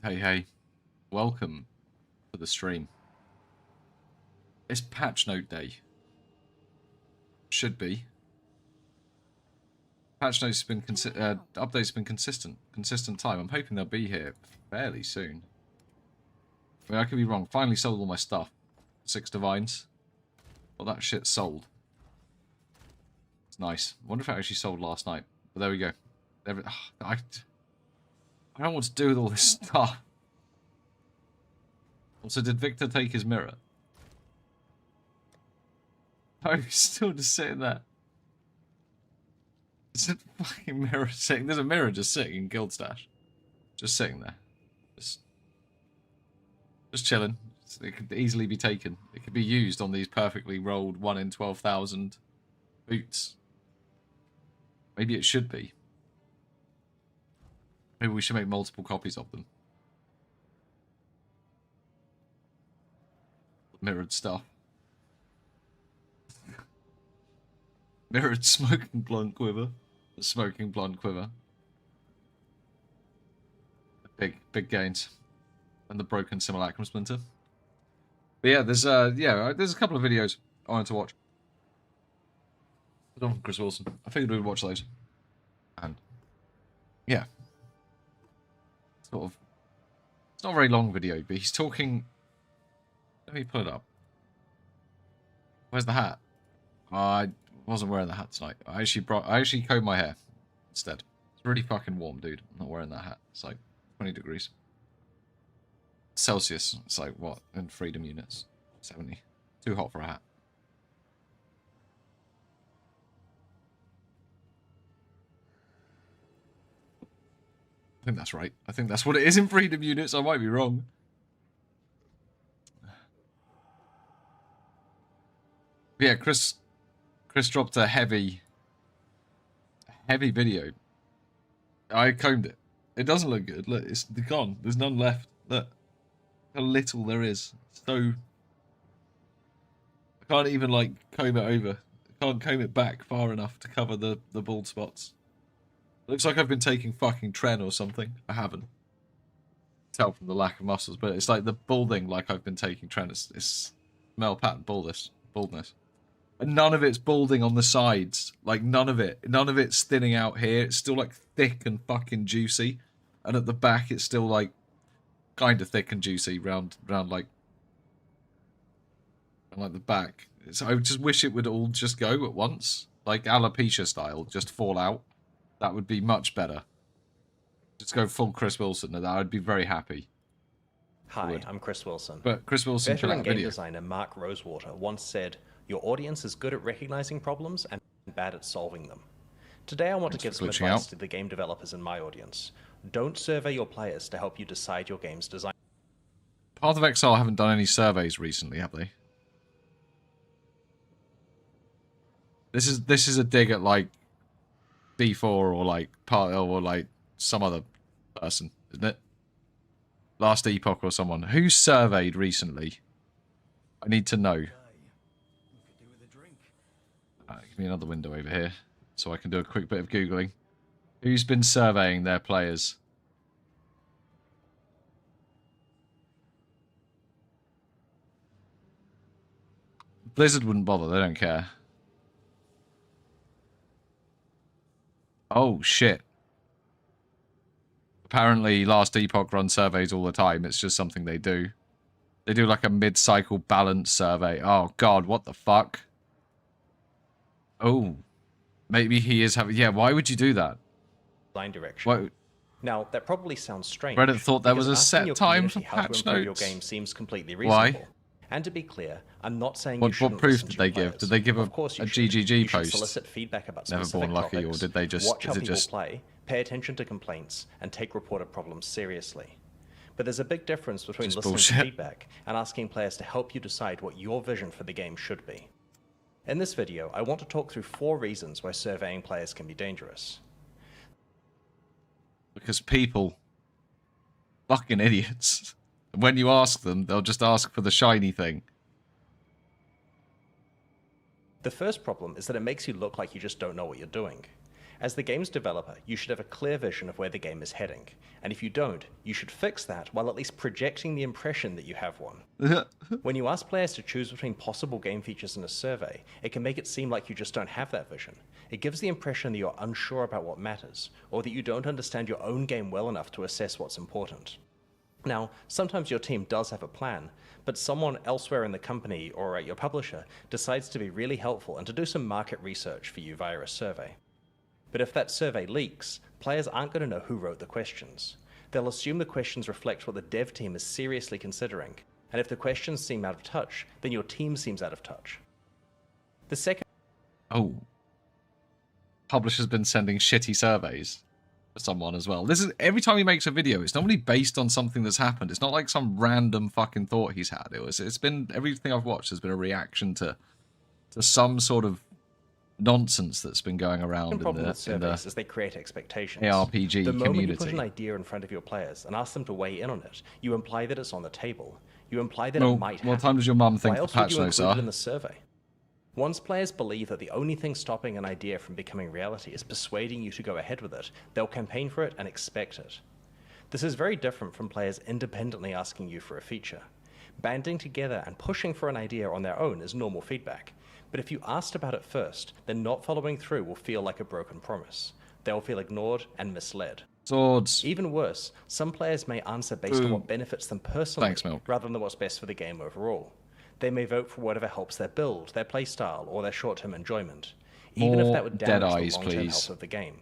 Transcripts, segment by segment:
Hey, welcome to the stream. It's patch note day. Should be. Patch notes have been updates have been consistent time. I'm hoping they'll be here fairly soon. I mean, I could be wrong. Finally sold all my stuff. 6 divines. Well, that shit sold. It's nice. Wonder if it actually sold last night. But there we go. I don't know what to do with all this stuff. Also, did Victor take his mirror? Oh, he's still just sitting there. There's a fucking mirror sitting. There's a mirror just sitting in Guild Stash. Just sitting there. Just chilling. It could easily be taken. It could be used on these perfectly rolled 1 in 12,000 boots. Maybe it should be. Maybe we should make multiple copies of them. Mirrored stuff. Mirrored smoking blunt quiver. Smoking blunt quiver. Big gains. And the broken simulacrum splinter. But yeah, there's a couple of videos I wanted to watch. One from Chris Wilson. I figured we'd watch those. And yeah. Sort of. It's not a very long video, but he's talking. Let me pull it up. Where's the hat? I wasn't wearing the hat tonight. I actually combed my hair instead. It's really fucking warm, dude. I'm not wearing that hat. It's like 20 degrees. Celsius. It's like, what? In freedom units. 70. Too hot for a hat. I think that's right. I think that's what it is in freedom units. I might be wrong. But yeah, Chris dropped a heavy video. I combed it. It doesn't look good. Look, it's gone. There's none left. Look how little there is. So I can't even like comb it over. I can't comb it back far enough to cover the bald spots. Looks like I've been taking fucking Tren or something. I haven't. Tell from the lack of muscles, but it's like the balding like I've been taking Tren. It's male pattern baldness. And none of it's balding on the sides. Like, none of it. None of it's thinning out here. It's still, like, thick and fucking juicy. And at the back, it's still, like, kind of thick and juicy round like the back. So I just wish it would all just go at once. Like, alopecia style. Just fall out. That would be much better. Just go full Chris Wilson. And I would be very happy. Hi, I'm Chris Wilson. But Chris Wilson put out Veteran a game video. designer Mark Rosewater once said, "Your audience is good at recognizing problems and bad at solving them." Today I want to give some advice to the game developers in my audience. Don't survey your players to help you decide your game's design. Path of Exile haven't done any surveys recently, have they? This is a dig at like B4 or like or like some other person, isn't it? Last Epoch or someone. Who surveyed recently? I need to know. Give me another window over here so I can do a quick bit of Googling. Who's been surveying their players? Blizzard wouldn't bother. They don't care. Oh, shit. Apparently, Last Epoch run surveys all the time. It's just something they do. They do like a mid-cycle balance survey. Oh, God, what the fuck? Oh. Maybe he is having... Yeah, why would you do that? Design direction. Why? Now, that probably sounds strange. Reddit thought there was a set time for patch notes. Your game seems completely reasonable. Why? And to be clear, I'm not saying what proof did they give? Did they give a GGG post? Solicit feedback about Never Born Lucky, or did they just... Watch how people play, pay attention to complaints, and take reported problems seriously. But there's a big difference between listening to feedback and asking players to help you decide what your vision for the game should be. In this video, I want to talk through 4 reasons why surveying players can be dangerous. Because people... fucking idiots. When you ask them, they'll just ask for the shiny thing. The first problem is that it makes you look like you just don't know what you're doing. As the game's developer, you should have a clear vision of where the game is heading, and if you don't, you should fix that while at least projecting the impression that you have one. When you ask players to choose between possible game features in a survey, it can make it seem like you just don't have that vision. It gives the impression that you're unsure about what matters, or that you don't understand your own game well enough to assess what's important. Now, sometimes your team does have a plan, but someone elsewhere in the company or at your publisher decides to be really helpful and to do some market research for you via a survey. But if that survey leaks, players aren't going to know who wrote the questions. They'll assume the questions reflect what the dev team is seriously considering, and if the questions seem out of touch, then your team seems out of touch. The second... Oh. Publisher's been sending shitty surveys for someone as well. This is every time he makes a video, it's normally based on something that's happened. It's not like some random fucking thought he's had. It's been everything I've watched has been a reaction to some sort of nonsense that's been going around in the as they create expectations. ARPG the moment community. You put an idea in front of your players and ask them to weigh in on it, you imply that it's on the table. You imply that it might happen. What time does your mum think the patch notes are? In the survey? Once players believe that the only thing stopping an idea from becoming reality is persuading you to go ahead with it, they'll campaign for it and expect it. This is very different from players independently asking you for a feature. Banding together and pushing for an idea on their own is normal feedback. But if you asked about it first, then not following through will feel like a broken promise. They'll feel ignored and misled. Swords. Even worse, some players may answer based on what benefits them personally, rather than what's best for the game overall. They may vote for whatever helps their build, their playstyle, or their short-term enjoyment, even if that would damage the long-term health of the game.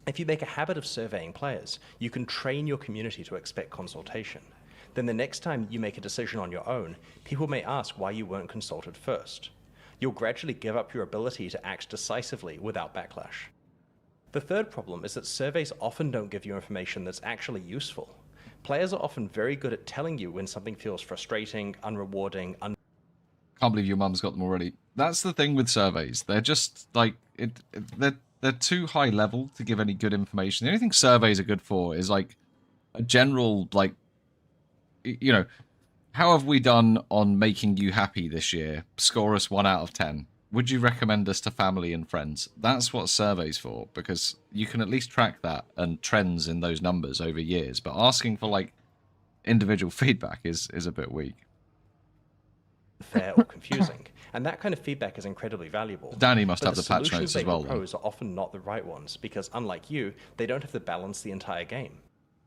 If you make a habit of surveying players, you can train your community to expect consultation. Then the next time you make a decision on your own, people may ask why you weren't consulted first. You'll gradually give up your ability to act decisively without backlash. The third problem is that surveys often don't give you information that's actually useful. Players are often very good at telling you when something feels frustrating, unrewarding, Can't believe your mum's got them already. That's the thing with surveys. They're just like they're too high level to give any good information. The only thing surveys are good for is like a general, like, you know, how have we done on making you happy this year? Score us 1 out of 10. Would you recommend us to family and friends? That's what surveys for, because you can at least track that and trends in those numbers over years. But asking for like individual feedback is a bit weak. Fair or confusing, and that kind of feedback is incredibly valuable. Danny must have the patch notes as well. The solutions they propose are often not the right ones, because unlike you, they don't have to balance the entire game.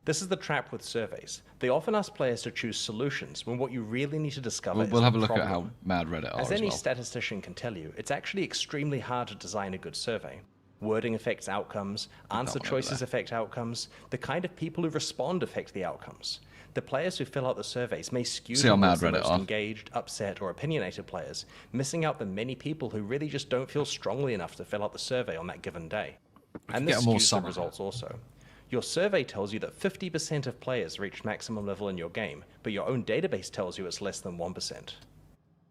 This is the trap with surveys. They often ask players to choose solutions when what you really need to discover is we'll have a look problem. at how mad Reddit are as any well. statistician can tell you, it's actually extremely hard to design a good survey. Wording affects outcomes, answer choices affect outcomes, the kind of people who respond affect the outcomes. The players who fill out the surveys may skew towards the most engaged, upset, or opinionated players, missing out the many people who really just don't feel strongly enough to fill out the survey on that given day. And this skews the results also. Your survey tells you that 50% of players reached maximum level in your game, but your own database tells you it's less than 1%.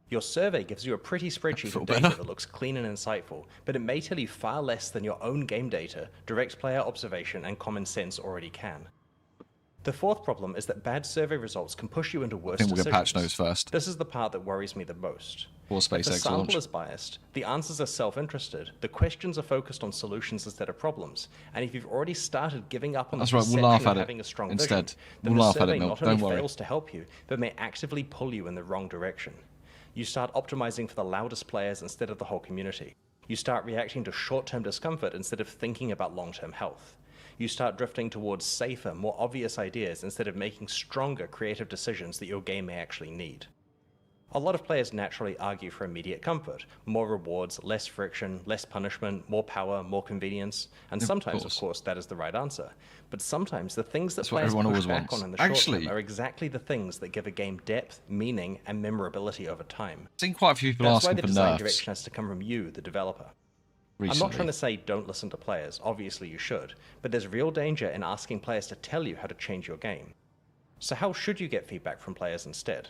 Your survey gives you a pretty spreadsheet of data that looks clean and insightful, but it may tell you far less than your own game data, direct player observation, and common sense already can. The fourth problem is that bad survey results can push you into worse decisions. I think we'll get patch notes first. This is the part that worries me the most. If the sample is biased, the answers are self-interested, the questions are focused on solutions instead of problems, and if you've already started giving up on the perception of having a strong vision, then the survey not only fails to help you, but may actively pull you in the wrong direction. You start optimizing for the loudest players instead of the whole community. You start reacting to short-term discomfort instead of thinking about long-term health. You start drifting towards safer, more obvious ideas instead of making stronger creative decisions that your game may actually need. A lot of players naturally argue for immediate comfort, more rewards, less friction, less punishment, more power, more convenience, and sometimes, of course, that is the right answer. But sometimes the things that players push back on in the short term are exactly the things that give a game depth, meaning, and memorability over time. I've seen quite a few people asking for nerfs. That's why the design direction has to come from you, the developer. Recently. I'm not trying to say don't listen to players, obviously you should, but there's real danger in asking players to tell you how to change your game. So how should you get feedback from players instead?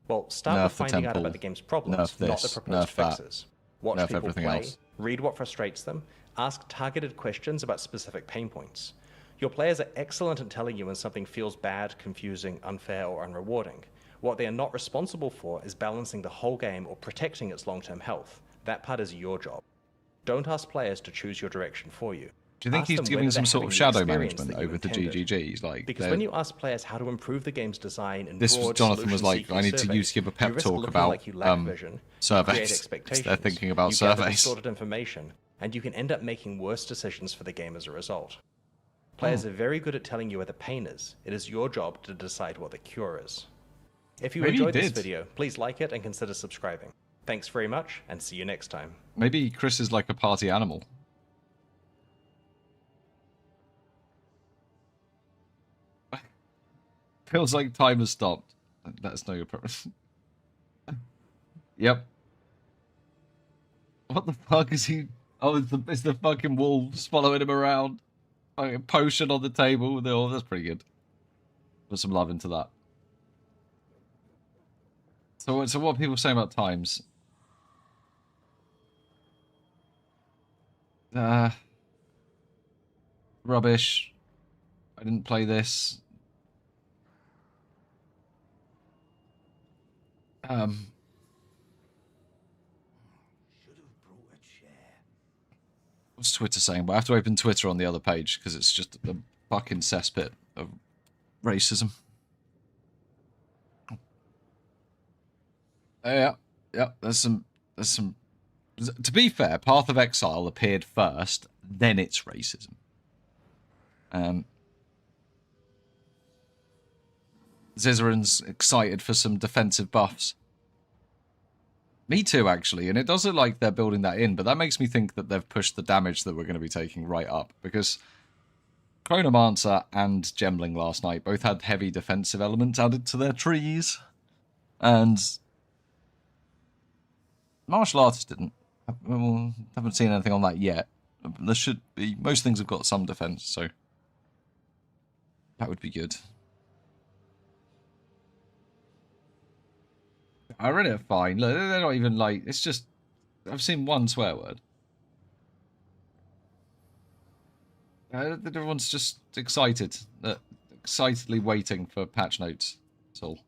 Well, start with finding out about the game's problems, not the proposed fixes. Watch people play, read what frustrates them, ask targeted questions about specific pain points. Your players are excellent at telling you when something feels bad, confusing, unfair, or unrewarding. What they are not responsible for is balancing the whole game or protecting its long-term health. That part is your job. Don't ask players to choose your direction for you. Do you think Ask he's them giving whether some they're sort of having the shadow experience management that you over to intended. GGGs? Like, Because when you ask players how to improve the game's design in this was broad, Jonathan was like, solution-seeking I need to surveys, give a you pep risk talk looking about like you lack vision, surveys. create expectations, They're thinking about you gather surveys. distorted information, and you can end up making worse decisions for the game as a result. Players are very good at telling you where the pain is. It is your job to decide what the cure is. If you Maybe he enjoyed this did. video, please like it and consider subscribing. Thanks very much, and see you next time. Maybe Chris is like a party animal. Feels like time has stopped. Let us know your preference. Yep. What the fuck is he? Oh, it's the fucking wolves following him around. Fucking potion on the table. Oh, that's pretty good. Put some love into that. So what are people saying about times? Rubbish. I didn't play this. What's Twitter saying? But I have to open Twitter on the other page because it's just a fucking cesspit of racism. Yeah. There's some. To be fair, Path of Exile appeared first, then it's racism. Zizaran's excited for some defensive buffs. Me too, actually, and it does look like they're building that in, but that makes me think that they've pushed the damage that we're going to be taking right up, because Chronomancer and Gemling last night both had heavy defensive elements added to their trees, and Martial Artist didn't. Haven't seen anything on that yet. There should be. Most things have got some defense, so that would be good. I read it fine. Look, they're not even like. It's just. I've seen one swear word. Everyone's just excited. Excitedly waiting for patch notes. That's all.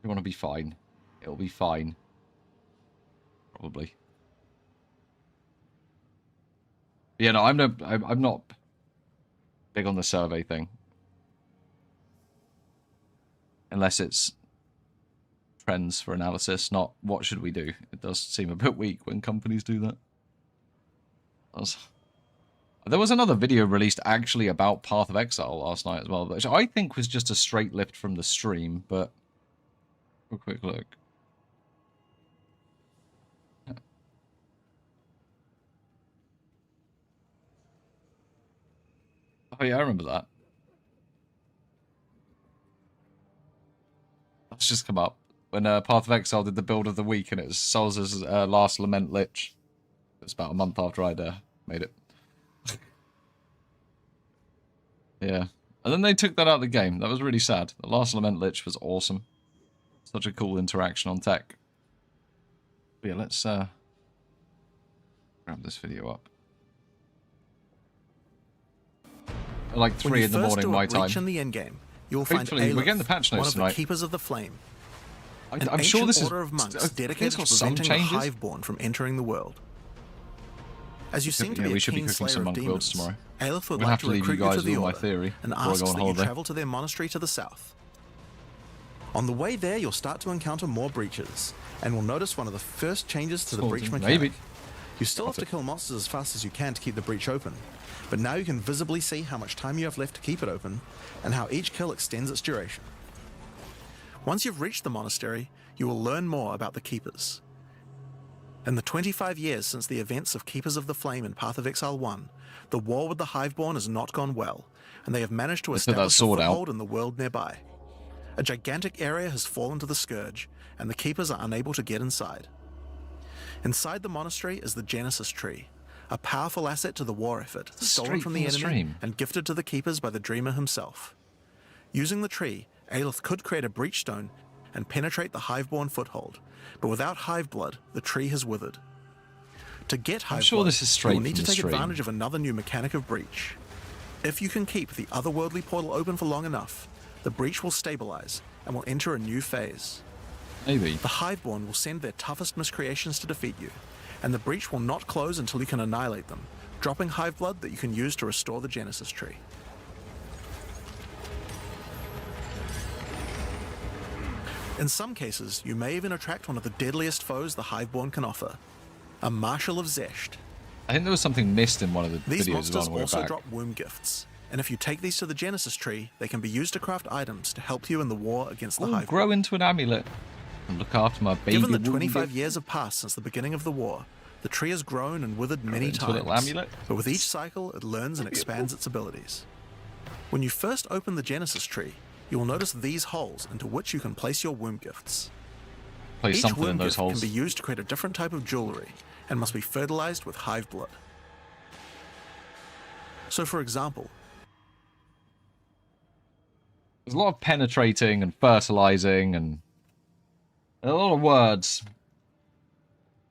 You want to be fine. It'll be fine. Probably. Yeah, no, I'm not big on the survey thing. Unless it's trends for analysis, not what should we do. It does seem a bit weak when companies do that. There was another video released actually about Path of Exile last night as well, which I think was just a straight lift from the stream, but a quick look. Oh yeah, I remember that. That's just come up. When Path of Exile did the build of the week, and it was Solz's last Lament Lich. It was about a month after I'd made it. Yeah. And then they took that out of the game. That was really sad. The last Lament Lich was awesome. Such a cool interaction on tech. But yeah, let's grab this video up. Like 3 in the morning my time. In the end game, you'll find Hopefully, we're getting the patch notes one of tonight. the Keepers of the Flame. I'm sure this is order of monks dedicated to some preventing the changes. Hiveborn from entering the world. As you seem to be we a should be keen cooking slayer some of monk builds demons, tomorrow. Aelith would We'll like have to to leave you recruit you guys to the with all my order theory and before I asks go on that you holiday. travel to their monastery to the south. On the way there, you'll start to encounter more breaches, and will notice one of the first changes to the breach mechanic. Maybe. You still have to kill monsters as fast as you can to keep the breach open, but now you can visibly see how much time you have left to keep it open, and how each kill extends its duration. Once you've reached the monastery, you will learn more about the Keepers. In the 25 years since the events of Keepers of the Flame in Path of Exile 1, the war with the Hiveborn has not gone well, and they have managed to establish a foothold in the world nearby. A gigantic area has fallen to the Scourge, and the Keepers are unable to get inside. Inside the monastery is the Genesis Tree, a powerful asset to the war effort, stolen from the enemy and gifted to the Keepers by the Dreamer himself. Using the tree, Aelith could create a breachstone and penetrate the Hiveborn foothold, but without Hiveblood, the tree has withered. To get Hiveblood, you will need to take advantage of another new mechanic of breach. If you can keep the otherworldly portal open for long enough, the breach will stabilize and will enter a new phase. Maybe. The Hiveborn will send their toughest miscreations to defeat you, and the breach will not close until you can annihilate them, dropping hive blood that you can use to restore the Genesis tree. In some cases, you may even attract one of the deadliest foes the Hiveborn can offer, a Marshal of Zesht. I think there was something missed in one of the These videos monsters on the way also back. drop womb gifts, and if you take these to the Genesis tree, they can be used to craft items to help you in the war against the Ooh, Hive. grow into an amulet and look after my baby. Given that womb 25 gift. years have passed since the beginning of the war, the tree has grown and withered many into a little times. amulet. But with each cycle, it learns and expands its abilities. When you first open the Genesis tree, you will notice these holes into which you can place your womb gifts. Place Each something in womb those gift holes. can be used to create a different type of jewelry and must be fertilized with hive blood. So for example, There's a lot of penetrating and fertilizing and a lot of words.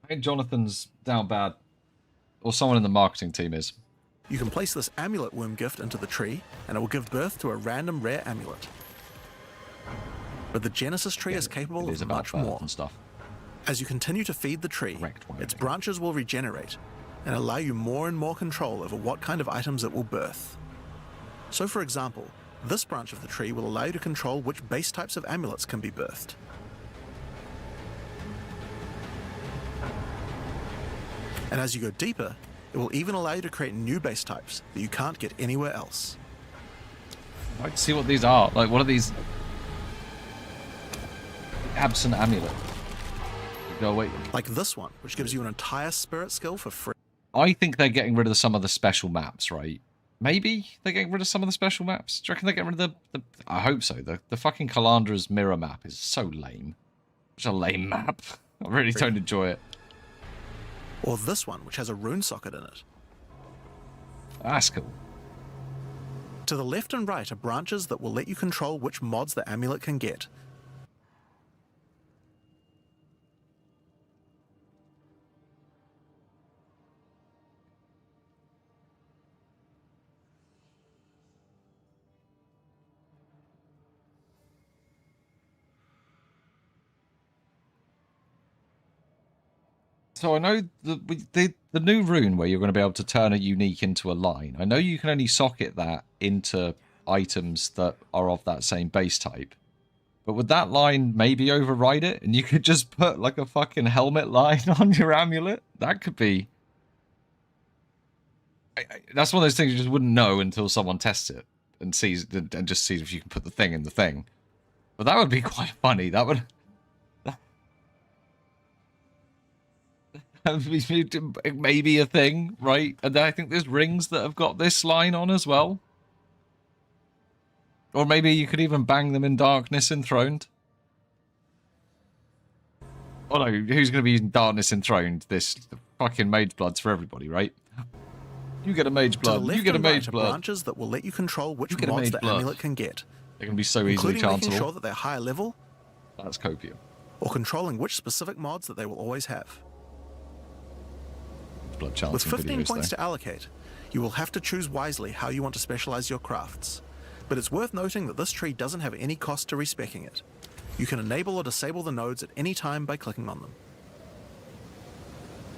I think Jonathan's down bad. Or someone in the marketing team is. you can place this amulet womb gift into the tree and it will give birth to a random rare amulet. But the Genesis tree is capable It is of about much birth more. and stuff. As you continue to feed the tree, Correct wording. its branches will regenerate and allow you more and more control over what kind of items it will birth. So for example, this branch of the tree will allow you to control which base types of amulets can be birthed. And as you go deeper, it will even allow you to create new base types that you can't get anywhere else. I'd like to see what these are. Like, what are these? Absent amulet. Go away. Like this one, which gives you an entire spirit skill for free. I think they're getting rid of some of the special maps, right? Maybe they're getting rid of some of the special maps. Do you reckon they're getting rid of the I hope so. The fucking Calandra's mirror map is so lame. Such a lame map. I really don't enjoy it. Or this one, which has a rune socket in it. That's cool. To the left and right are branches that will let you control which mods the amulet can get. So I know the new rune where you're going to be able to turn a unique into a line. I know you can only socket that into items that are of that same base type. But would that line maybe override it? And you could just put like a fucking helmet line on your amulet? That could be... that's one of those things you just wouldn't know until someone tests it and sees and just sees if you can put the thing in the thing. But that would be quite funny. That would... maybe a thing, right? And then I think there's rings that have got this line on as well. Or maybe you could even bang them in Darkness Enthroned. Oh no, who's going to be using Darkness Enthroned? This fucking Mage Blood's for everybody, right? You get a Mage Blood, you get a Mage Blood. Branches that will let you control which You get a mods Mage the Blood. amulet can get, They can be so easily including making chanceable. sure that they're higher level That's copium. or controlling which specific mods that they will always have. Blood With chancing 15 videos, points though. to allocate, you will have to choose wisely how you want to specialize your crafts. But it's worth noting that this tree doesn't have any cost to respecking it. You can enable or disable the nodes at any time by clicking on them.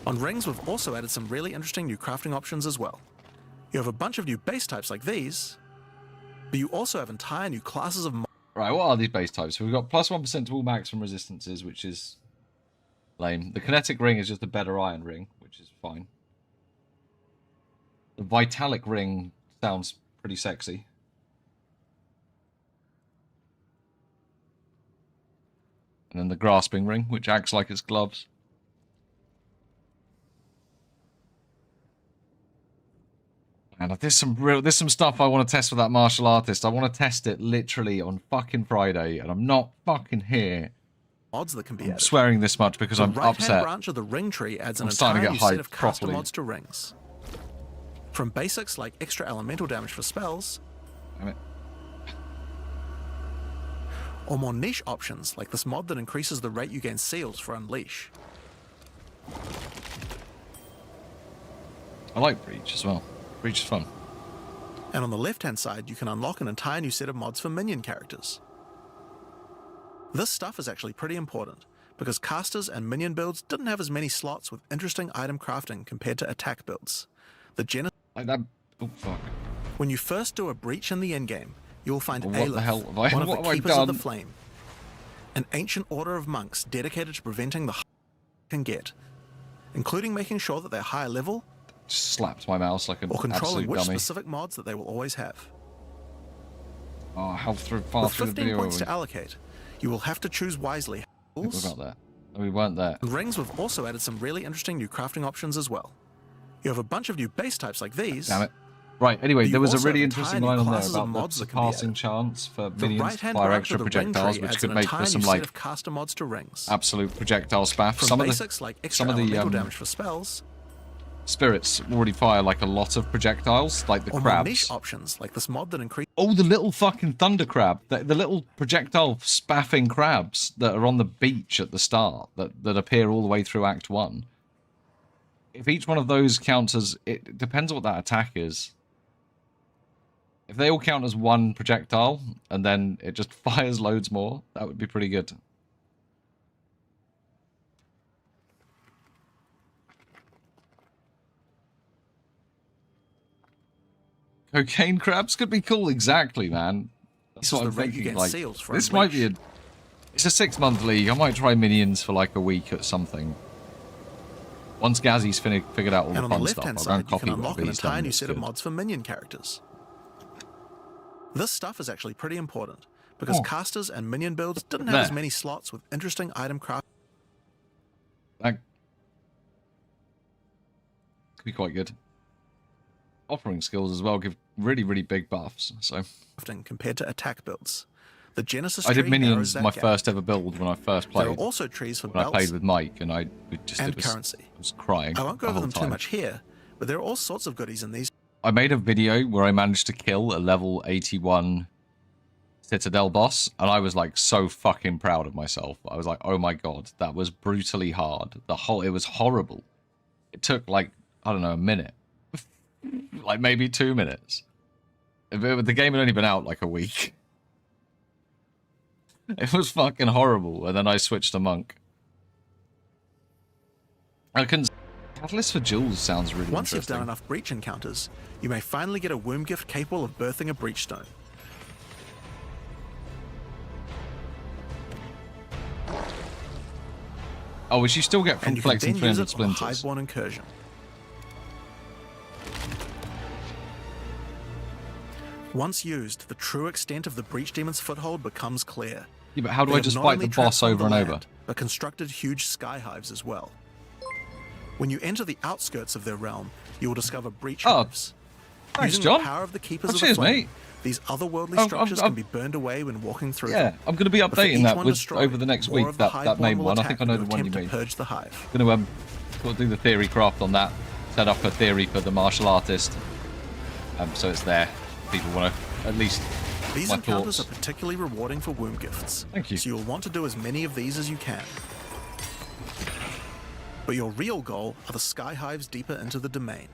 On rings, we've also added some really interesting new crafting options as well. You have a bunch of new base types like these, but you also have entire new classes of Right, what are these base types? So we've got plus 1% to all maximum resistances, which is lame. The kinetic ring is just a better iron ring, which is fine. The vitalic ring sounds pretty sexy. And then the grasping ring, which acts like its gloves. And there's some stuff I want to test with that martial artist. I want to test it literally on fucking Friday, and I'm not fucking here. mods that can be I'm added. swearing this much because The I'm right-hand upset. branch of the ring tree adds an I'm starting entire to new get set of hyped caster properly. mods to rings. From basics like extra elemental damage for spells, Damn it. or more niche options like this mod that increases the rate you gain seals for Unleash. I like Breach as well. Breach is fun. And on the left-hand side, you can unlock an entire new set of mods for minion characters. This stuff is actually pretty important, because casters and minion builds didn't have as many slots with interesting item crafting compared to attack builds. The Genesis... Like that. Oh fuck. When you first do a breach in the endgame, you will find What the Aleph, hell have I- one of what the have I Keepers of the done? Flame, an ancient order of monks dedicated to preventing the can get, including making sure that they're higher level Just slapped my mouse like an or controlling absolute which dummy. specific mods that they will always have. Oh, how far With through the 15 video points are we? to allocate, you will have to choose wisely. I think we're about there. No, we weren't there. And rings, we've also added some really interesting new crafting options as well. You have a bunch of new base types like these. Damn it. Right, anyway, But there you was a also really have interesting entire line new on there classes of about mods the that can be passing added. chance for The minions to right-hand fire branch extra of the ring projectiles, tree which adds could an make for entire some new set like of caster mods to rings. absolute projectile spaff. From Some of basics the like extra elemental damage for spells, spirits already fire like a lot of projectiles, like the or more crabs. niche options like this mod that increases Oh, the little fucking thunder crab. The little projectile spaffing crabs that are on the beach at the start, that appear all the way through Act 1. If each one of those counts as... It depends what that attack is. If they all count as one projectile, and then it just fires loads more, that would be pretty good. Cocaine crabs could be cool, exactly, man. That's what the I'm rate you thinking. get Like, seals for this a might be a... breach. It's a 6-month league. I might try minions for like a week at something. Once Gazzy's figured out all and the on the fun stuff, left-hand I'll go and side, you copy can unlock whatever an he's done entire new that's set of good. mods for minion characters. This stuff is actually pretty important, because Oh. casters and minion builds didn't have There. as many slots with interesting item crafting. That could be quite good. Offering skills as well give really, really big buffs. So Compared to attack builds. The Genesis I did tree minions narrows that my gap. first ever build when I first There are played. also trees for When I belts played with Mike, and it and was, currency. I was crying. I won't go the over whole them too time. much here, but there are all sorts of goodies in these. I made a video where I managed to kill a level 81 Citadel boss, and I was like so fucking proud of myself. I was like, oh my god, that was brutally hard. It was horrible. It took like, I don't know, a minute. Like maybe 2 minutes. The game had only been out like a week. It was fucking horrible, and then I switched to Monk. I couldn't... Catalyst for Jules sounds really Once you've interesting. done enough breach encounters, you may finally get a womb gift capable of birthing a breach stone. Oh, which you still get from And you can flexing then use 300 it on a splinters. hiveborn incursion. Once used, the true extent of the breach demon's foothold becomes clear. Yeah, but how do They I have just not fight only the boss transformed over and the over? land, but constructed huge sky hives as well. When you enter the outskirts of their realm, you will discover breach Oh, hives. Thanks, Using John. the power of the keepers Oh, of cheers, the flame, mate. these otherworldly Oh, structures I'm- can be burned away when walking through Yeah, them. I'm going to be But for updating each that one with destroyed, over the next more week, of the that main hiveborn will one. I attack think I know when the one you attempt to made. purge the hive. Going to do the theory craft on that, set up a theory for the martial artist. So it's there. People want to, at least, These my encounters thoughts. are particularly rewarding for womb gifts. Thank you. So you'll want to do as many of these as you can. But your real goal are the sky hives deeper into the domain.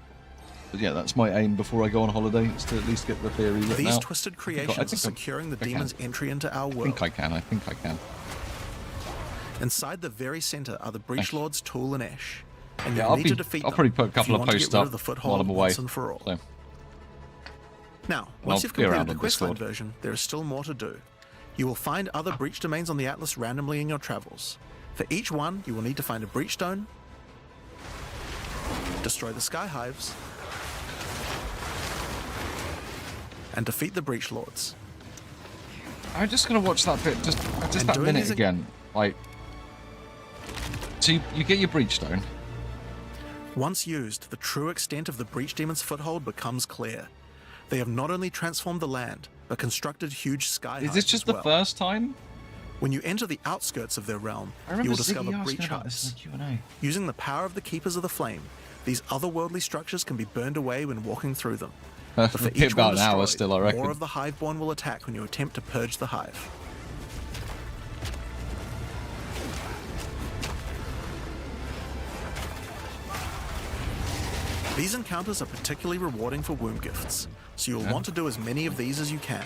But yeah, that's my aim before I go on holiday, is to at least get the theory written These out. twisted I creations are think securing the I can. demon's entry into our I world. think I can. Inside the very center are the Breach Lord's Tool and Ash. And Yeah, you'll need to defeat I'll them probably put a if couple you of want to posts get rid up of the while foothold I'm away. once and for all. So, Now, I'll once you've be around completed the on questline Discord. version, there is still more to do. You will find other breach domains on the Atlas randomly in your travels. For each one, you will need to find a breach stone, destroy the sky hives, and defeat the breach lords. I'm just going to watch that bit, just And that doing minute these ag- again. Like, so you get your breach stone. Once used, the true extent of the breach demon's foothold becomes clear. They have not only transformed the land, but constructed huge sky Is hives this just as the well. first time? When you enter the outskirts of their realm, I you remember will Ziggy discover asking breach about this hives. in the Q&A. Using the power of the Keepers of the Flame, these otherworldly structures can be burned away when walking through them. But for It'll be each about one an hour destroyed, still, I reckon. more of the Hiveborn will attack when you attempt to purge the hive. These encounters are particularly rewarding for womb gifts, so you'll want to do as many of these as you can.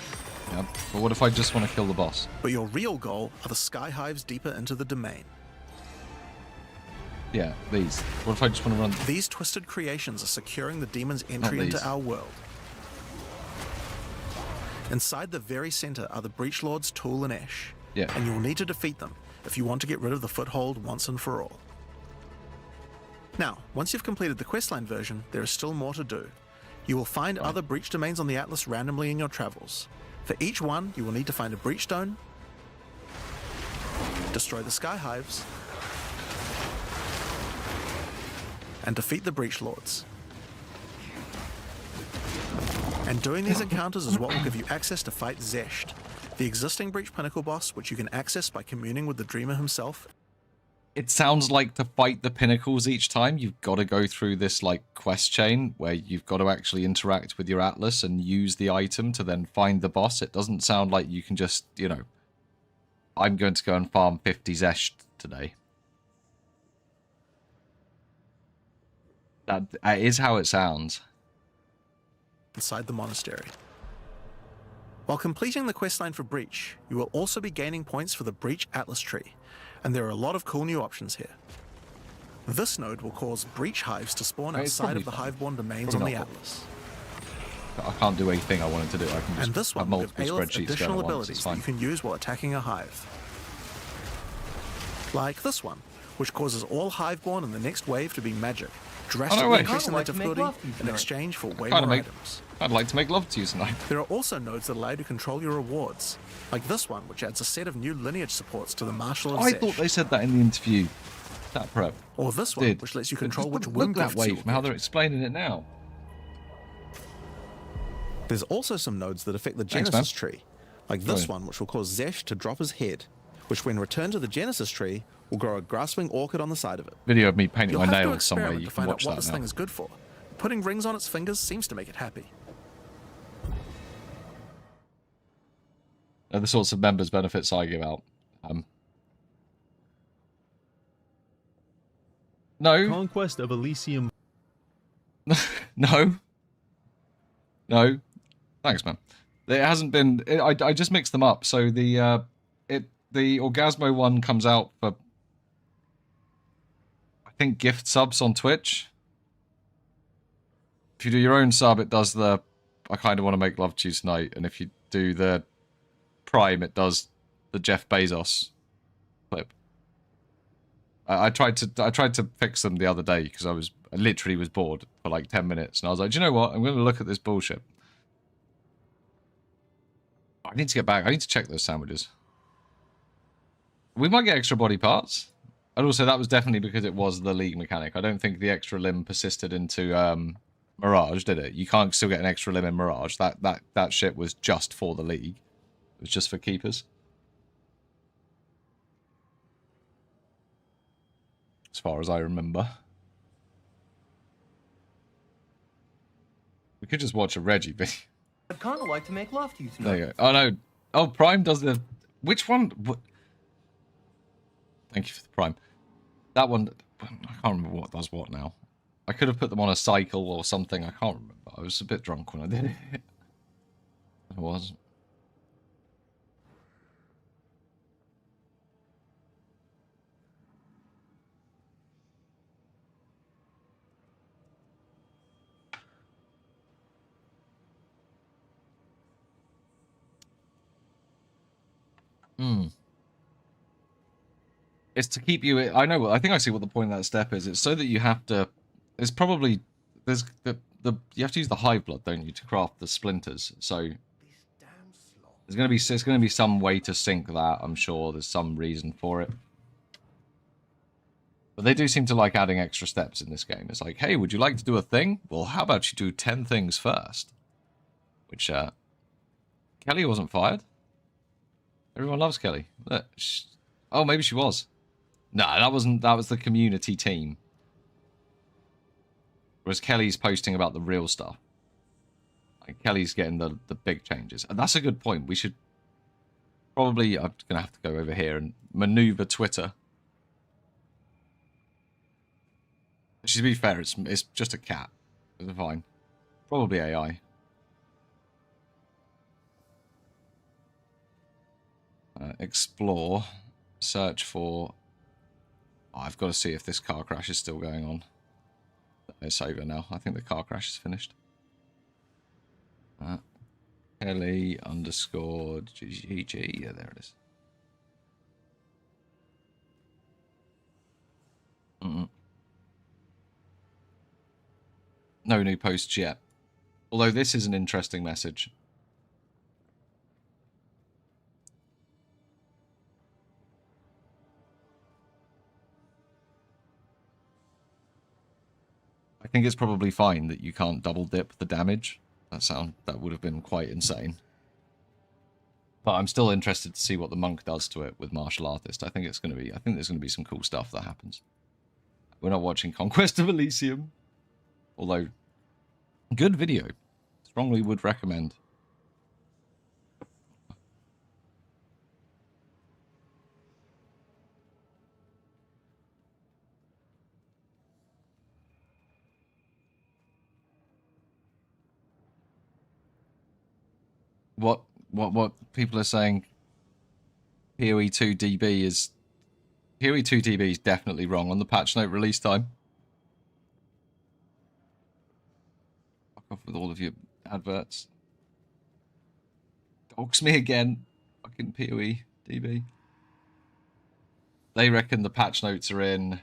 Yeah, but what if I just want to kill the boss? But your real goal are the sky hives deeper into the domain. Yeah, these. What if I just want to run... These twisted creations are securing the demon's entry these. into our world. Inside the very center are the Breach Lords Tool and Ash. Yeah. And you'll need to defeat them if you want to get rid of the foothold once and for all. Now, once you've completed the questline version, there is still more to do. You will find other breach domains on the Atlas randomly in your travels. For each one, you will need to find a breach stone, destroy the sky hives, and defeat the Breach Lords. And doing these encounters is what will give you access to fight Zesht, the existing Breach Pinnacle boss, which you can access by communing with the Dreamer himself. It sounds like to fight the pinnacles each time, you've got to go through this, like, quest chain where you've got to actually interact with your Atlas and use the item to then find the boss. It doesn't sound like you can just, you know, I'm going to go and farm 50 Zesht today. That is how it sounds. Inside the monastery. While completing the questline for Breach, you will also be gaining points for the Breach Atlas tree, and there are a lot of cool new options here. This node will cause breach hives to spawn outside of the hiveborn domains on the Atlas. I can't do anything I wanted to do. I can just And this have one will give multiple Aleph spreadsheets additional going at once. It's abilities that fine. you can use while attacking a hive. Like this one, which causes all hiveborn in the next wave to be magic, drastically way. increasing their I'd like to make difficulty love to you in tonight. exchange for way Kinda more make- items. I'd like to make love to you tonight. There are also nodes that allow you to control your rewards, like this one, which adds a set of new lineage supports to the Marshal of I Zesh. thought they said that in the interview. That prep. Or this one, Did. which lets you But control just which look womb that gifts way you from will how get. they're explaining it now. There's also some nodes that affect the Thanks, Genesis man. tree, like this Right. one, which will cause Zesh to drop his head, which when returned to the Genesis tree, will grow a grasping orchid on the side of it. Video of me painting You'll my have to nails somewhere. experiment You to can find out watch what that this now. thing is good for. Putting rings on its fingers seems to make it happy. They're the sorts of members benefits I give out. No. Conquest of Elysium. No. No. Thanks, man. It hasn't been... I just mixed them up. So the Orgasmo one comes out for... I think gift subs on Twitch. If you do your own sub, it does the... I kind of want to make love to you tonight. And if you do the Prime, it does the Jeff Bezos clip. I tried to fix them the other day because I literally was bored for like 10 minutes. And I was like, do you know what? I'm going to look at this bullshit. I need to get back. I need to check those sandwiches. We might get extra body parts. And also, that was definitely because it was the League mechanic. I don't think the extra limb persisted into Mirage, did it? You can't still get an extra limb in Mirage. That shit was just for the League. It was just for keepers. As far as I remember. We could just watch a Reggie video. I'd kind of like to make love to you tonight. There you go. Oh, no. Oh, Prime does the... Which one? What? Thank you for the Prime. That one... I can't remember what does what now. I could have put them on a cycle or something. I can't remember. I was a bit drunk when I did it. I was. It's to keep you... I know. I think I see what the point of that step is. It's so that you have to... There's probably... There's you have to use the hive blood, don't you, to craft the splinters. So there's going to be some way to sync that. I'm sure there's some reason for it. But they do seem to like adding extra steps in this game. It's like, hey, would you like to do a thing? Well, how about you do 10 things first? Which Kelly wasn't fired. Everyone loves Kelly. Look, oh, maybe she was. No, that wasn't. That was the community team. Whereas Kelly's posting about the real stuff. Like Kelly's getting the big changes. And that's a good point. We should probably... I'm going to have to go over here and maneuver Twitter. To be fair, it's just a cat. It's fine. Probably AI. Explore. Search for Oh, I've got to see if this car crash is still going on. It's over now. I think the car crash is finished. Kelly underscore GG. Yeah, there it is. No new posts yet. Although this is an interesting message. I think it's probably fine that you can't double dip the damage. That would have been quite insane. But I'm still interested to see what the monk does to it with martial artist. I think there's going to be some cool stuff that happens. We're not watching Conquest of Elysium. Although, good video. Strongly would recommend. What people are saying PoE 2 DB is PoE 2 DB is definitely wrong on the patch note release time. Fuck off with all of your adverts. Dogs me again. Fucking PoE DB. They reckon the patch notes are in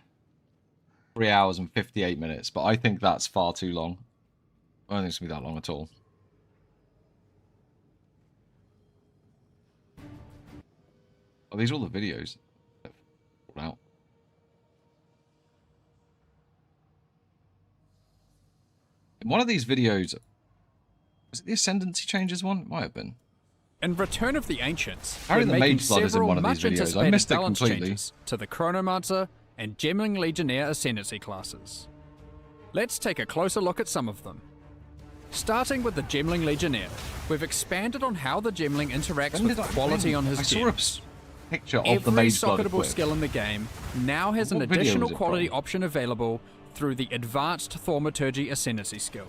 3 hours and 58 minutes, but I think that's far too long. I don't think it's going to be that long at all. Oh, these are all the videos that have out. In one of these videos, was it the Ascendancy Changes one? It might have been. In Return of the Ancients, Harry we're the making Mage Blood is in several one of these much videos. I anticipated missed it balance completely. changes to the Chronomancer and Gemling Legionnaire Ascendancy classes. Let's take a closer look at some of them. Starting with the Gemling Legionnaire, we've expanded on how the Gemling interacts with quality on his I saw gems. a picture of the Every Mage Blood socketable equipped. skill in the game now has an What video additional was it quality from? option available through the Advanced Thaumaturgy Ascendancy skill.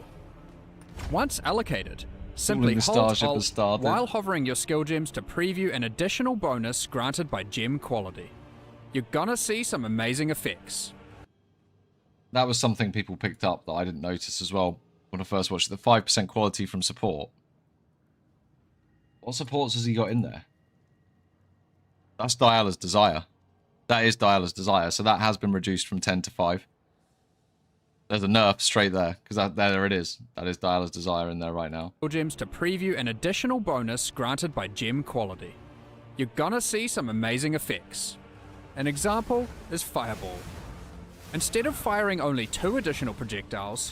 Once allocated, simply the hold Starship has Alt started. while hovering your skill gems to preview an additional bonus granted by gem quality. You're gonna see some amazing effects. That was something people picked up that I didn't notice as well when I first watched it. The 5% quality from support. What supports has he got in there? That's Diala's Desire. That is Diala's Desire, so that has been reduced from 10 to 5. There's a nerf straight there, because there it is. That is Diala's Desire in there right now. Skill gems to preview an additional bonus granted by gem quality. You're gonna see some amazing effects. An example is Fireball. Instead of firing only 2 additional projectiles,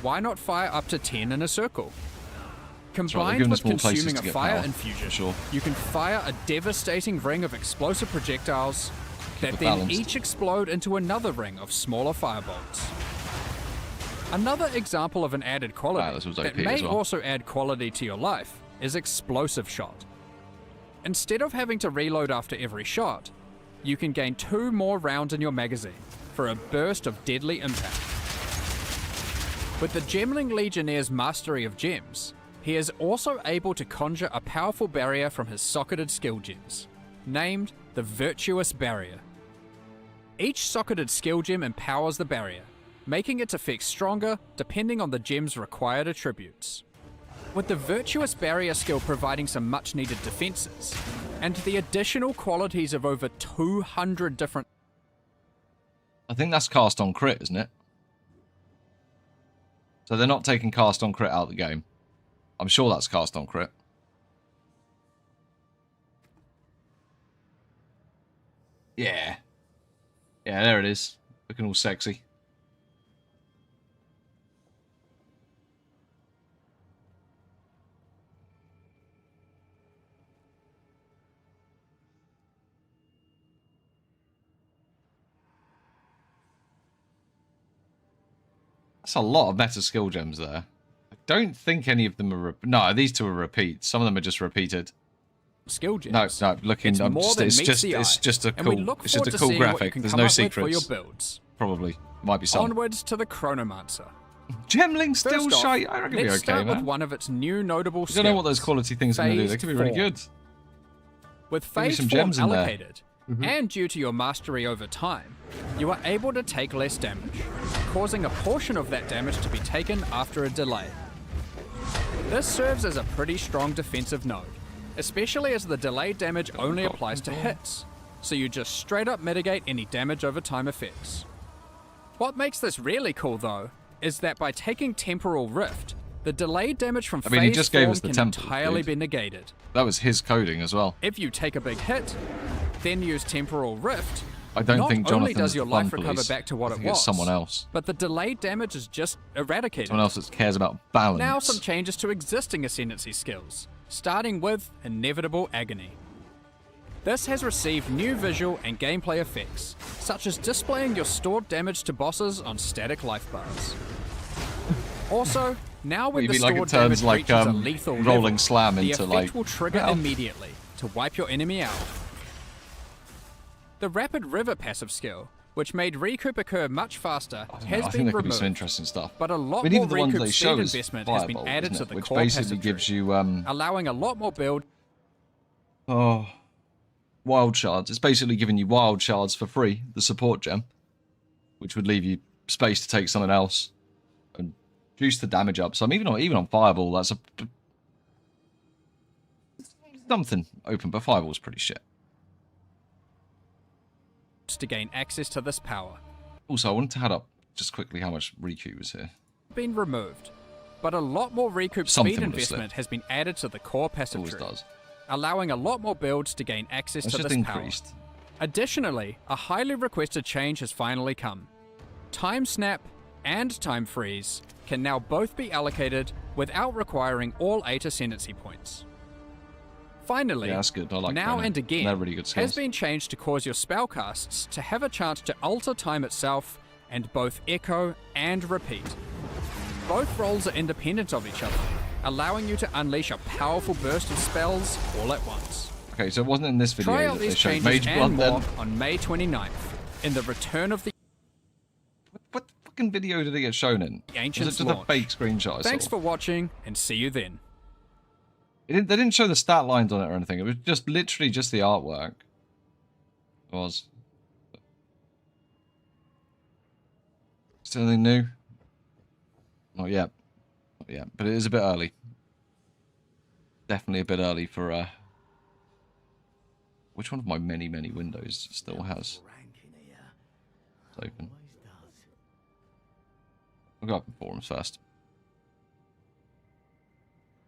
why not fire up to 10 in a circle? Combined given with us more places consuming to a get fire power, infusion, sure. you can fire a devastating ring of explosive projectiles that it then balanced. each explode into another ring of smaller firebolts. Another example of an added Wow, quality this was that OP may as well. also add quality to your life is Explosive Shot. Instead of having to reload after every shot, you can gain 2 more rounds in your magazine for a burst of deadly impact. With the Gemling Legionnaire's mastery of gems, he is also able to conjure a powerful barrier from his socketed skill gems, named the Virtuous Barrier. Each socketed skill gem empowers the barrier, making its effects stronger depending on the gem's required attributes. With the Virtuous Barrier skill providing some much needed defenses, and the additional qualities of over 200 different... I think that's cast on crit, isn't it? So they're not taking cast on crit out of the game. I'm sure that's cast on crit. Yeah. Yeah, there it is. Looking all sexy. That's a lot of meta skill gems there. I don't think any of them are... No, these 2 are repeats. Some of them are just repeated. skill gems. No, looking... It's more than it's meets just the eye, it's just a and we cool... look It's just forward a to cool seeing what you graphic. can There's come no up with for your secrets. builds. Probably. Might be some. Onwards to the Chronomancer. Gemling still First off, shite. I reckon it'll be let's okay, start with man. one of its new notable I skills. don't know what those quality things are going to do. They Phased could be really form. good. With Maybe phased some form gems in there. allocated, and due to your mastery over time, you are able to take less damage, causing a portion of that damage to be taken after a delay. This serves as a pretty strong defensive node, especially as the delayed damage only applies to hits, so you just straight up mitigate any damage over time effects. What makes this really cool though, is that by taking Temporal Rift, the delayed damage from he phase just gave form us the can temple, entirely dude. be negated. That was his coding as well. If you take a big hit, then use Temporal Rift, I don't not think only Jonathan's does your the fun life recover police. back to what I it think was, it's someone else. but the delayed damage is just eradicated. Someone else that cares about balance. Now some changes to existing Ascendancy skills, starting with Inevitable Agony. This has received new visual and gameplay effects, such as displaying your stored damage to bosses on static life bars. Also, now when You the mean like stored it turns damage like reaches a lethal rolling level, slam the into effect like will trigger well. immediately to wipe your enemy out. The Rapid River passive skill, which made recoup occur much faster, I has think been there could be some removed, interesting stuff. but a lot But more even the ones recoup they speed show is investment has been Fireball, added isn't to it? the Which core basically passive gives tree, you allowing a lot more build wild shards. It's basically giving you wild shards for free, the support gem, which would leave you space to take something else and juice the damage up. So I'm even on Fireball, that's something open, but Fireball's pretty shit. to gain access to this power. Also, I wanted to add up just quickly how much recoup was here. Been removed, but a lot more recoup Something speed would have investment has been added to the core passive Always tree, does. allowing a lot more builds to gain access It's to just this increased. power. Additionally, a highly requested change has finally come. Time Snap and Time Freeze can now both be allocated without requiring all 8 Ascendancy points. Finally, Yeah, that's good. I like now Chrono. and again, They're really good skills. has been changed to cause your spellcasts to have a chance to alter time itself and both echo and repeat. Both roles are independent of each other, allowing you to unleash a powerful burst of spells all at once. Okay, so it wasn't in this video Try that out they these showed changes Mage Blood and then. more on May 29th in the Return of the What fucking video did it get shown in? Ancients Was it just a launch. fake screenshot I Thanks saw? for watching, and see you then. They didn't show the stat lines on it or anything. It was just literally just the artwork. It was. Still anything new? Not yet. Not yet. But it is a bit early. Definitely a bit early for which one of my many windows still has it's open? I'll go up in forums first.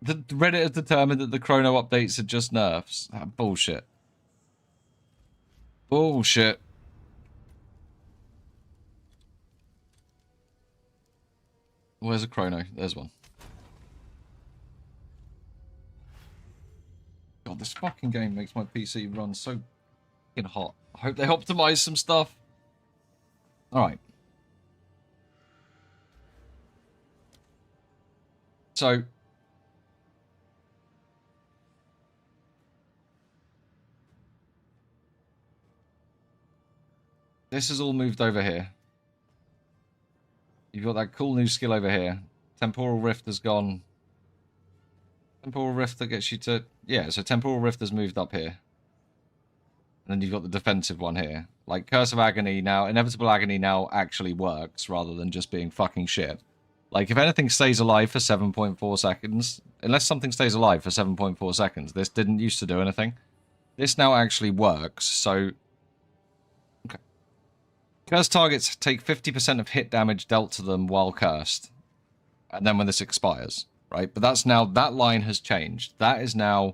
The Reddit has determined that the Chrono updates are just nerfs. Ah, bullshit. Bullshit. Where's a Chrono? There's one. God, this fucking game makes my PC run so fucking hot. I hope they optimize some stuff. Alright. So... this has all moved over here. You've got that cool new skill over here. Temporal Rift has gone... Temporal Rift that gets you to... yeah, so Temporal Rift has moved up here. And then you've got the defensive one here. Like, Curse of Agony now... Inevitable Agony now actually works, rather than just being fucking shit. Like, if anything stays alive for 7.4 seconds... unless something stays alive for 7.4 seconds, this didn't used to do anything. This now actually works, so... okay. Cursed targets take 50% of hit damage dealt to them while cursed. And then when this expires, right? But that's now, that line has changed. That is now,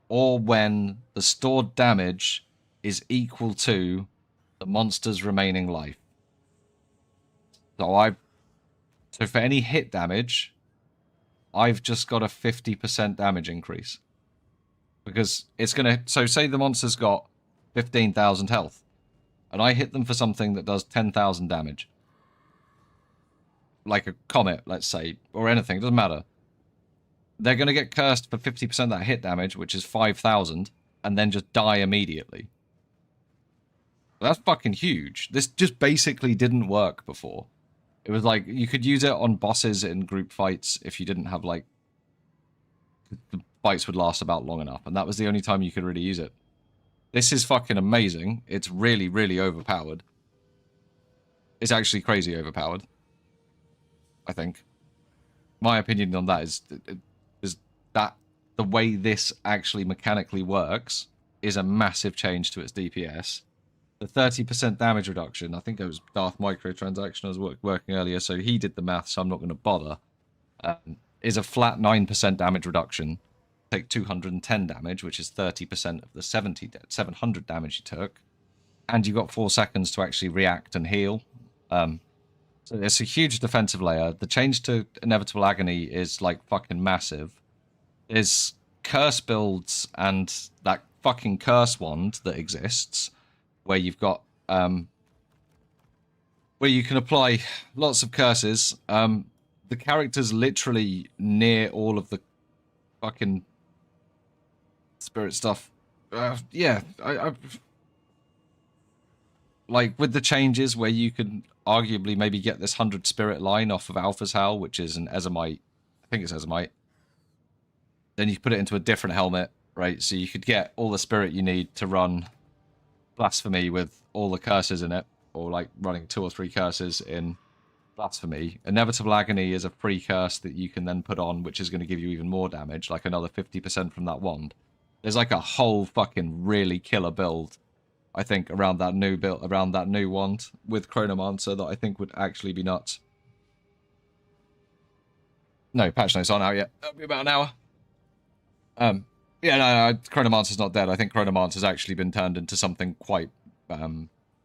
or when the stored damage is equal to the monster's remaining life. So for any hit damage, I've just got a 50% damage increase. Because it's going to, so say the monster's got 15,000 health. And I hit them for something that does 10,000 damage. Like a comet, let's say, or anything, it doesn't matter. They're going to get cursed for 50% of that hit damage, which is 5,000, and then just die immediately. That's fucking huge. This just basically didn't work before. It was like, you could use it on bosses in group fights if you didn't have, like... the fights would last about long enough, and that was the only time you could really use it. This is fucking amazing. It's really, really overpowered. It's actually crazy overpowered. I think. My opinion on that is that the way this actually mechanically works is a massive change to its DPS. The 30% damage reduction, I think it was Darth Microtransaction I was working earlier, so he did the math, so I'm not going to bother, is a flat 9% damage reduction. Take 210 damage, which is 30% of the 700 damage you took, and you got 4 seconds to actually react and heal. So it's a huge defensive layer. The change to Inevitable Agony is like fucking massive. There's curse builds and that fucking curse wand that exists, where you've got where you can apply lots of curses. The character's literally near all of the fucking spirit stuff. Yeah, I like with the changes where you can arguably maybe get this 100 spirit line off of Alpha's Howl, which is an Ezomite. I think it's Ezomite. Then you put it into a different helmet, right? So you could get all the spirit you need to run Blasphemy with all the curses in it, or like running 2 or 3 curses in Blasphemy. Inevitable Agony is a free curse that you can then put on, which is going to give you even more damage, like another 50% from that wand. There's like a whole fucking really killer build, I think, around that new build, around that new wand with Chronomancer that I think would actually be nuts. No, patch notes aren't out yet. That'll be about an hour. Yeah, no, Chronomancer's not dead. I think Chronomancer's actually been turned into something quite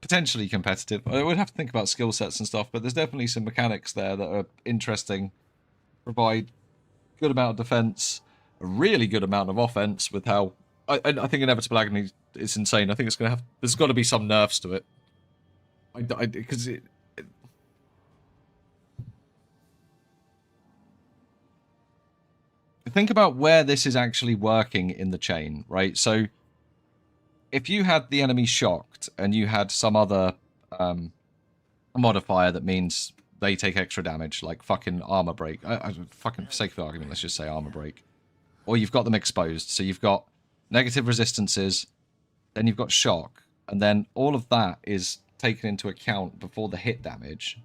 potentially competitive. I would have to think about skill sets and stuff, but there's definitely some mechanics there that are interesting. Provide good amount of defense, a really good amount of offense with how... I think Inevitable Agony is insane. I think it's going to have... There's got to be some nerfs to it. Because think about where this is actually working in the chain, right? So if you had the enemy shocked and you had some other modifier that means they take extra damage, like fucking armor break. Fucking for sake of the argument, let's just say armor break. Or you've got them exposed. So you've got negative resistances, then you've got shock, and then all of that is taken into account before the hit damage.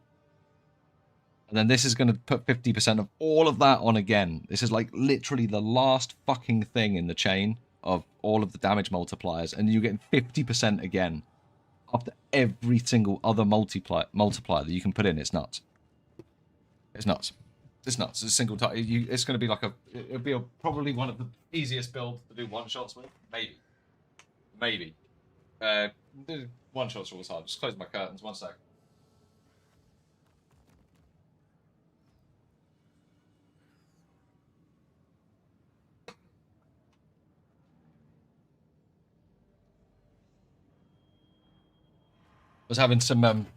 And then this is going to put 50% of all of that on again. This is like literally the last fucking thing in the chain of all of the damage multipliers. And you're getting 50% again after every single other multiplier that you can put in. It's nuts. It's nuts. It's nuts. It's a single time. It's going to be like a... It'll be probably one of the easiest builds to do one-shots with. Maybe. Maybe. One-shots are always hard. Just close my curtains. 1 sec. Was having some let's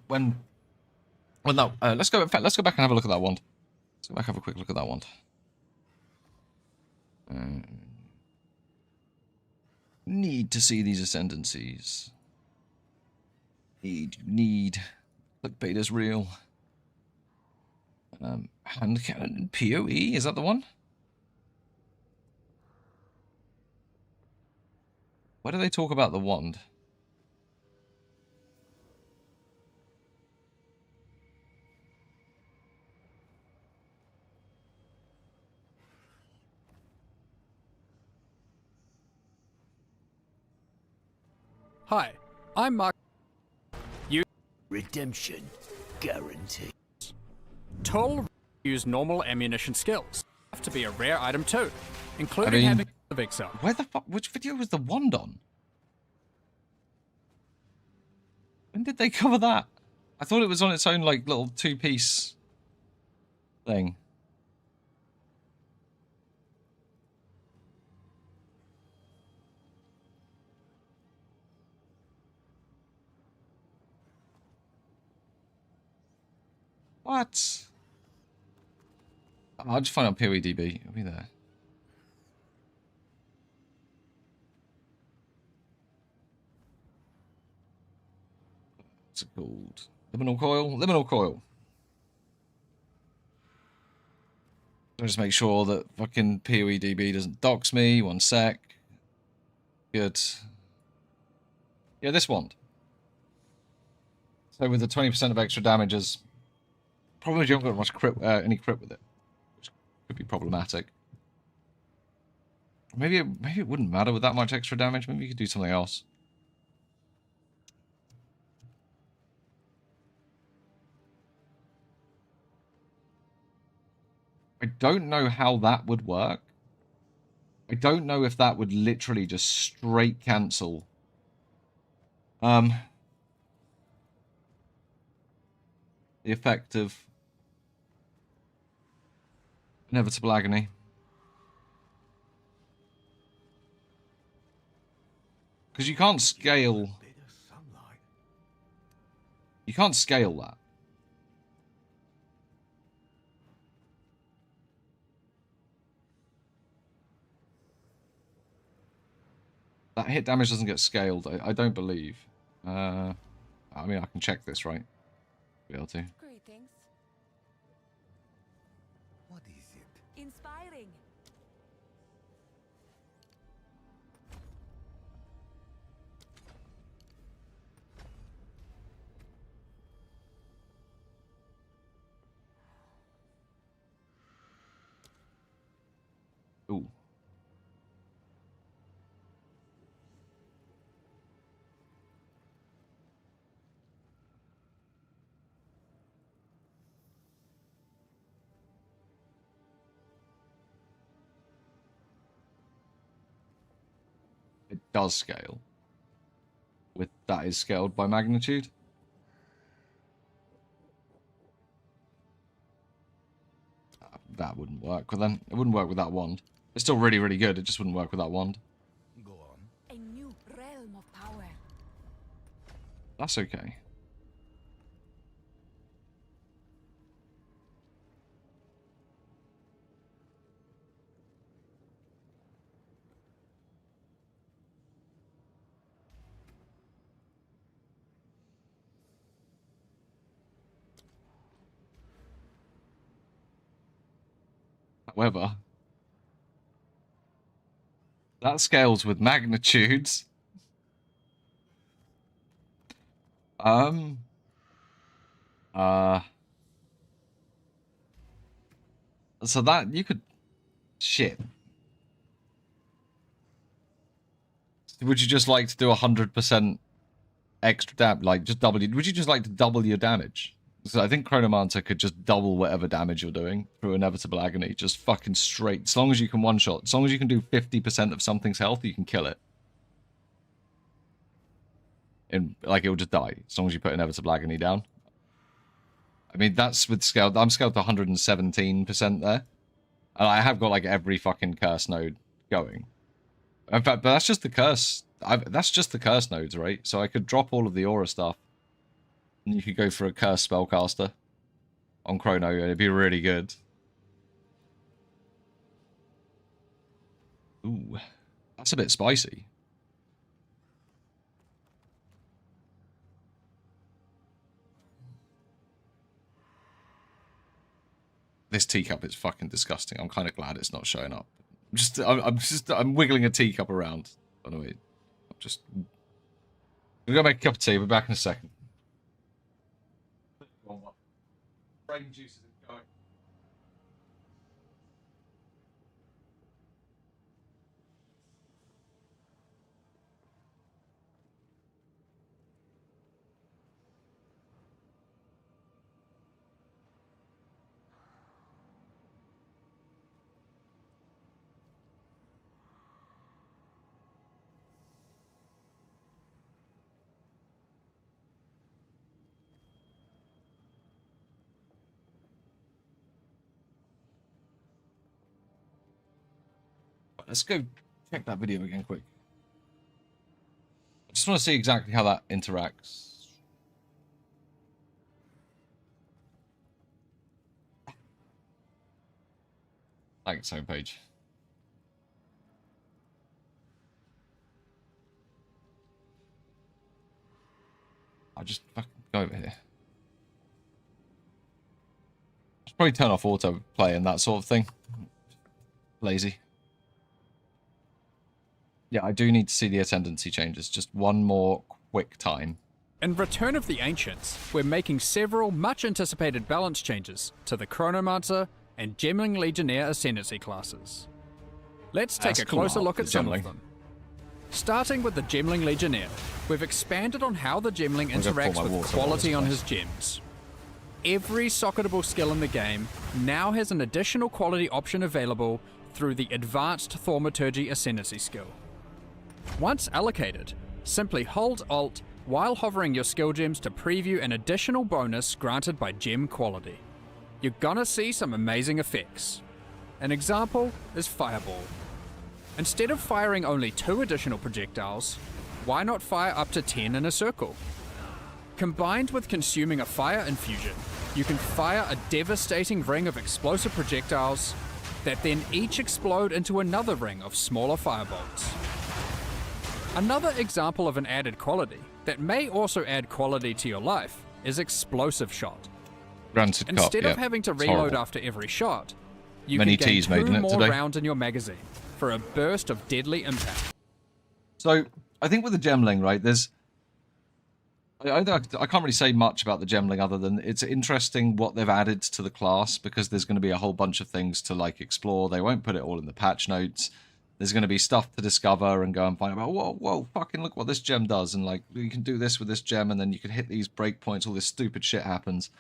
go back and have a look at that wand. Let's go back and have a quick look at that wand. Need to see these ascendancies. Need. Look, beta's real. Hand cannon PoE, is that the one? Where do they talk about the wand? Hi, I'm Mark. Redemption guarantee. Tool use normal ammunition skills. Have to be a rare item too, including having the big cell. Where the fuck? Which video was the wand on? When did they cover that? I thought it was on its own like little 2-piece thing. What? I'll just find out PoEDB. It'll be there. What's it called? Liminal coil? Liminal coil. I'll just make sure that fucking PoEDB doesn't dox me. 1 sec. Good. Yeah, this wand. So with the 20% of extra damages, probably you haven't got much crit, any crit with it, which could be problematic. Maybe it wouldn't matter with that much extra damage. Maybe you could do something else. I don't know how that would work. I don't know if that would literally just straight cancel. The effect of inevitable agony. Because you can't scale. You can't scale that. That hit damage doesn't get scaled, I don't believe. I mean, I can check this, right? Be able to. Greetings. What is it? Inspiring. Ooh. It does scale. With that is scaled by magnitude. That wouldn't work with them. It wouldn't work with that wand. It's still really, really good. It just wouldn't work with that wand. Go on. A new realm of power. That's okay. However, that scales with magnitudes. So that you could shit. Would you just like to do 100% extra damage, like just double? Would you just like to double your damage? So I think Chronomancer could just double whatever damage you're doing through Inevitable Agony, just fucking straight. As long as you can one-shot, as long as you can do 50% of something's health, you can kill it. And, like, it will just die, as long as you put Inevitable Agony down. I mean, that's with scale. I'm scaled to 117% there. And I have got, like, every fucking curse node going. In fact, but that's just the curse. That's just the curse nodes, right? So I could drop all of the aura stuff. And you could go for a curse spellcaster on Chrono, and it'd be really good. Ooh, that's a bit spicy. This teacup is fucking disgusting. I'm kind of glad it's not showing up. I'm wiggling a teacup around. By the way, I'm gonna go make a cup of tea. We'll be back in a second. Brain juice is going. Let's go check that video again quick. I just want to see exactly how that interacts. Like its home page. I'll just fucking go over here. Just probably turn off autoplay and that sort of thing. Lazy. Yeah, I do need to see the attendancy changes. Just one more quick time. In Return of the Ancients, we're making several much anticipated balance changes to the Chronomancer and Gemling Legionnaire Ascendancy classes. Let's take That's a cool closer art look for at some Gemling. of them. Starting with the Gemling Legionnaire, we've expanded on how the Gemling I'm gonna pour interacts my with water quality on on this his gems. Every socketable skill in the game now has an additional quality option available through the Advanced Thaumaturgy Ascendancy skill. Once allocated, simply hold Alt while hovering your skill gems to preview an additional bonus granted by gem quality. You're gonna see some amazing effects. An example is Fireball. Instead of firing only 2 additional projectiles, why not fire up to 10 in a circle? Combined with consuming a fire infusion, you can fire a devastating ring of explosive projectiles that then each explode into another ring of smaller firebolts. Another example of an added quality that may also add quality to your life is Explosive Shot. Granted cop, Instead yeah. of having to It's reload horrible. after every shot, you Many can gain T's made 2 in it more today. rounds in your magazine for a burst of deadly impact. So I think with the Gemling, right, there's I can't really say much about the Gemling other than it's interesting what they've added to the class, because there's going to be a whole bunch of things to like explore. They won't put it all in the patch notes. There's going to be stuff to discover and go and find out. Whoa, fucking look what this gem does, and like you can do this with this gem, and then you can hit these breakpoints. All this stupid shit happens,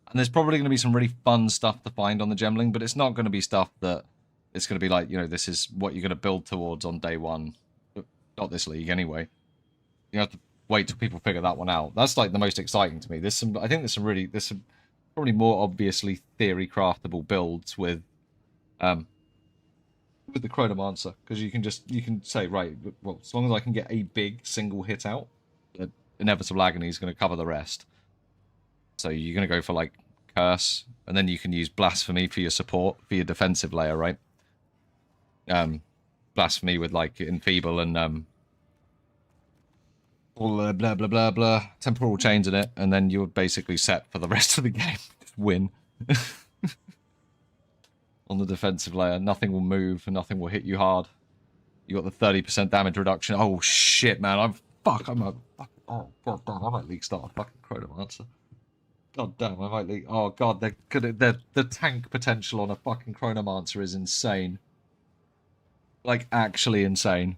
and there's probably going to be some really fun stuff to find on the Gemling, but it's not going to be stuff that it's going to be like, you know, this is what you're going to build towards on day one. Not this league anyway. You have to wait till people figure that one out. That's like the most exciting to me. I think there's some probably more obviously theory craftable builds with the Chronomancer, because you can say, right, well, as long as I can get a big single hit out, Inevitable Agony is going to cover the rest. So you're going to go for like Curse, and then you can use Blasphemy for your support, for your defensive layer, right? Blasphemy with like Enfeeble and all blah blah blah blah temporal chains in it, and then you're basically set for the rest of the game. Just win. On the defensive layer, nothing will move and nothing will hit you hard. You got the 30% damage reduction. Oh shit, man! Oh god damn! I might league start a fucking Chronomancer. God damn, I might league. Oh god, the tank potential on a fucking Chronomancer is insane. Like actually insane.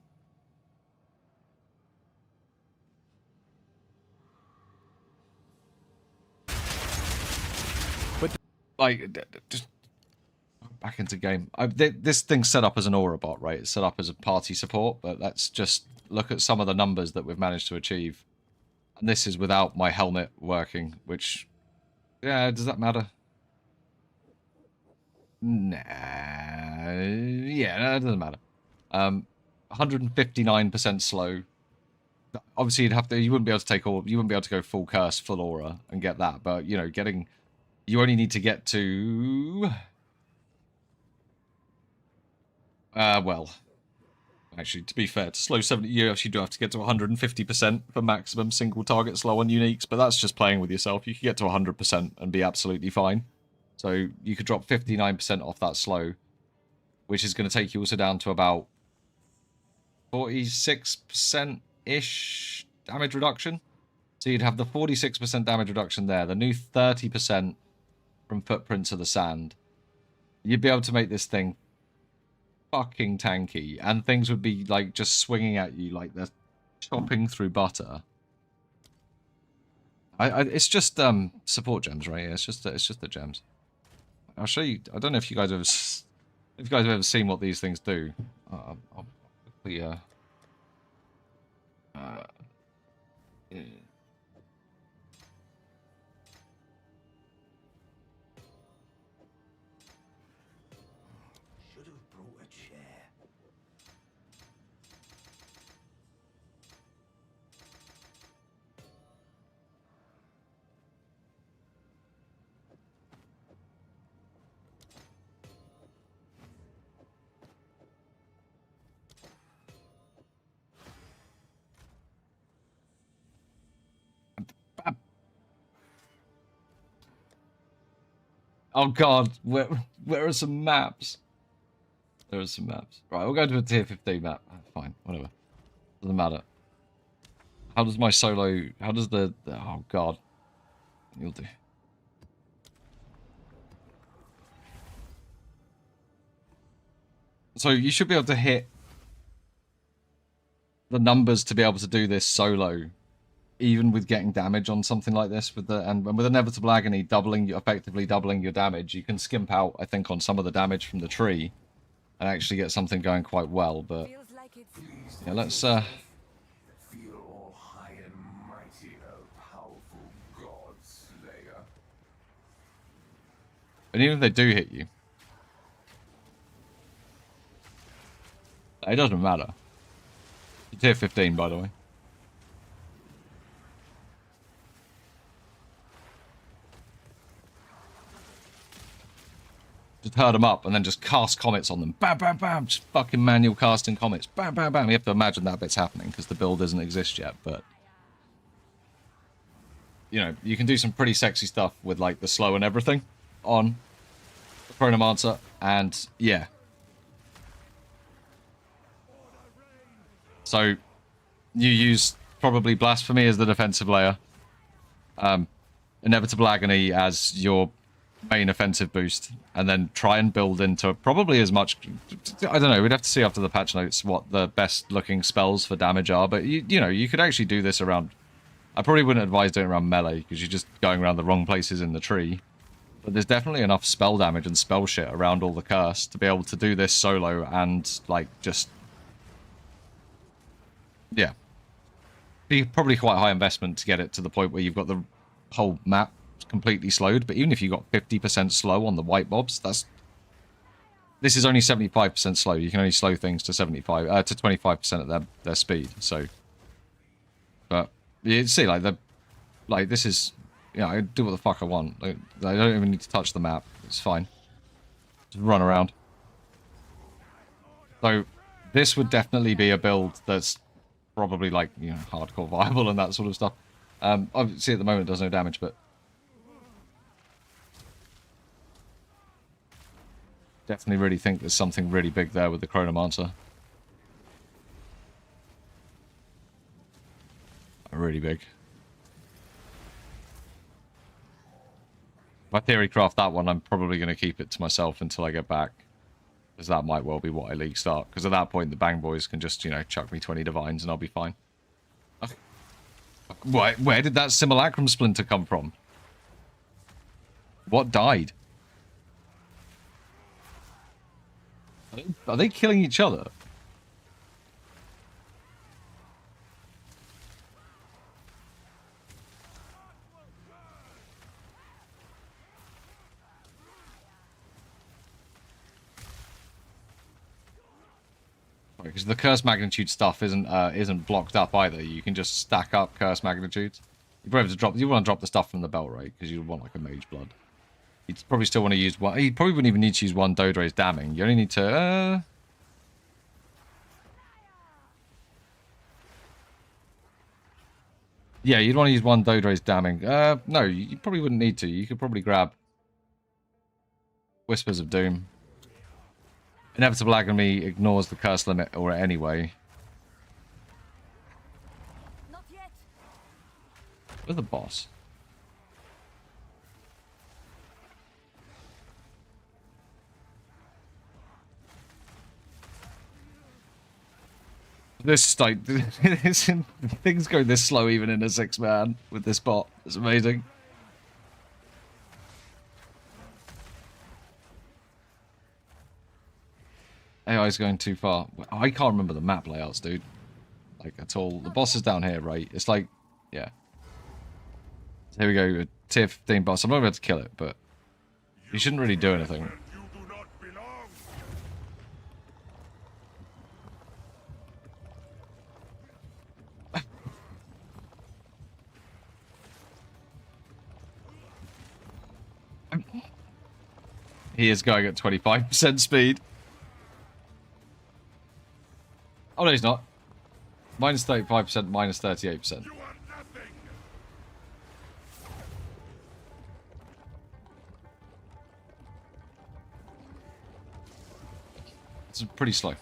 Like, just back into game. This thing's set up as an aura bot, right? It's set up as a party support, but let's just look at some of the numbers that we've managed to achieve. And this is without my helmet working, which, yeah, does that matter? Nah, yeah, it doesn't matter. 159% slow. Obviously, you wouldn't be able to you wouldn't be able to go full curse, full aura, and get that. But you know, you only need to get to... well, actually, to be fair, to slow 70, you actually do have to get to 150% for maximum single target slow on uniques, but that's just playing with yourself. You can get to 100% and be absolutely fine. So you could drop 59% off that slow, which is going to take you also down to about 46%-ish damage reduction. So you'd have the 46% damage reduction there, the new 30% from Footprints of the Sand. You'd be able to make this thing fucking tanky, and things would be like just swinging at you like they're chopping through butter. It's just support gems, right? Yeah, it's just the gems. I'll show you. I don't know if you guys have ever seen what these things do. I'll quickly yeah. Should have brought a chair. Oh god, where are some maps? There are some maps. Right, we'll go to a tier 15 map. Fine, whatever. Doesn't matter. How does my solo... How does the... Oh, God. You'll do. So you should be able to hit the numbers to be able to do this solo, even with getting damage on something like this. With the and with Inevitable Agony effectively doubling your damage, you can skimp out, I think, on some of the damage from the tree and actually get something going quite well. But yeah, let's Feel all high and mighty, O powerful god slayer. and even if they do hit you, it doesn't matter. You're tier 15, by the way. Just herd them up and then just cast comets on them. Bam, bam, bam. Just fucking manual casting comets. Bam, bam, bam. You have to imagine that bit's happening because the build doesn't exist yet, but... You know, you can do some pretty sexy stuff with, like, the slow and everything on the Chronomancer, and, yeah. So, you use probably Blasphemy as the defensive layer. Inevitable Agony as your main offensive boost, and then try and build into probably as much... I don't know, we'd have to see after the patch notes what the best looking spells for damage are, but you know, you could actually do this around... I probably wouldn't advise doing it around melee, because you're just going around the wrong places in the tree. But there's definitely enough spell damage and spell shit around all the curse to be able to do this solo and, like, just... Yeah. Be probably quite high investment to get it to the point where you've got the whole map completely slowed, but even if you got 50% slow on the white mobs, that's... This is only 75% slow. You can only slow things to 25% of their speed, so... But... You see, like, this is, you know, I do what the fuck I want. Like, I don't even need to touch the map. It's fine. Just run around. So, this would definitely be a build that's probably, like, you know, hardcore viable and that sort of stuff. Obviously, at the moment, it does no damage, but... Definitely really think there's something really big there with the Chronomancer. Really big. If I theory craft that one, I'm probably going to keep it to myself until I get back. Because that might well be what I league start. Because at that point, the Bang Boys can just, you know, chuck me 20 Divines and I'll be fine. Where did that Simulacrum Splinter come from? What died? Are they killing each other? Because the curse magnitude stuff isn't blocked up either. You can just stack up curse magnitudes. You probably have to drop. You want to drop the stuff from the belt, right? Because you want like a mage blood. You'd probably still want to use one. You probably wouldn't even need to use one Dodre's damning. You only need to. Yeah, you'd want to use one Dodre's damning. No, you probably wouldn't need to. You could probably grab Whispers of Doom. Inevitable Agony ignores the curse limit or anyway. Not yet. Where's the boss? This like things go this slow even in a 6-man with this bot. It's amazing. AI is going too far. I can't remember the map layouts, dude. Like, at all. The boss is down here, right? It's like, yeah. So here we go, a tier 15 boss. I'm not going to kill it, but you shouldn't really do anything. He is going at 25% speed. Oh, no, he's not. Minus 35%, minus 38%. It's pretty slow.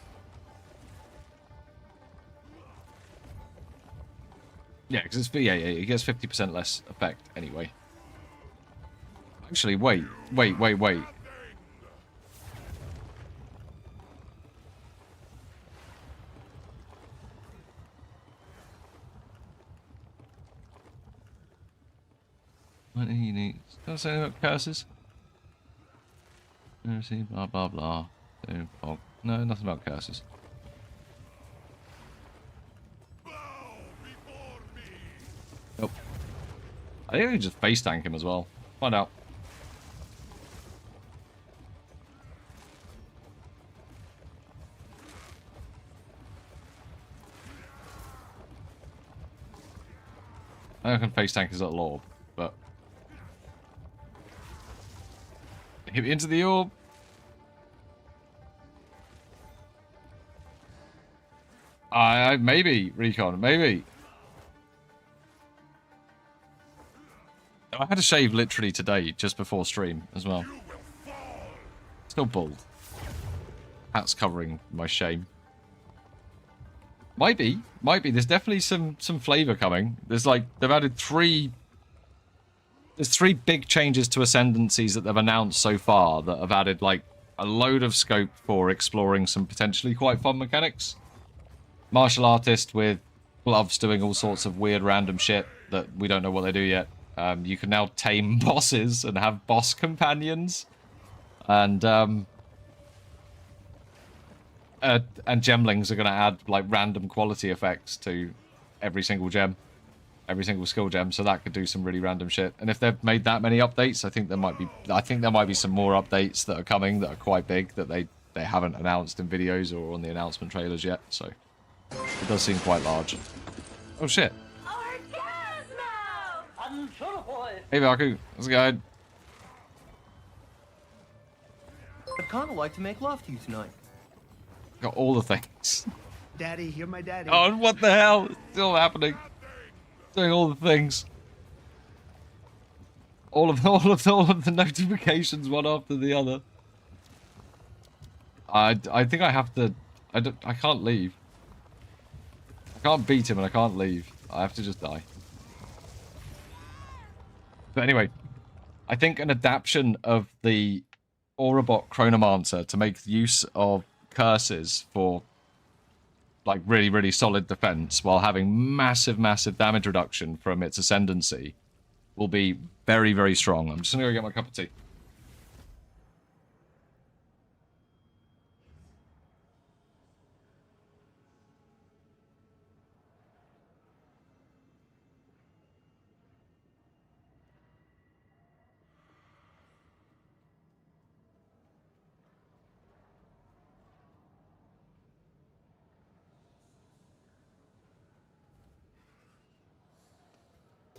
Yeah, because it's yeah, it gets 50% less effect anyway. Actually, wait. What do you need? Can I say anything about curses? Blah blah blah. No, nothing about curses. Nope. I think I can just face tank him as well. Find out. I can face tank his little orb, but hit me into the orb. Maybe recon, maybe. I had a shave literally today, just before stream as well. Still bald. Hat's covering my shame. Might be. There's definitely some flavor coming. There's like, they've added there's 3 big changes to Ascendancies that they've announced so far that have added like a load of scope for exploring some potentially quite fun mechanics. Martial artist with gloves doing all sorts of weird random shit that we don't know what they do yet. You can now tame bosses and have boss companions. And gemlings are going to add like random quality effects to every single gem, every single skill gem, so that could do some really random shit. And if they've made that many updates, I think there might be some more updates that are coming that are quite big that they haven't announced in videos or on the announcement trailers yet. So it does seem quite large. Oh shit. Hey Baku, how's it going? I'd kind of like to make love to you tonight. Got all the things. Daddy, you're my daddy. Oh, what the hell? It's still happening. Doing all the things. All of the notifications one after the other. I think I have to. I can't leave. I can't beat him and I can't leave. I have to just die. But anyway, I think an adaptation of the Aurabot Chronomancer to make use of curses for like really, really solid defense while having massive, massive damage reduction from its ascendancy will be very, very strong. I'm just gonna go get my cup of tea.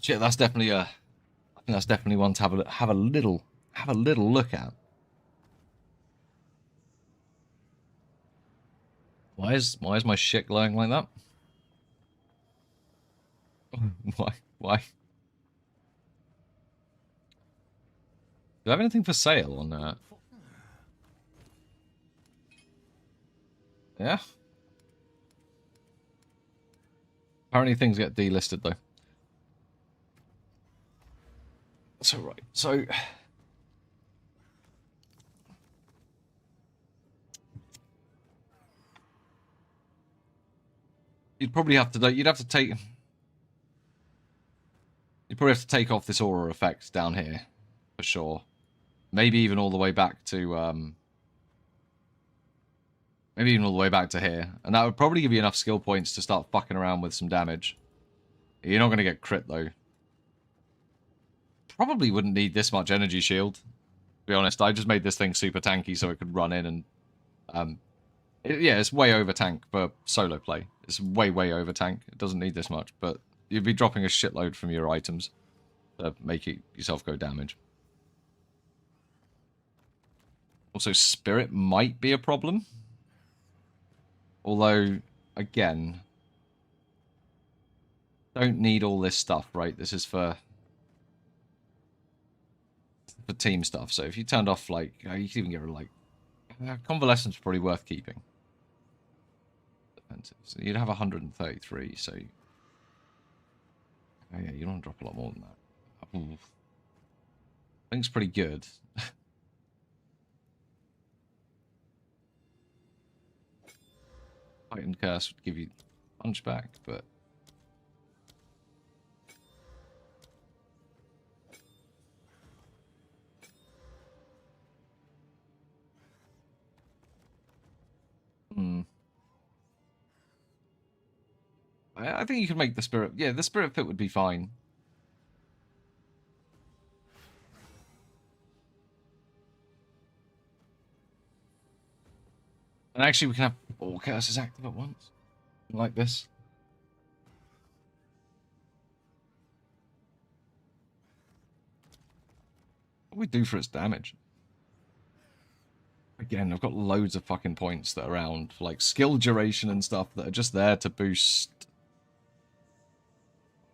Shit, that's definitely I think that's definitely one to have a little look at. Why is my shit glowing like that? Why? Do I have anything for sale on that? Yeah. Apparently things get delisted though. That's alright. So you'd probably have to take off this aura effect down here for sure. Maybe even all the way back to maybe even all the way back to here. And that would probably give you enough skill points to start fucking around with some damage. You're not going to get crit though. Probably wouldn't need this much energy shield. To be honest, I just made this thing super tanky so it could run in and yeah, it's way over tank for solo play. It's way over tank. It doesn't need this much, but you'd be dropping a shitload from your items to make it yourself go damage. Also, spirit might be a problem. Although, again, don't need all this stuff, right? This is for team stuff. So if you turned off, like, you could even get rid of, like, Convalescence is probably worth keeping. So you'd have 133, so Oh yeah, you don't want to drop a lot more than that. Ooh. I think it's pretty good. Titan Curse would give you Hunchback, but... I think you can make the Spirit... Yeah, the Spirit Fit would be fine. And actually, we can have all curses active at once. Like this. What do we do for its damage? Again, I've got loads of fucking points that are around for like skill duration and stuff that are just there to boost.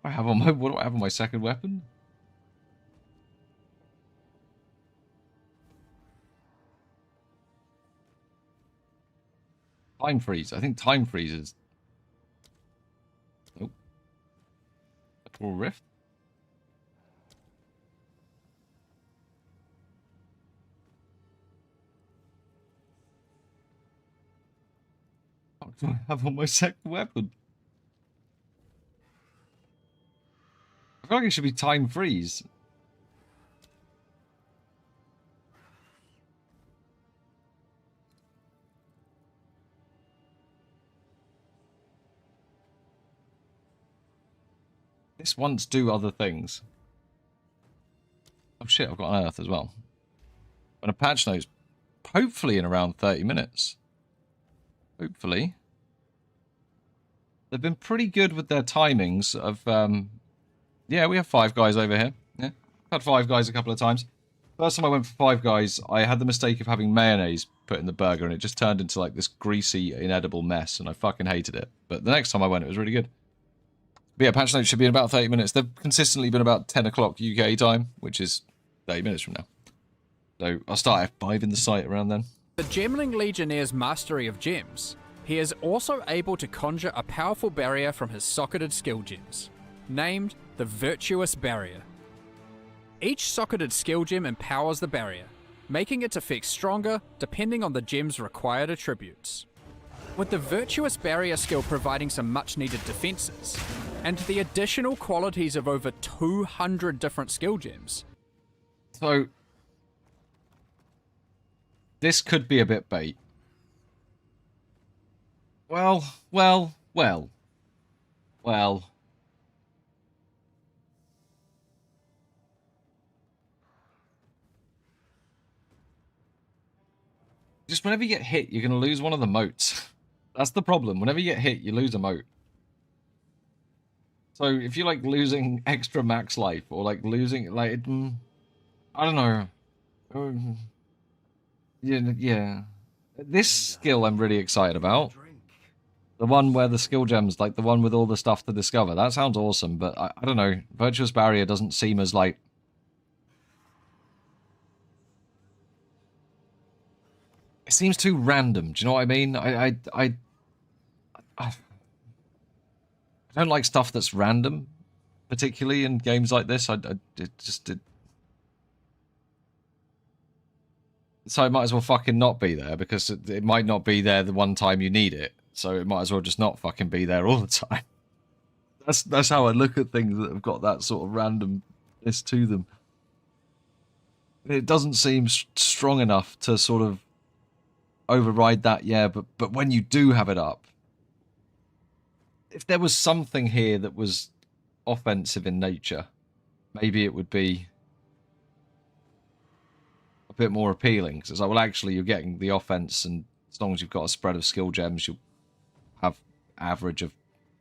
What do I have on my second weapon? Time freeze. I think time freeze is. Oh. Lateral rift. What do I have on my second weapon? I feel like it should be time freeze. This once do other things. Oh shit, I've got an Earth as well. And a patch notes, hopefully in around 30 minutes. Hopefully. They've been pretty good with their timings of, yeah, we have 5 guys over here. Yeah, had 5 guys a couple of times. First time I went for 5 guys, I had the mistake of having mayonnaise put in the burger, and it just turned into like this greasy, inedible mess, and I fucking hated it. But the next time I went, it was really good. But yeah, patch notes should be in about 30 minutes. They've consistently been about 10 o'clock UK time, which is 30 minutes from now. So I'll start F5 in the site around then. The Gemling Legionnaire's mastery of gems, he is also able to conjure a powerful barrier from his socketed skill gems, named the Virtuous Barrier. Each socketed skill gem empowers the barrier, making its effects stronger depending on the gem's required attributes. With the Virtuous Barrier skill providing some much needed defenses, and the additional qualities of over 200 different skill gems. So, this could be a bit bait. Well. Just whenever you get hit, you're going to lose one of the motes. That's the problem. Whenever you get hit, you lose a mote. So if you're like losing extra max life, or like losing, like, I don't know. Yeah. This skill I'm really excited about. The one where the skill gems, like the one with all the stuff to discover. That sounds awesome, but I don't know. Virtuous Barrier doesn't seem as like... It seems too random. Do you know what I mean? I don't like stuff that's random, particularly in games like this. So it might as well fucking not be there, because it might not be there the one time you need it. So it might as well just not fucking be there all the time. That's how I look at things that have got that sort of randomness to them. It doesn't seem strong enough to sort of override that, yeah, but when you do have it up, if there was something here that was offensive in nature, maybe it would be a bit more appealing. Because it's like, well, actually, you're getting the offense, and as long as you've got a spread of skill gems, you'll have average of,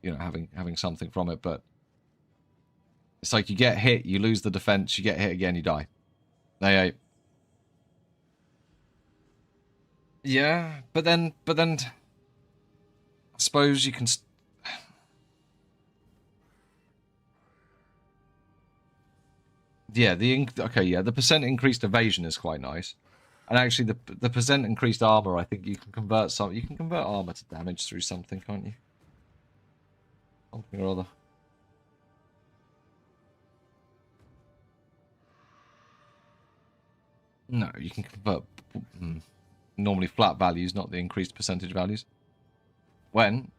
you know, having something from it. But it's like you get hit, you lose the defense, you get hit again, you die. Yeah, but then I suppose you can. Yeah, the percent increased evasion is quite nice, and actually the percent increased armor. I think you can convert armor to damage through something, can't you? Something or other. No, you can convert normally flat values, not the increased percentage values. When?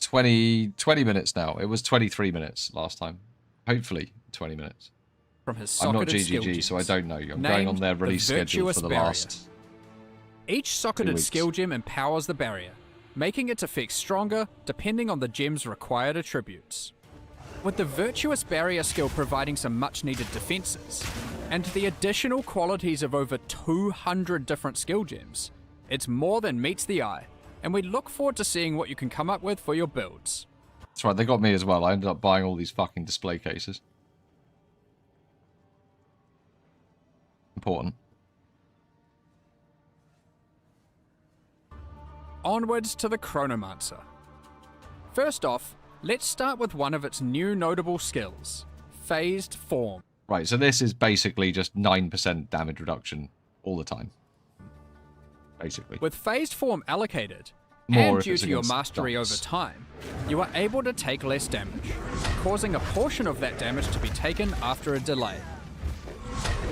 20 minutes now. It was 23 minutes last time. Hopefully 20 minutes. From his I'm not socketed skill GGG, so I gems, don't know. I'm going on named their the release schedule Virtuous for the Barrier. last. Each socketed weeks. skill gem empowers the barrier, making its effects stronger depending on the gem's required attributes. With the Virtuous Barrier skill providing some much needed defenses, and the additional qualities of over 200 different skill gems, it's more than meets the eye, and we look forward to seeing what you can come up with for your builds. That's right, they got me as well. I ended up buying all these fucking display cases. Important. Onwards to the Chronomancer. First off, let's start with one of its new notable skills, Phased Form. Right, so this is basically just 9% damage reduction all the time. Basically. With Phased Form allocated, More and if due it's to your against mastery dunks. over time, you are able to take less damage, causing a portion of that damage to be taken after a delay.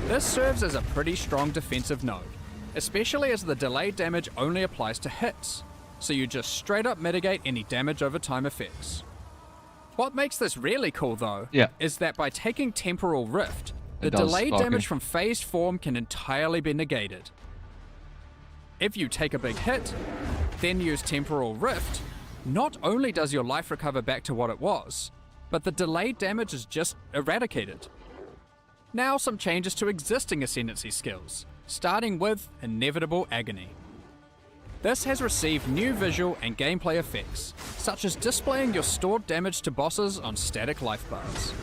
This serves as a pretty strong defensive node, especially as the delayed damage only applies to hits, so you just straight up mitigate any damage over time effects. What makes this really cool though, is that by taking Temporal Rift, the delayed damage from Phased Form can entirely be negated. If you take a big hit, then use Temporal Rift, not only does your life recover back to what it was, but the delayed damage is just eradicated. Now some changes to existing Ascendancy skills, starting with Inevitable Agony. This has received new visual and gameplay effects, such as displaying your stored damage to bosses on static life bars.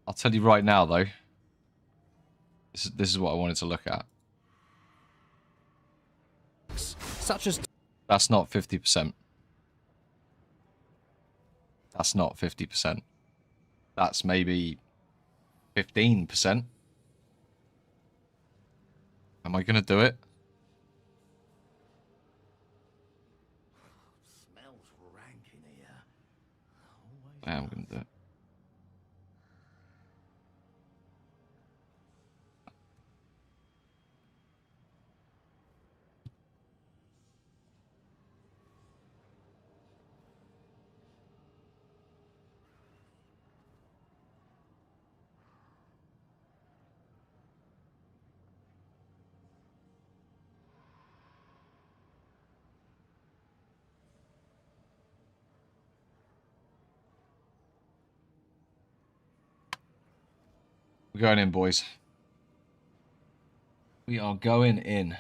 I'll tell you right now, though. This is what I wanted to look at. Such as... That's not 50%. That's not 50%. That's maybe 15%. Am I going to do it? Smells rank in here. I am going to do it. We're going in, boys. We are going in.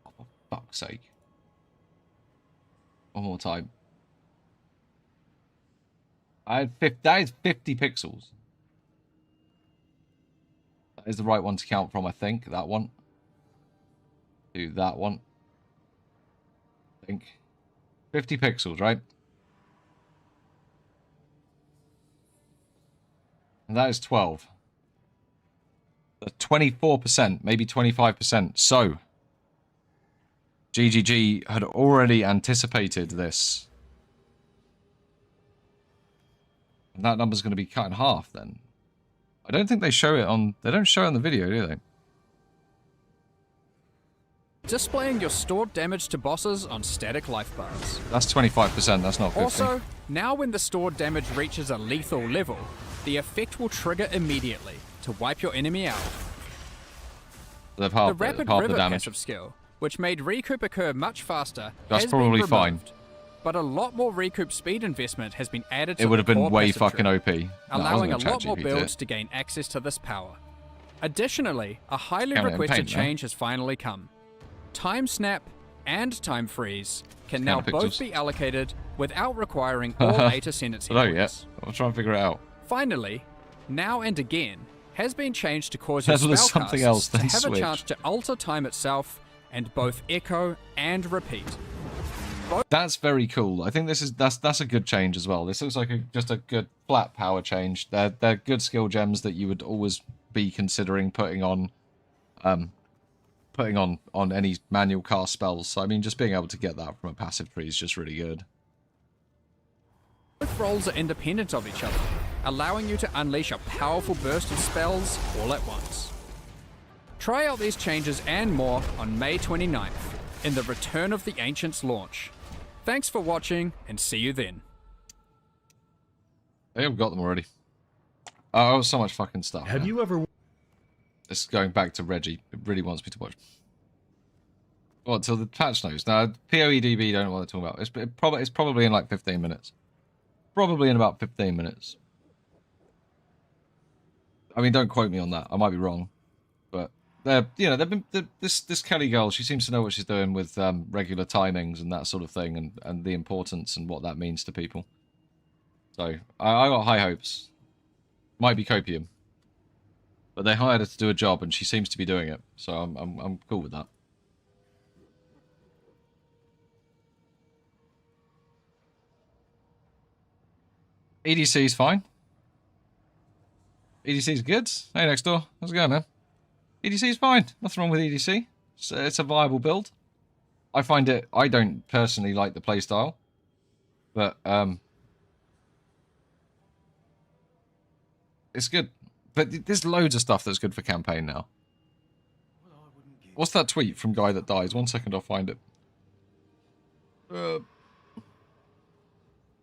Oh, for fuck's sake. One more time. That is 50 pixels. That is the right one to count from, I think. That one. Do that one. I think. 50 pixels, right? And that is 12. That's 24%, maybe 25%. So, GGG had already anticipated this. And that number's going to be cut in half then. I don't think they show it on... They don't show it on the video, do they? displaying your stored damage to bosses on static life bars. That's 25%, that's not 50. Also, now when the stored damage reaches a lethal level, the effect will trigger immediately to wipe your enemy out. They've The halved rapid the river damage. passive skill, which made recoup occur much faster, That's has probably been fine. removed, but a lot more recoup speed investment has been added to It would the have been core way passive fucking tree, OP. No, I wasn't allowing a gonna lot more ChatGPT builds it. to gain access to this power. Additionally, a highly Count it in requested paint, no? change has finally come. Time Snap and Time Freeze can now Count both pixels. be allocated without requiring all 8 Ascendancy I don't know points. yet. I'll try and figure it out. Finally, Now and Again has been changed to cause your Level is something spellcasters else to than have Switch. a chance to alter time itself and both echo and repeat. That's very cool. I think that's a good change as well. This looks like just a good flat power change. They're good skill gems that you would always be considering putting on any manual cast spells. So I mean, just being able to get that from a passive tree is just really good. Both roles are independent of each other, allowing you to unleash a powerful burst of spells all at once. Try out these changes and more on May 29th in the Return of the Ancients launch. Thanks for watching, and see you then. I think I've got them already. Oh, so much fucking stuff. Have you ever... It's going back to Reggie. It really wants me to watch. What, till the patch notes? Now, PoEDB don't know what they're talking about. It's probably in like 15 minutes. Probably in about 15 minutes. I mean, don't quote me on that. I might be wrong. But, this Kelly girl, she seems to know what she's doing with regular timings and that sort of thing, and the importance and what that means to people. So, I got high hopes. Might be copium. But they hired her to do a job, and she seems to be doing it. So I'm cool with that. EDC's fine. EDC's good. Hey, next door. How's it going, man? EDC's fine. Nothing wrong with EDC. It's a viable build. I find it... I don't personally like the playstyle. But, it's good. But there's loads of stuff that's good for campaign now. What's that tweet from Guy That Dies? 1 second, I'll find it.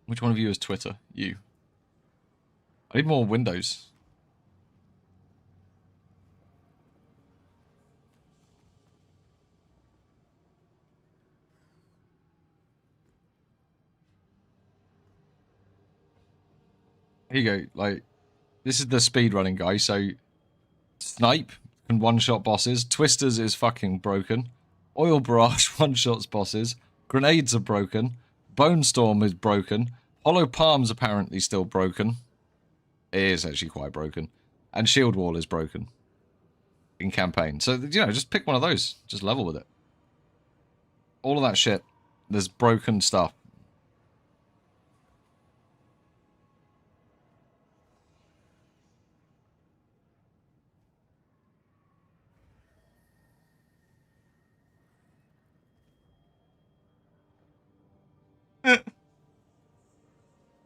Which one of you is Twitter? You. I need more windows. Here you go, like... This is the speedrunning guy, so... Snipe can one-shot bosses. Twisters is fucking broken. Oil Barrage one-shots bosses. Grenades are broken. Bone Storm is broken. Hollow Palm's apparently still broken. It is actually quite broken. And Shield Wall is broken. In campaign. So, just pick one of those. Just level with it. All of that shit. There's broken stuff.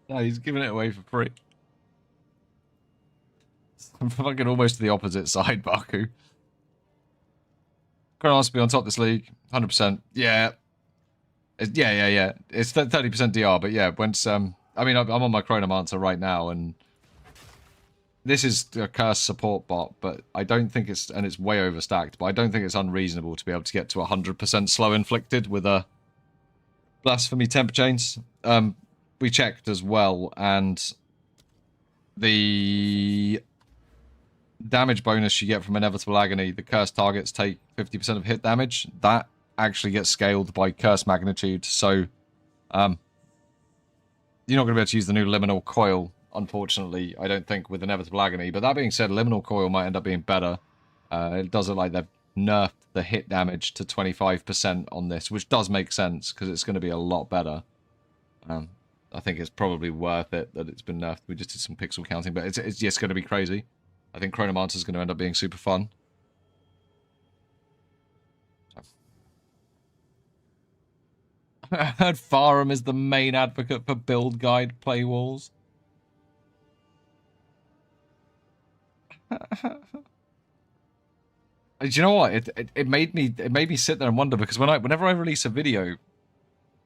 No, he's giving it away for free. I'm fucking almost to the opposite side, Baku. Chronos to be on top of this league. 100%. Yeah. Yeah. It's 30% DR, but yeah, once, I mean, I'm on my Chronomancer right now, and this is a curse support bot, but I don't think it's, and it's way overstacked, but I don't think it's unreasonable to be able to get to 100% slow inflicted with a blasphemy temper chains. We checked as well, and the damage bonus you get from Inevitable Agony, the cursed targets take 50% of hit damage. That actually gets scaled by curse magnitude, so you're not going to be able to use the new Liminal Coil, unfortunately, I don't think, with Inevitable Agony. But that being said, Liminal Coil might end up being better. It does look like they've nerfed the hit damage to 25% on this, which does make sense, because it's going to be a lot better. I think it's probably worth it that it's been nerfed. We just did some pixel counting, but it's just going to be crazy. I think Chronomancer is going to end up being super fun. I heard Farum is the main advocate for build guide play walls. Do you know what? It made me sit there and wonder, because whenever I release a video,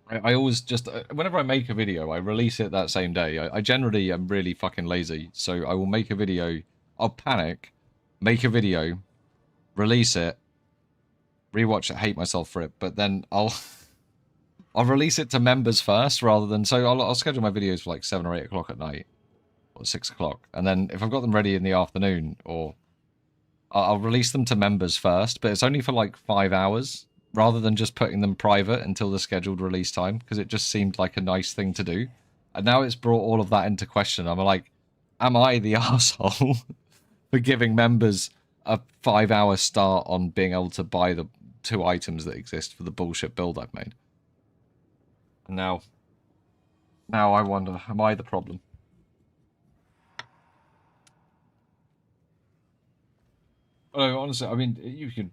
I always just whenever I make a video, I release it that same day. I generally am really fucking lazy, so I will make a video. I'll panic, make a video, release it, rewatch it, hate myself for it, but then I'll release it to members first rather than, so I'll schedule my videos for like 7 or 8 o'clock at night or 6 o'clock, and then if I've got them ready in the afternoon, or I'll release them to members first, but it's only for like 5 hours rather than just putting them private until the scheduled release time, because it just seemed like a nice thing to do. And now it's brought all of that into question. I'm like, am I the asshole for giving members a 5-hour start on being able to buy the 2 items that exist for the bullshit build I've made? And now I wonder, am I the problem? Oh, honestly, I mean, you can...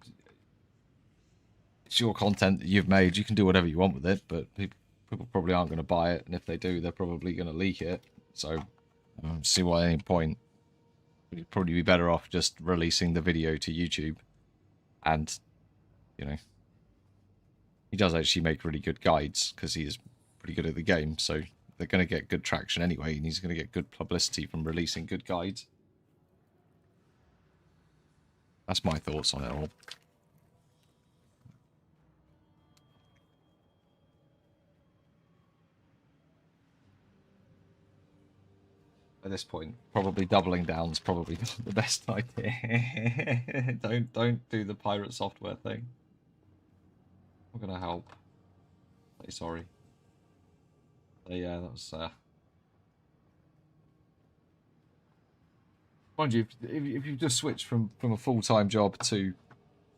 It's your content that you've made. You can do whatever you want with it, but people probably aren't going to buy it, and if they do, they're probably going to leak it. So, I don't see why at any point. You'd probably be better off just releasing the video to YouTube. And, you know, he does actually make really good guides because he's pretty good at the game. So they're going to get good traction anyway, and he's going to get good publicity from releasing good guides. That's my thoughts on it all. At this point, probably doubling down is probably not the best idea. Don't do the pirate software thing. I'm gonna help. Say sorry. But yeah, that was. Mind you, if you just switched from a full-time job to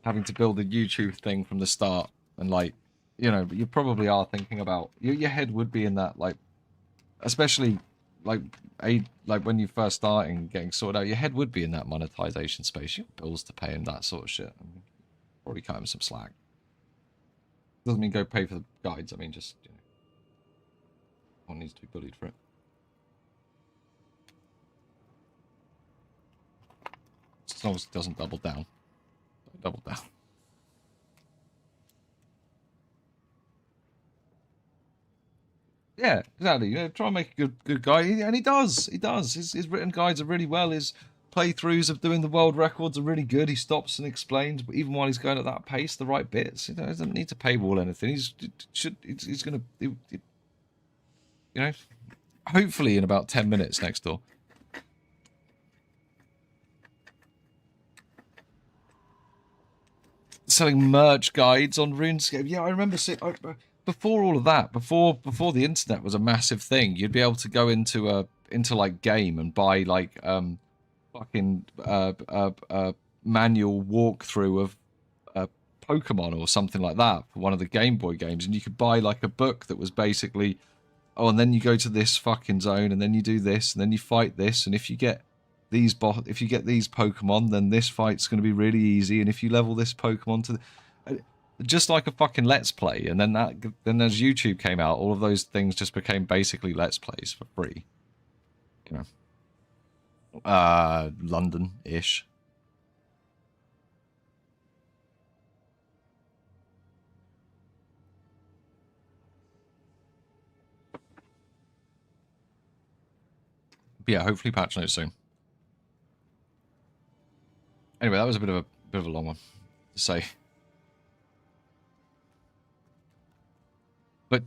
having to build a YouTube thing from the start, and like, you know, you probably are thinking about your head would be in that, like, especially like when you first starting getting sorted out, your head would be in that monetization space. You have bills to pay and that sort of shit. I mean, probably cut him some slack. Doesn't mean go pay for the guides. I mean, just, you know, one needs to be bullied for it. As long as it doesn't double down. Don't double down. Yeah, exactly. You know, try and make a good guide, and he does. He does. His written guides are really well. His playthroughs of doing the world records are really good. He stops and explains, but even while he's going at that pace, the right bits. You know, he doesn't need to paywall anything. He's gonna, you know, hopefully in about 10 minutes next door. Selling merch guides on RuneScape. Yeah, I remember seeing. Before all of that, before the internet was a massive thing, you'd be able to go into like game and buy like fucking manual walkthrough of Pokemon or something like that for one of the Game Boy games, and you could buy like a book that was basically, oh, and then you go to this fucking zone, and then you do this, and then you fight this, and if you get these Pokemon, then this fight's going to be really easy, and if you level this Pokemon to just like a fucking Let's Play, and then as YouTube came out, all of those things just became basically Let's Plays for free. You know, London-ish. But yeah, hopefully patch notes soon. Anyway, that was a bit of a long one to say. But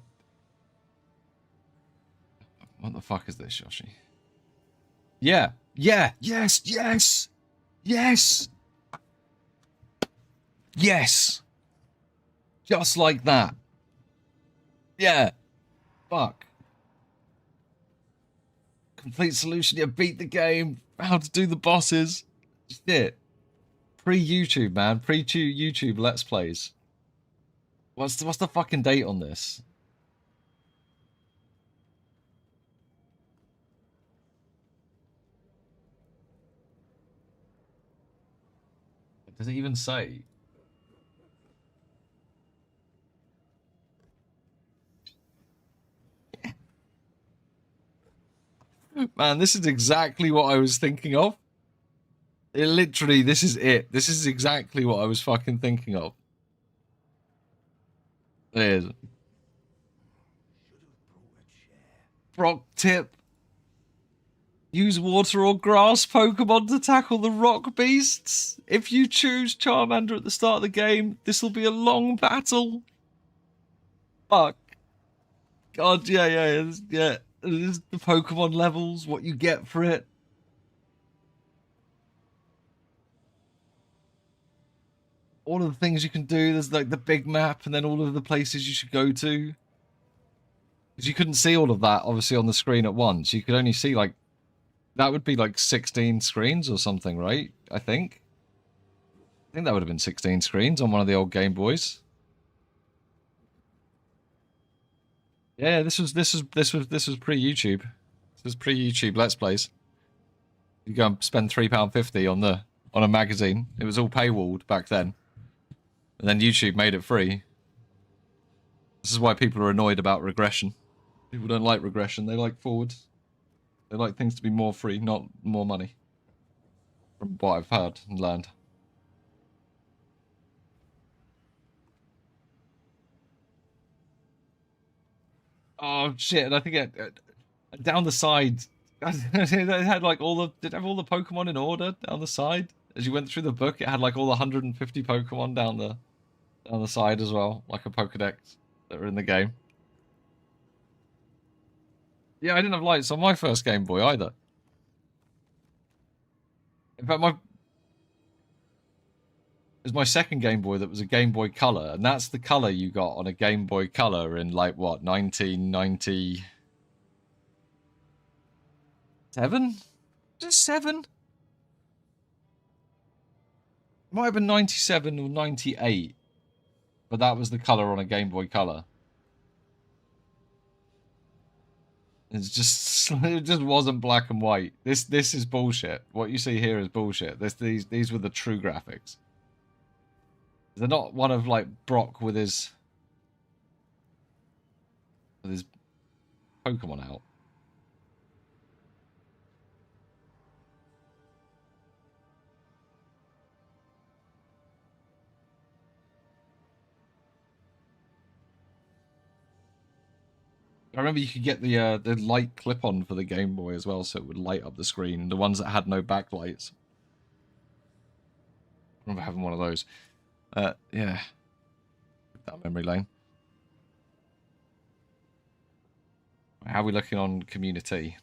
what the fuck is this, Yoshi? Yeah, yeah, yes, yes, yes, yes. Just like that. Yeah. Fuck. Complete solution. Yeah, beat the game. How to do the bosses. Shit. Pre-YouTube, man. Pre-YouTube Let's Plays. What's the fucking date on this? Does it even say? Man, this is exactly what I was thinking of. Literally, this is it. This is exactly what I was fucking thinking of. There's rock tip. Use water or grass Pokemon to tackle the rock beasts. If you choose Charmander at the start of the game, this will be a long battle. Fuck. God, yeah. This is the Pokemon levels, what you get for it. All of the things you can do. There's like the big map, and then all of the places you should go to. Because you couldn't see all of that, obviously, on the screen at once. You could only see, like, that would be like 16 screens or something, right? I think that would have been 16 screens on one of the old Game Boys. Yeah, this was pre-YouTube. This was pre-YouTube Let's Plays. You go and spend £3.50 on a magazine. It was all paywalled back then. And then YouTube made it free. This is why people are annoyed about regression. People don't like regression, they like forward. They like things to be more free, not more money. From what I've heard and learned. Oh shit! And I think down the side, it had like did it have all the Pokemon in order down the side? As you went through the book, it had like all the 150 Pokemon down the side as well, like a Pokedex that were in the game. Yeah, I didn't have lights on my first Game Boy either. In fact, it was my second Game Boy that was a Game Boy Color, and that's the color you got on a Game Boy Color in like what, 1997? Just 7? Might have been 97 or 98, but that was the color on a Game Boy Color. It just wasn't black and white. This is bullshit. What you see here is bullshit. These were the true graphics. They're not one of like Brock with his Pokemon out. I remember you could get the light clip-on for the Game Boy as well, so it would light up the screen. The ones that had no backlights. I remember having one of those. Yeah. That memory lane. How are we looking on community?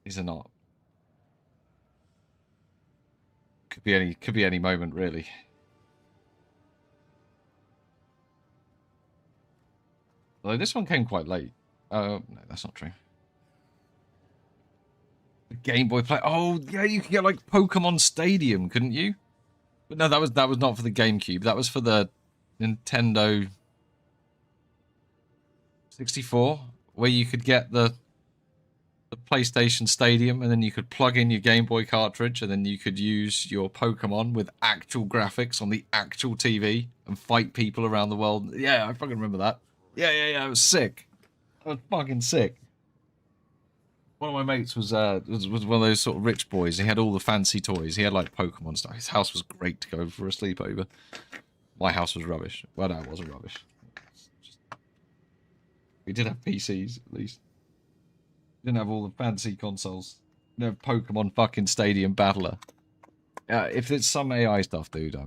These are not. Could be any moment really. Although this one came quite late. No, that's not true. The Game Boy Play. Oh, yeah, you could get like Pokemon Stadium, couldn't you? But no, that was not for the GameCube. That was for the Nintendo 64, where you could get the PlayStation Stadium, and then you could plug in your Game Boy cartridge, and then you could use your Pokemon with actual graphics on the actual TV and fight people around the world. Yeah, I fucking remember that. Yeah, it was sick. It was fucking sick. One of my mates was one of those sort of rich boys. He had all the fancy toys. He had like Pokemon stuff. His house was great to go for a sleepover. My house was rubbish. Well, no, it wasn't rubbish. We did have PCs, at least. We didn't have all the fancy consoles. We didn't have Pokemon fucking Stadium Battler. If it's some AI stuff, dude,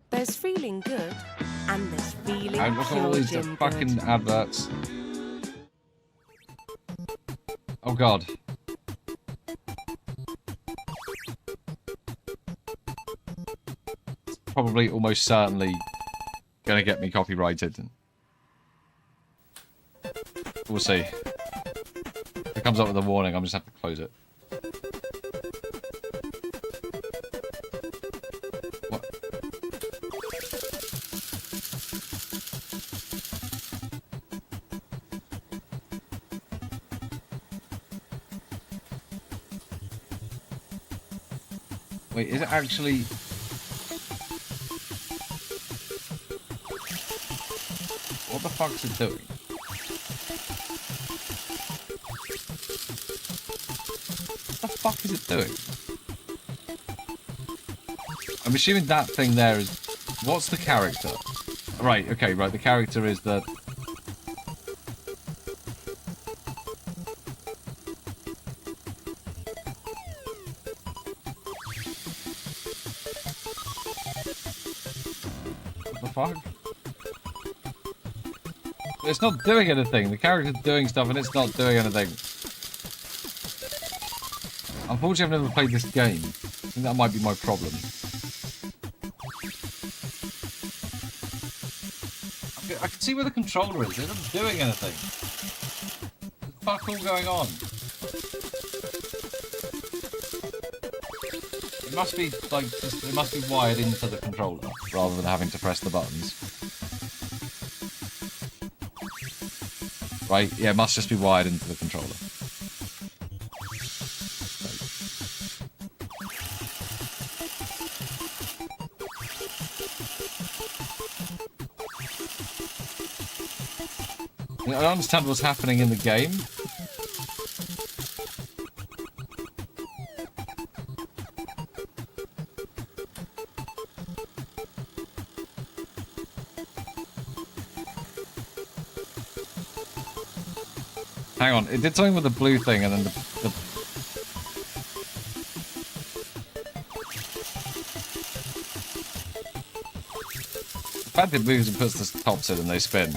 There's feeling good, and there's feeling I'm looking at all these fucking adverts. Oh god. It's probably almost certainly gonna get me copyrighted. We'll see. If it comes up with a warning, I'm just have to close it. What? Wait, is it actually... What the fuck's it doing? What the fuck is it doing? I'm assuming that thing there is... What's the character? Right, okay, right, the character is the... Fuck? It's not doing anything. The character's doing stuff and it's not doing anything. Unfortunately, I've never played this game. I think that might be my problem. I can see where the controller is. It isn't doing anything. What the fuck all going on? It must be like it must be wired into the controller rather than having to press the buttons. Right? Yeah, it must just be wired into the controller. I don't understand what's happening in the game. Hang on, it did something with the blue thing and then the fact it moves and puts the tops in and they spin.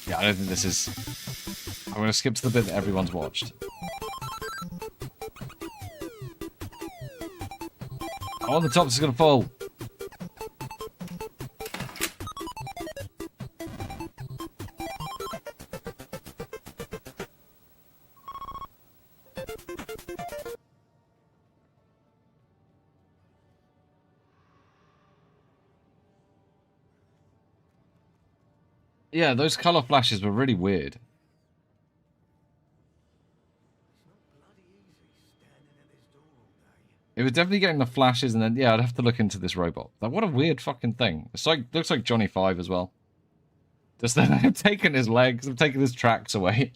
Yeah, I don't think this is... I'm going to skip to the bit that everyone's watched. Oh, the tops is going to fall. Yeah, those colour flashes were really weird. It was definitely getting the flashes, and then yeah, I'd have to look into this robot. Like, what a weird fucking thing. It's like looks like Johnny 5 as well. Just they've taken his legs, they've taken his tracks away.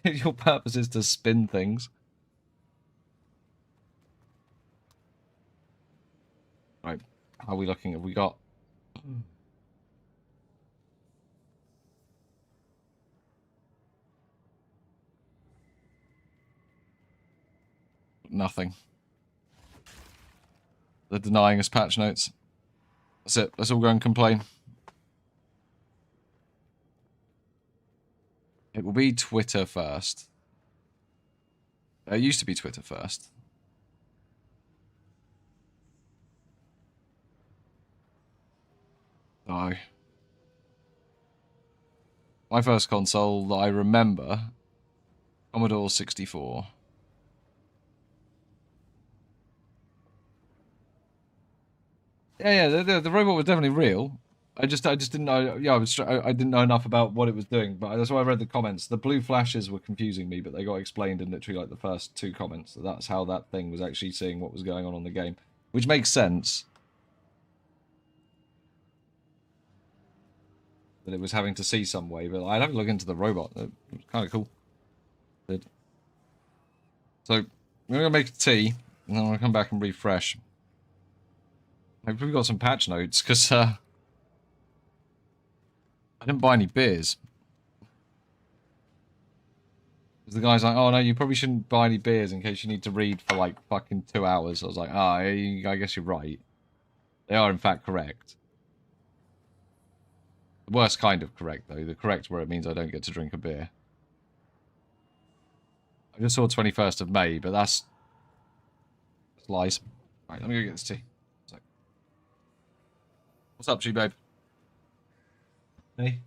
Your purpose is to spin things. Right, how are we looking? Have we got? Nothing. They're denying us patch notes. That's it. Let's all go and complain. It will be Twitter first. It used to be Twitter first. No. My first console that I remember, Commodore 64. Yeah, the robot was definitely real. I just didn't know. Yeah, I didn't know enough about what it was doing. But that's why I read the comments. The blue flashes were confusing me, but they got explained in literally like the first 2 comments. So that's how that thing was actually seeing what was going on the game, which makes sense. That it was having to see some way, but I'd have to look into the robot. It was kind of cool. So I'm gonna go make tea, and then I'm gonna come back and refresh. Hopefully we got some patch notes, because I didn't buy any beers. The guy's like, oh no, you probably shouldn't buy any beers in case you need to read for like fucking 2 hours. I was like, ah, I guess you're right. They are in fact correct. The worst kind of correct, though. The correct where it means I don't get to drink a beer. I just saw 21st of May, but that's lies. Right, let me go get this tea. What's up, G-Babe? Hey?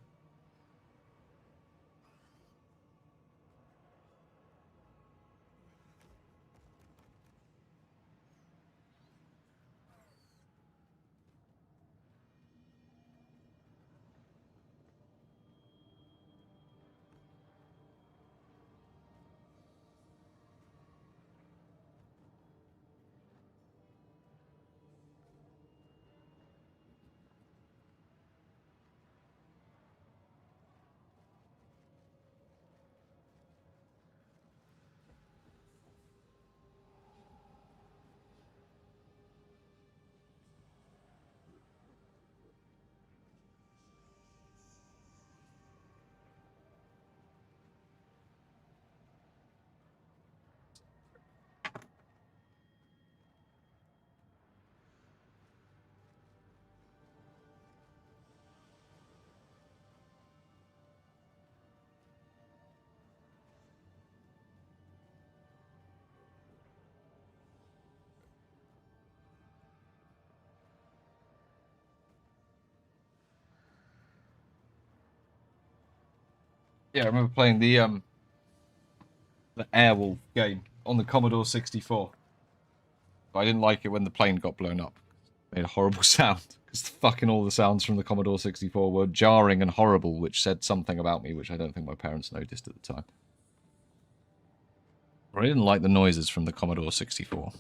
Yeah, I remember playing the Airwolf game on the Commodore 64. But I didn't like it when the plane got blown up. It made a horrible sound. Because fucking all the sounds from the Commodore 64 were jarring and horrible, which said something about me, which I don't think my parents noticed at the time. Or I didn't like the noises from the Commodore 64.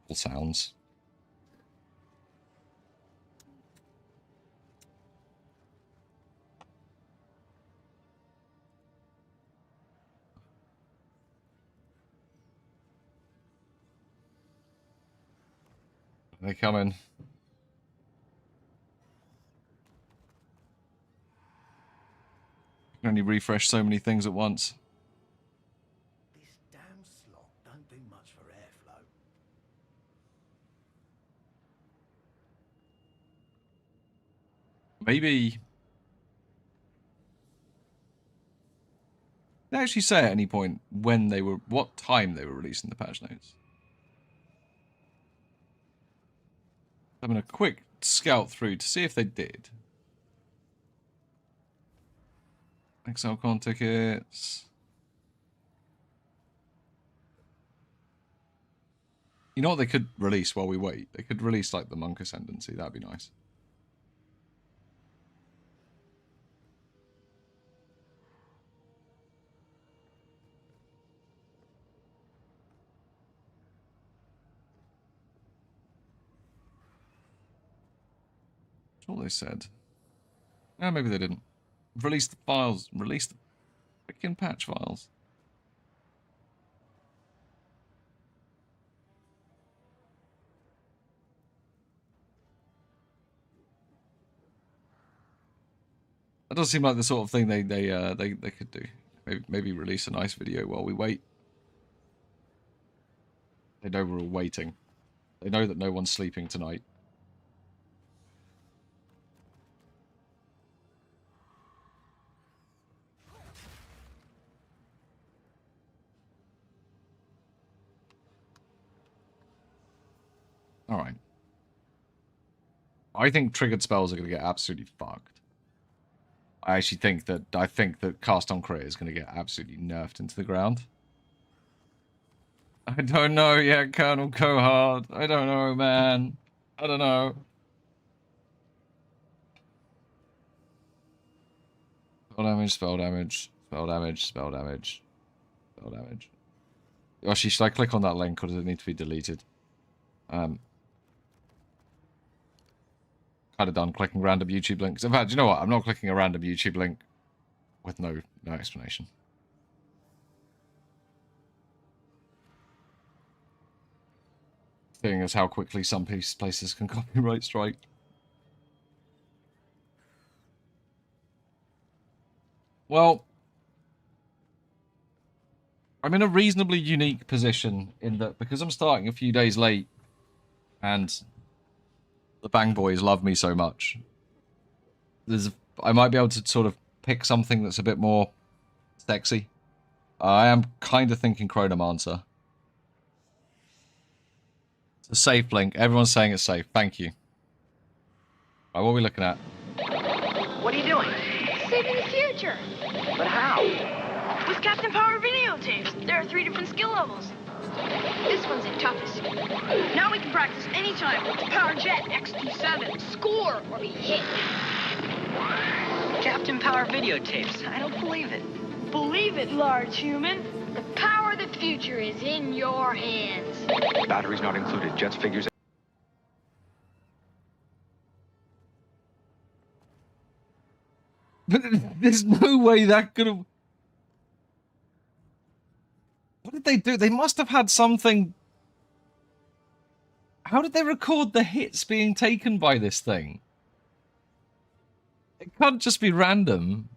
All sounds. They coming. You can only refresh so many things at once. This damn slot don't do much for airflow. Maybe. They actually say at any point when they were, what time they were releasing the patch notes. Having a quick scout through to see if they did. XLCon tickets. You know what they could release while we wait? They could release like the Monk Ascendancy. That'd be nice. That's what they said. Yeah, maybe they didn't. Release the files. Release the freaking patch files. That does seem like the sort of thing they could do. Maybe release a nice video while we wait. They know we're all waiting. They know that no one's sleeping tonight. Alright. I think triggered spells are going to get absolutely fucked. I think that Cast on Crit is going to get absolutely nerfed into the ground. I don't know yet, Colonel Cohard. I don't know, man. I don't know. Spell damage, spell damage, spell damage, spell damage, spell damage. Yoshi, should I click on that link or does it need to be deleted? Kind of done clicking random YouTube links. In fact, you know what? I'm not clicking a random YouTube link with no explanation. Seeing as how quickly some places can copyright strike. Well, I'm in a reasonably unique position in that because I'm starting a few days late and the Bang Boys love me so much, I might be able to sort of pick something that's a bit more sexy. I am kind of thinking Chronomancer. It's a safe link. Everyone's saying it's safe. Thank you. Right, what are we looking at? What are you doing? Saving the future. But how? With Captain Power videotapes. There are 3 different skill levels. This one's the toughest. Now we can practice anytime with the Power Jet XT7. Score or be hit. Captain Power videotapes. I don't believe it. Believe it, large human. The power of the future is in your hands. Batteries not included. Jets figures. But there's no way that could have... What did they do? They must have had something... How did they record the hits being taken by this thing? It can't just be random.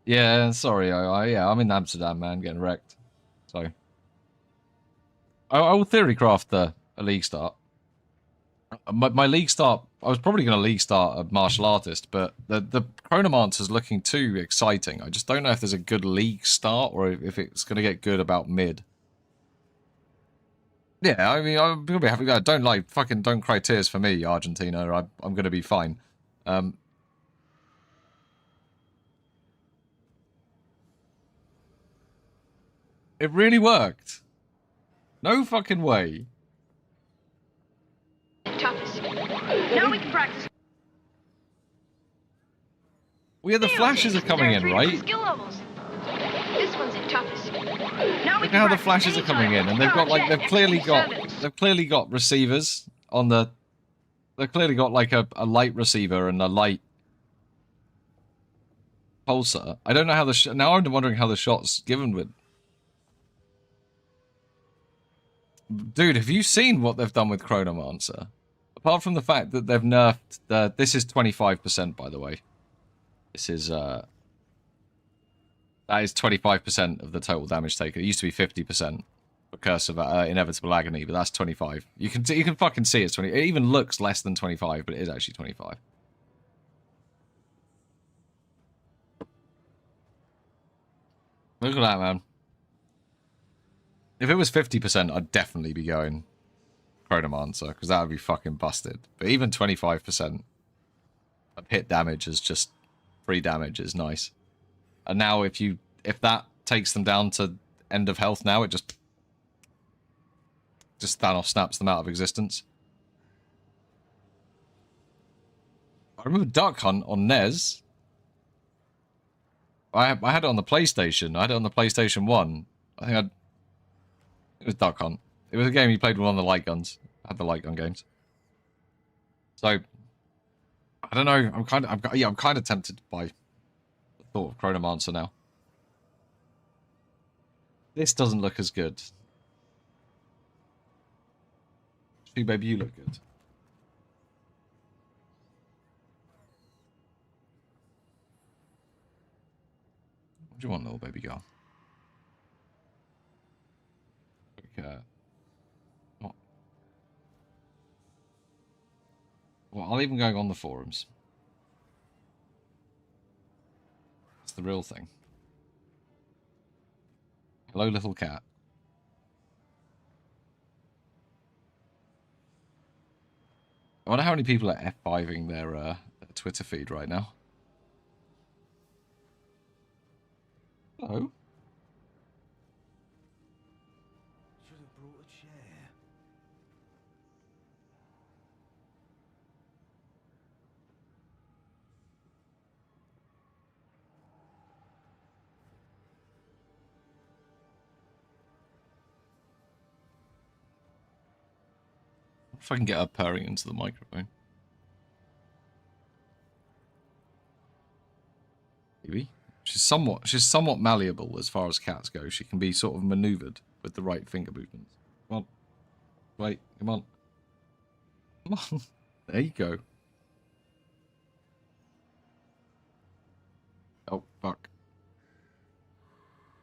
Yeah, sorry. Yeah, I'm in Amsterdam, man, getting wrecked. So... I will theory craft a league start. My league start... I was probably going to league start a martial artist, but the Chronomancer's looking too exciting. I just don't know if there's a good league start or if it's going to get good about mid. Yeah, I mean, I'm going to be happy. Don't cry tears for me, Argentina. I'm going to be fine. It really worked. No fucking way. Toughest. Now we can practice. Well, yeah, the flashes are coming in, right? Skill levels. This one's the toughest. Now we Look how the flashes are coming in, and they've got, like, they've clearly got they've clearly got receivers on the. They've clearly got like a light receiver and a light pulsar. I don't know how the now I'm wondering how the shot's given with. Dude, have you seen what they've done with Chronomancer? Apart from the fact that they've nerfed the. This is 25%, by the way. This is that is 25% of the total damage taken. It used to be 50%. Curse of inevitable agony, but that's 25. You can fucking see it's 20. It even looks less than 25, but it is actually 25. Look at that, man. If it was 50%, I'd definitely be going Chronomancer, because that would be fucking busted. But even 25% of hit damage is just free damage is nice. And now if that takes them down to end of health now, it just Thanos snaps them out of existence. I remember Duck Hunt on NES. I had it on the PlayStation. I had it on the PlayStation 1. I think it was Duck Hunt. It was a game you played with one of the light guns. I had the light gun games. So I don't know. I'm kind of tempted by the thought of Chronomancer now. This doesn't look as good. Actually, baby, you look good. What do you want, little baby girl? Okay. What? Well, I'll even go on the forums. It's the real thing. Hello, little cat. I wonder how many people are F5ing their Twitter feed right now. Hello. Should have brought a chair. If I can get her purring into the microphone. Maybe. She's somewhat malleable as far as cats go. She can be sort of maneuvered with the right finger movements. Come on. Wait, come on. Come on. There you go. Oh, fuck.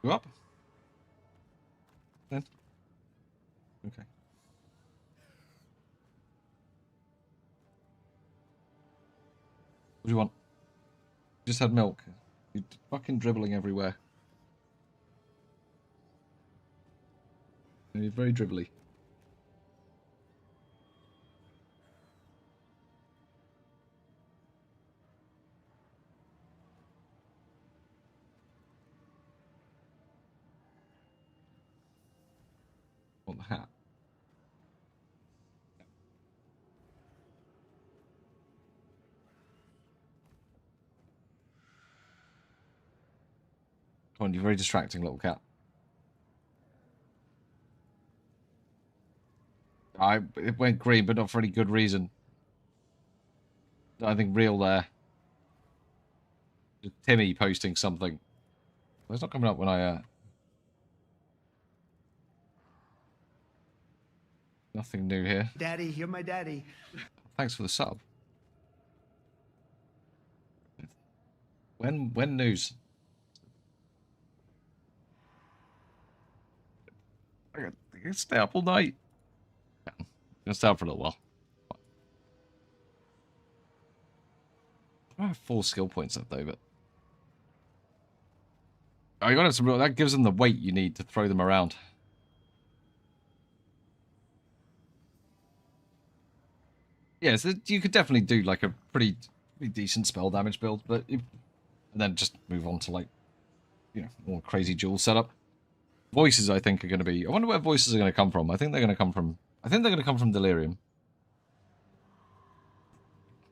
Go up. Then. Okay. What do you want? Just had milk. You're fucking dribbling everywhere. You're very dribbly. Want the hat? Come on, you're very distracting, little cat. It went green, but not for any good reason. I think real there. Just Timmy posting something. Well, it's not coming up when I... Nothing new here. Daddy, you're my daddy. Thanks for the sub. When news? I can stay up all night. I'm gonna stay up for a little while. I have 4 skill points left though, but you got some. That gives them the weight you need to throw them around. Yeah, so you could definitely do like a pretty decent spell damage build, but and then just move on to like, you know, more crazy duel setup. Voices, I think, are going to be... I wonder where voices are going to come from. I think they're going to come from Delirium.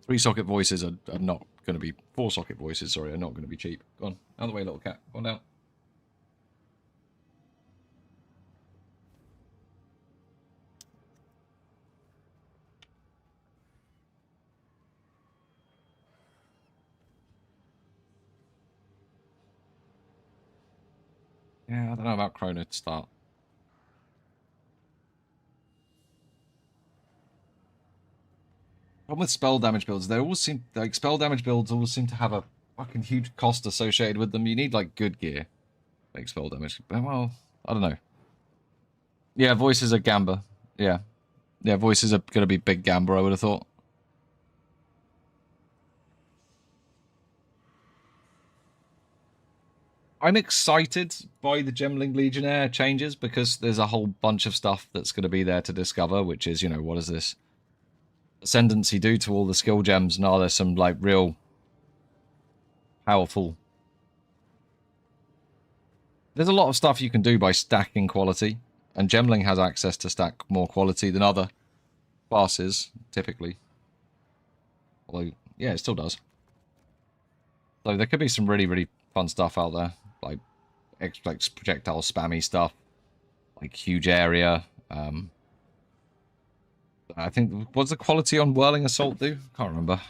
3-socket voices are not going to be... 4-socket voices, sorry, are not going to be cheap. Go on. Out of the way, little cat. Go on down. Yeah, I don't know about Chrono to start. Problem with spell damage builds, they all seem like spell damage builds always seem to have a fucking huge cost associated with them. You need like good gear, like spell damage. Well, I don't know. Yeah, voices are Gamba. Yeah, voices are gonna be big Gamba. I would have thought. I'm excited by the Gemling Legionnaire changes because there's a whole bunch of stuff that's going to be there to discover, which is, you know, what does this ascendancy do to all the skill gems, and are there some like real powerful. There's a lot of stuff you can do by stacking quality, and Gemling has access to stack more quality than other classes, typically. Although, yeah, it still does. So there could be some really, really fun stuff out there, like projectile spammy stuff, like huge area. I think, what's the quality on Whirling Assault do? Can't remember.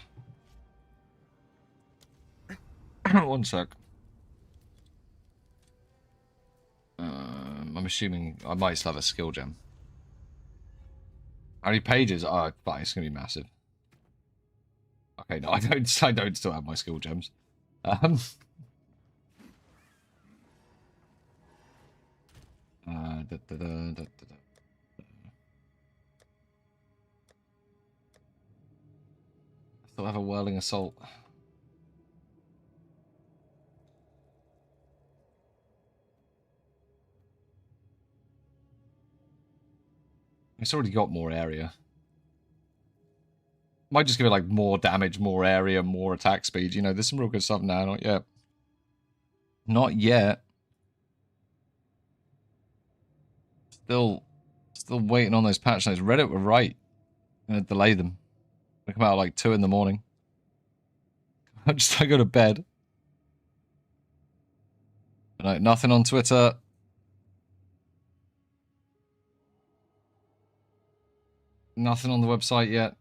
One sec. I'm assuming I might still have a skill gem. How many pages? Oh, but it's gonna be massive. Okay, no, I don't still have my skill gems. Da, da, da, da, da. I still have a Whirling Assault. It's already got more area. Might just give it like more damage, more area, more attack speed. You know, there's some real good stuff now. Not yet. Not yet. Still waiting on those patch notes. Reddit were right. I'm gonna delay them. They come out at like 2 in the morning. I go to bed. No, nothing on Twitter. Nothing on the website yet.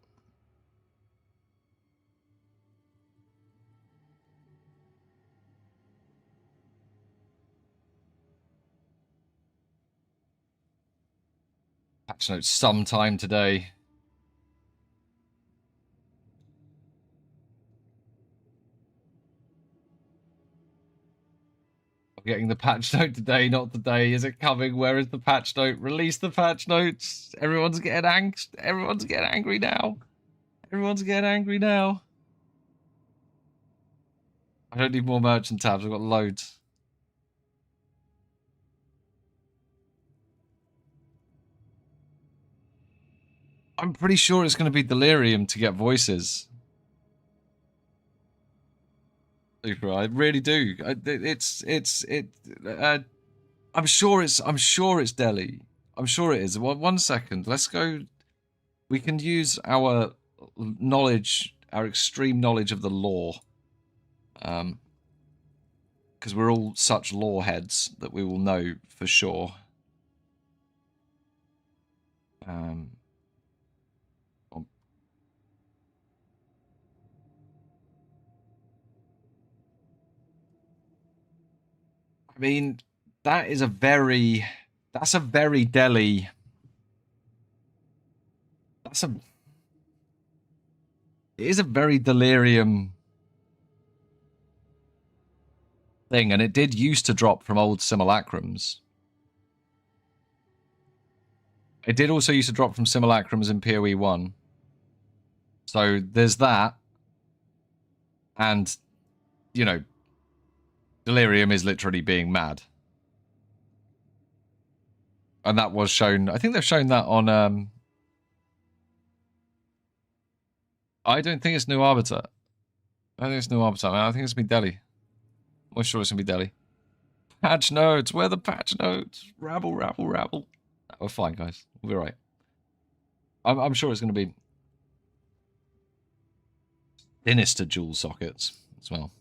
Patch notes sometime today. I'm getting the patch note today, not today. Is it coming? Where is the patch note? Release the patch notes. Everyone's getting angst. Everyone's getting angry now. Everyone's getting angry now. I don't need more merchant tabs. I've got loads. I'm pretty sure it's going to be Delirium to get voices. Super, I really do. I'm sure it's Delhi. I'm sure it is. Well, 1 second. Let's go. We can use our knowledge, our extreme knowledge of the lore. Because we're all such lore heads that we will know for sure. I mean, that's a very Delhi. It is a very Delirium thing, and it did used to drop from old simulacrums. It did also used to drop from simulacrums in PoE 1. So there's that. And, you know, Delirium is literally being mad. And that was shown, I think they've shown that on, I don't think it's New Arbiter. I don't think it's New Arbiter. I think it's going to be Delhi. I'm sure it's going to be Delhi. Patch notes. Where are the patch notes? Rabble, rabble, rabble. No, we're fine, guys. We'll be right. I'm sure it's going to be Sinister dual sockets as well.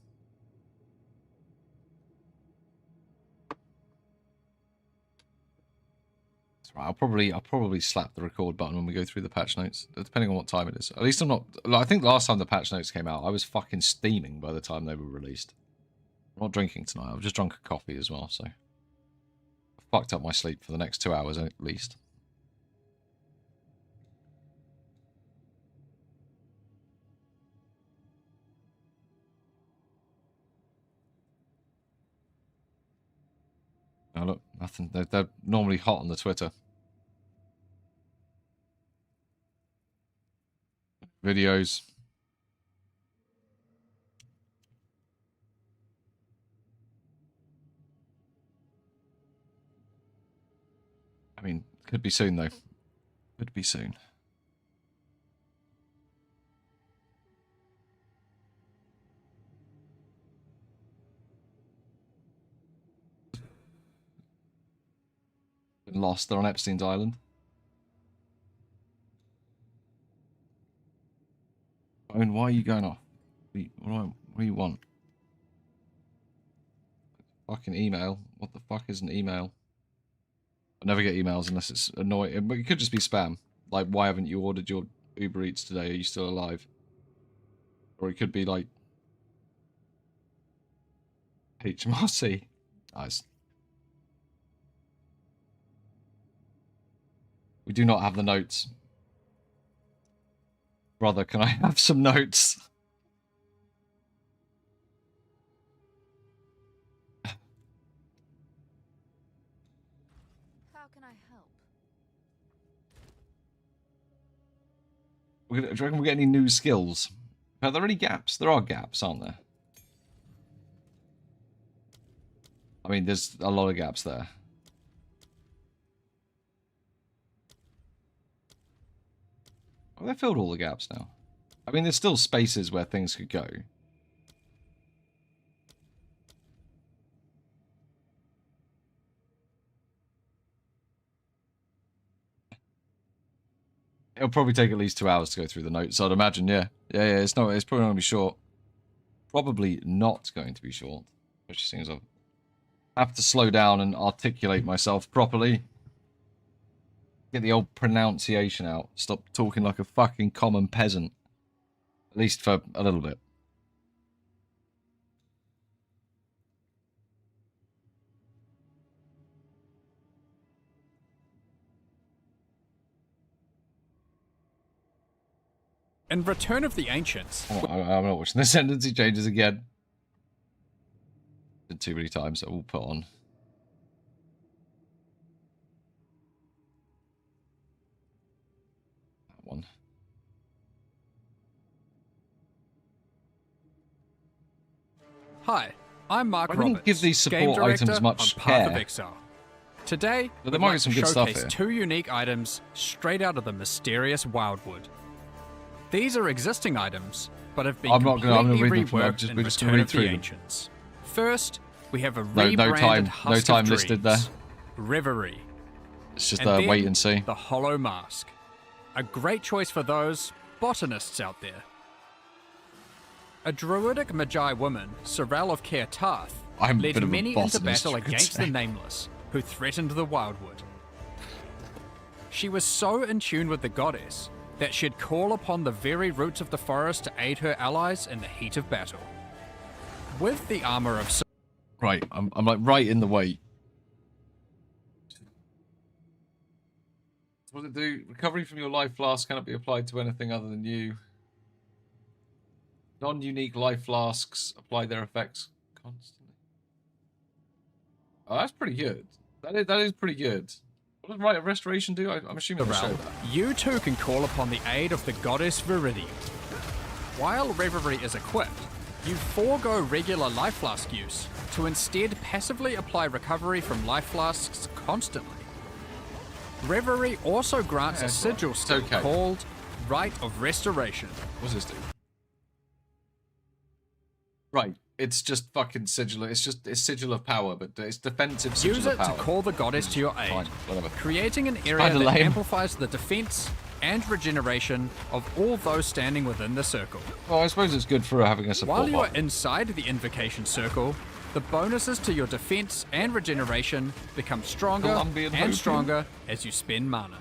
I'll probably slap the record button when we go through the patch notes, depending on what time it is. At least I'm not. I think last time the patch notes came out, I was fucking steaming by the time they were released. I'm not drinking tonight. I've just drunk a coffee as well, so fucked up my sleep for the next 2 hours at least. Oh, look, nothing. They're normally hot on the Twitter. Videos. I mean, could be soon, though. Could be soon. Been lost. They're on Epstein's Island. Owen, why are you going off? What do you want? Fucking email. What the fuck is an email? I never get emails unless it's annoying. But it could just be spam. Like, why haven't you ordered your Uber Eats today? Are you still alive? Or it could be like HMRC. Nice. We do not have the notes. Brother, can I have some notes? How can I help? Do you reckon we'll get any new skills? Are there any gaps? There are gaps, aren't there? I mean, there's a lot of gaps there. Well, they filled all the gaps now. I mean, there's still spaces where things could go. It'll probably take at least 2 hours to go through the notes, I'd imagine, yeah. Yeah, it's probably not going to be short. Probably not going to be short. Which seems I have to slow down and articulate myself properly. Get the old pronunciation out. Stop talking like a fucking common peasant. At least for a little bit. In Return of the Ancients... I'm not watching the sentence, he changes again. Did too many times, so we'll put on. That one. Hi, I'm Mark I wouldn't Roberts, give these support game director items much on Path of care. Exile. Today, But there we'd might like be some to good stuff showcase here. 2 unique items straight out of the mysterious Wildwood. These are existing items, but have been I'm not gonna completely read them from- reworked just- in we're just gonna Return read of through the them. Ancients. First, we have a No rebranded time Husk of listed there. Dreams, Reverie. It's just And then wait and see. the Hollow Mask. A great choice for those botanists out there. A druidic Magi woman, Sorel of Caer Tarth, I'm a led bit of a many into botanist, battle you could against say. the Nameless, who threatened the Wildwood. She was so in tune with the goddess that she'd call upon the very roots of the forest to aid her allies in the heat of battle. With the armor of Right, I'm like right in the way. What does it do? Recovery from your life flask cannot be applied to anything other than you. Non-unique life flasks apply their effects constantly. Oh, that's pretty good. That is pretty good. What does Rite of Restoration do? I'm assuming it'll show Sorel, that. you too can call upon the aid of the goddess Viridian. While Reverie is equipped, you forego regular life flask use to instead passively apply recovery from life flasks constantly. Reverie also grants Yeah, a sigil it's skill okay. called Rite of Restoration. What's this do? Right, it's just fucking sigil. It's sigil of power, but it's defensive sigil Use of it power. to call the goddess to your aid, Fine, whatever. creating an area kinda that lame. amplifies the defense and regeneration of all those standing within the circle. Well, I suppose it's good for having a support While you are bot. inside the invocation circle, the bonuses to your defense and regeneration become stronger Colombian and hopium. stronger as you spend mana.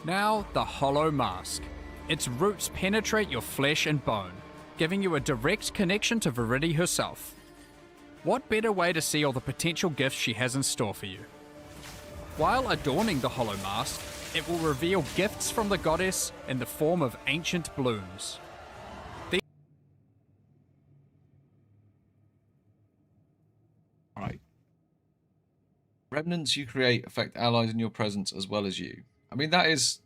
Now, the Hollow Mask. Its roots penetrate your flesh and bone, giving you a direct connection to Viridi herself. What better way to see all the potential gifts she has in store for you? While adorning the hollow mask, it will reveal gifts from the goddess in the form of ancient blooms. Alright. Remnants you create affect allies in your presence as well as you. I mean, that is...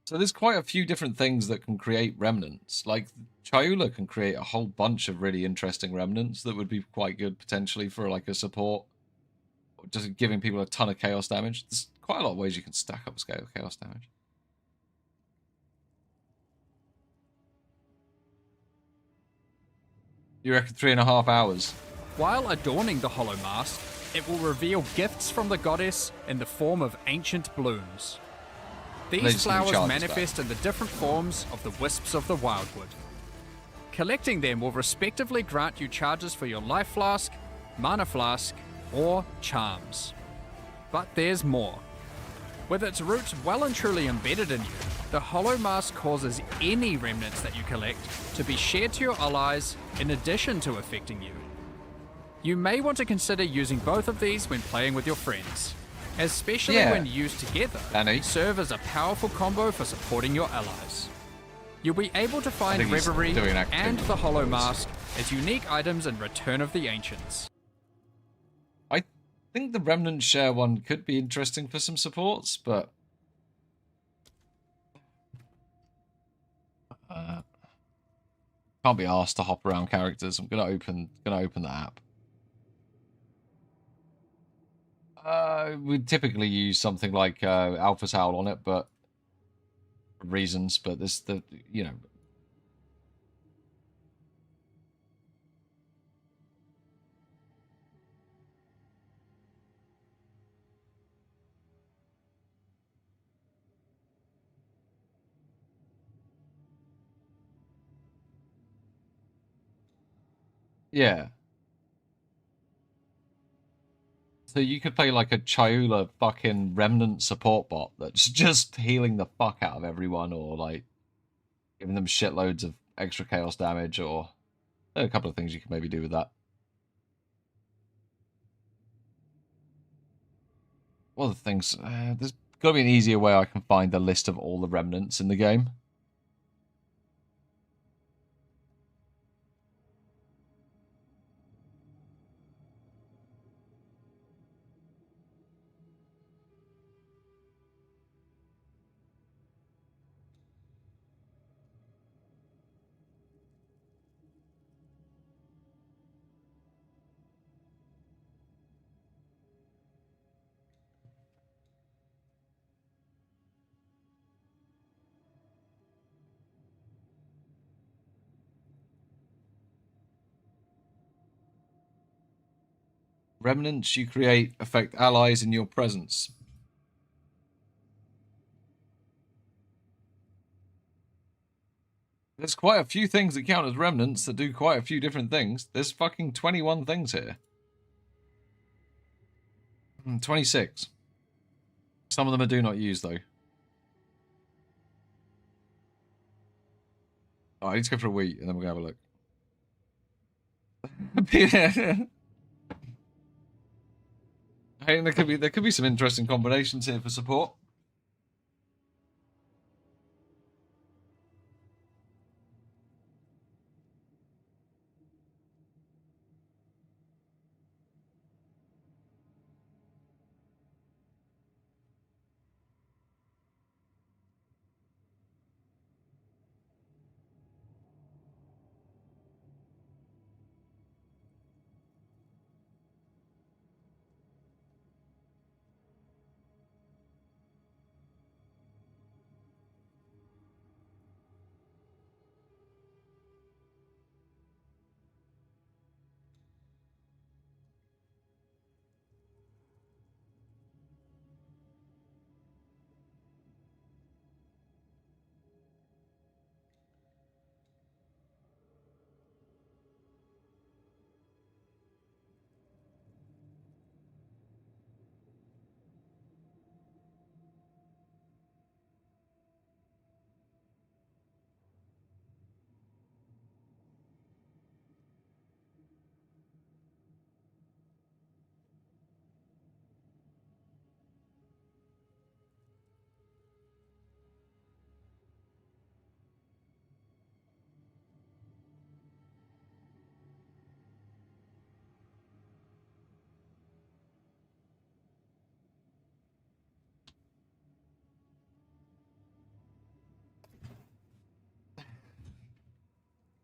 So there's quite a few different things that can create remnants. Like, Chayula can create a whole bunch of really interesting remnants that would be quite good potentially for like a support. Just giving people a ton of chaos damage. There's quite a lot of ways you can stack up scale chaos damage. You reckon 3.5 hours? While adorning the hollow mask, it will reveal gifts from the goddess in the form of ancient blooms. These flowers manifest in the different forms of the wisps of the wildwood. Collecting them will respectively grant you charges for your life flask, mana flask, or charms. But there's more. With its roots well and truly embedded in you, the hollow mask causes any remnants that you collect to be shared to your allies in addition to affecting you. You may want to consider using both of these when playing with your friends, especially when used together, serve as a powerful combo for supporting your allies. You'll be able to find Reverie and the Hollow Mask as unique items in Return of the Ancients. I think the Remnant Share one could be interesting for some supports, but... can't be asked to hop around characters. I'm gonna open the app. We'd typically use something like Alpha's Howl on it, but for reasons. But this, you know. Yeah. So you could play like a Chayula fucking Remnant support bot that's just healing the fuck out of everyone, or like giving them shitloads of extra chaos damage, or there are a couple of things you can maybe do with that. One of the things, there's got to be an easier way I can find the list of all the remnants in the game. Remnants you create affect allies in your presence. There's quite a few things that count as remnants that do quite a few different things. There's fucking 21 things here. 26. Some of them I do not use, though. Oh, I need to go for a wee, and then we'll have a look. Hey, there could be some interesting combinations here for support.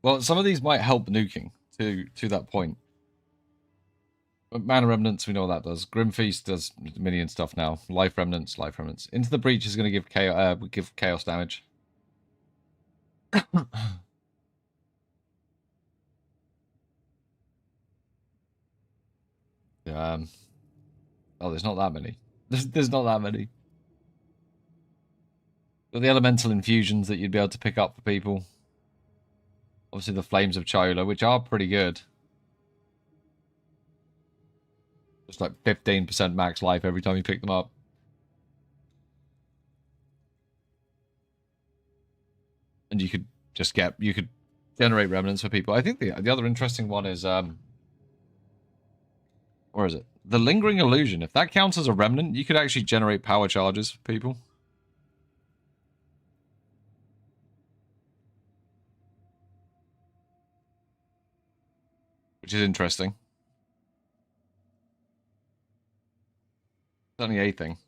Well, some of these might help nuking to that point. But Mana Remnants, we know what that does. Grim Feast does minion stuff now. Life Remnants, Life Remnants. Into the Breach is going to give chaos damage. Oh, there's not that many. There's not that many. But the elemental infusions that you'd be able to pick up for people. Obviously the Flames of Chola, which are pretty good. Just like 15% max life every time you pick them up. And you could just generate remnants for people. I think the other interesting one is where is it? The Lingering Illusion. If that counts as a remnant, you could actually generate power charges for people. Which is interesting. It's only a thing.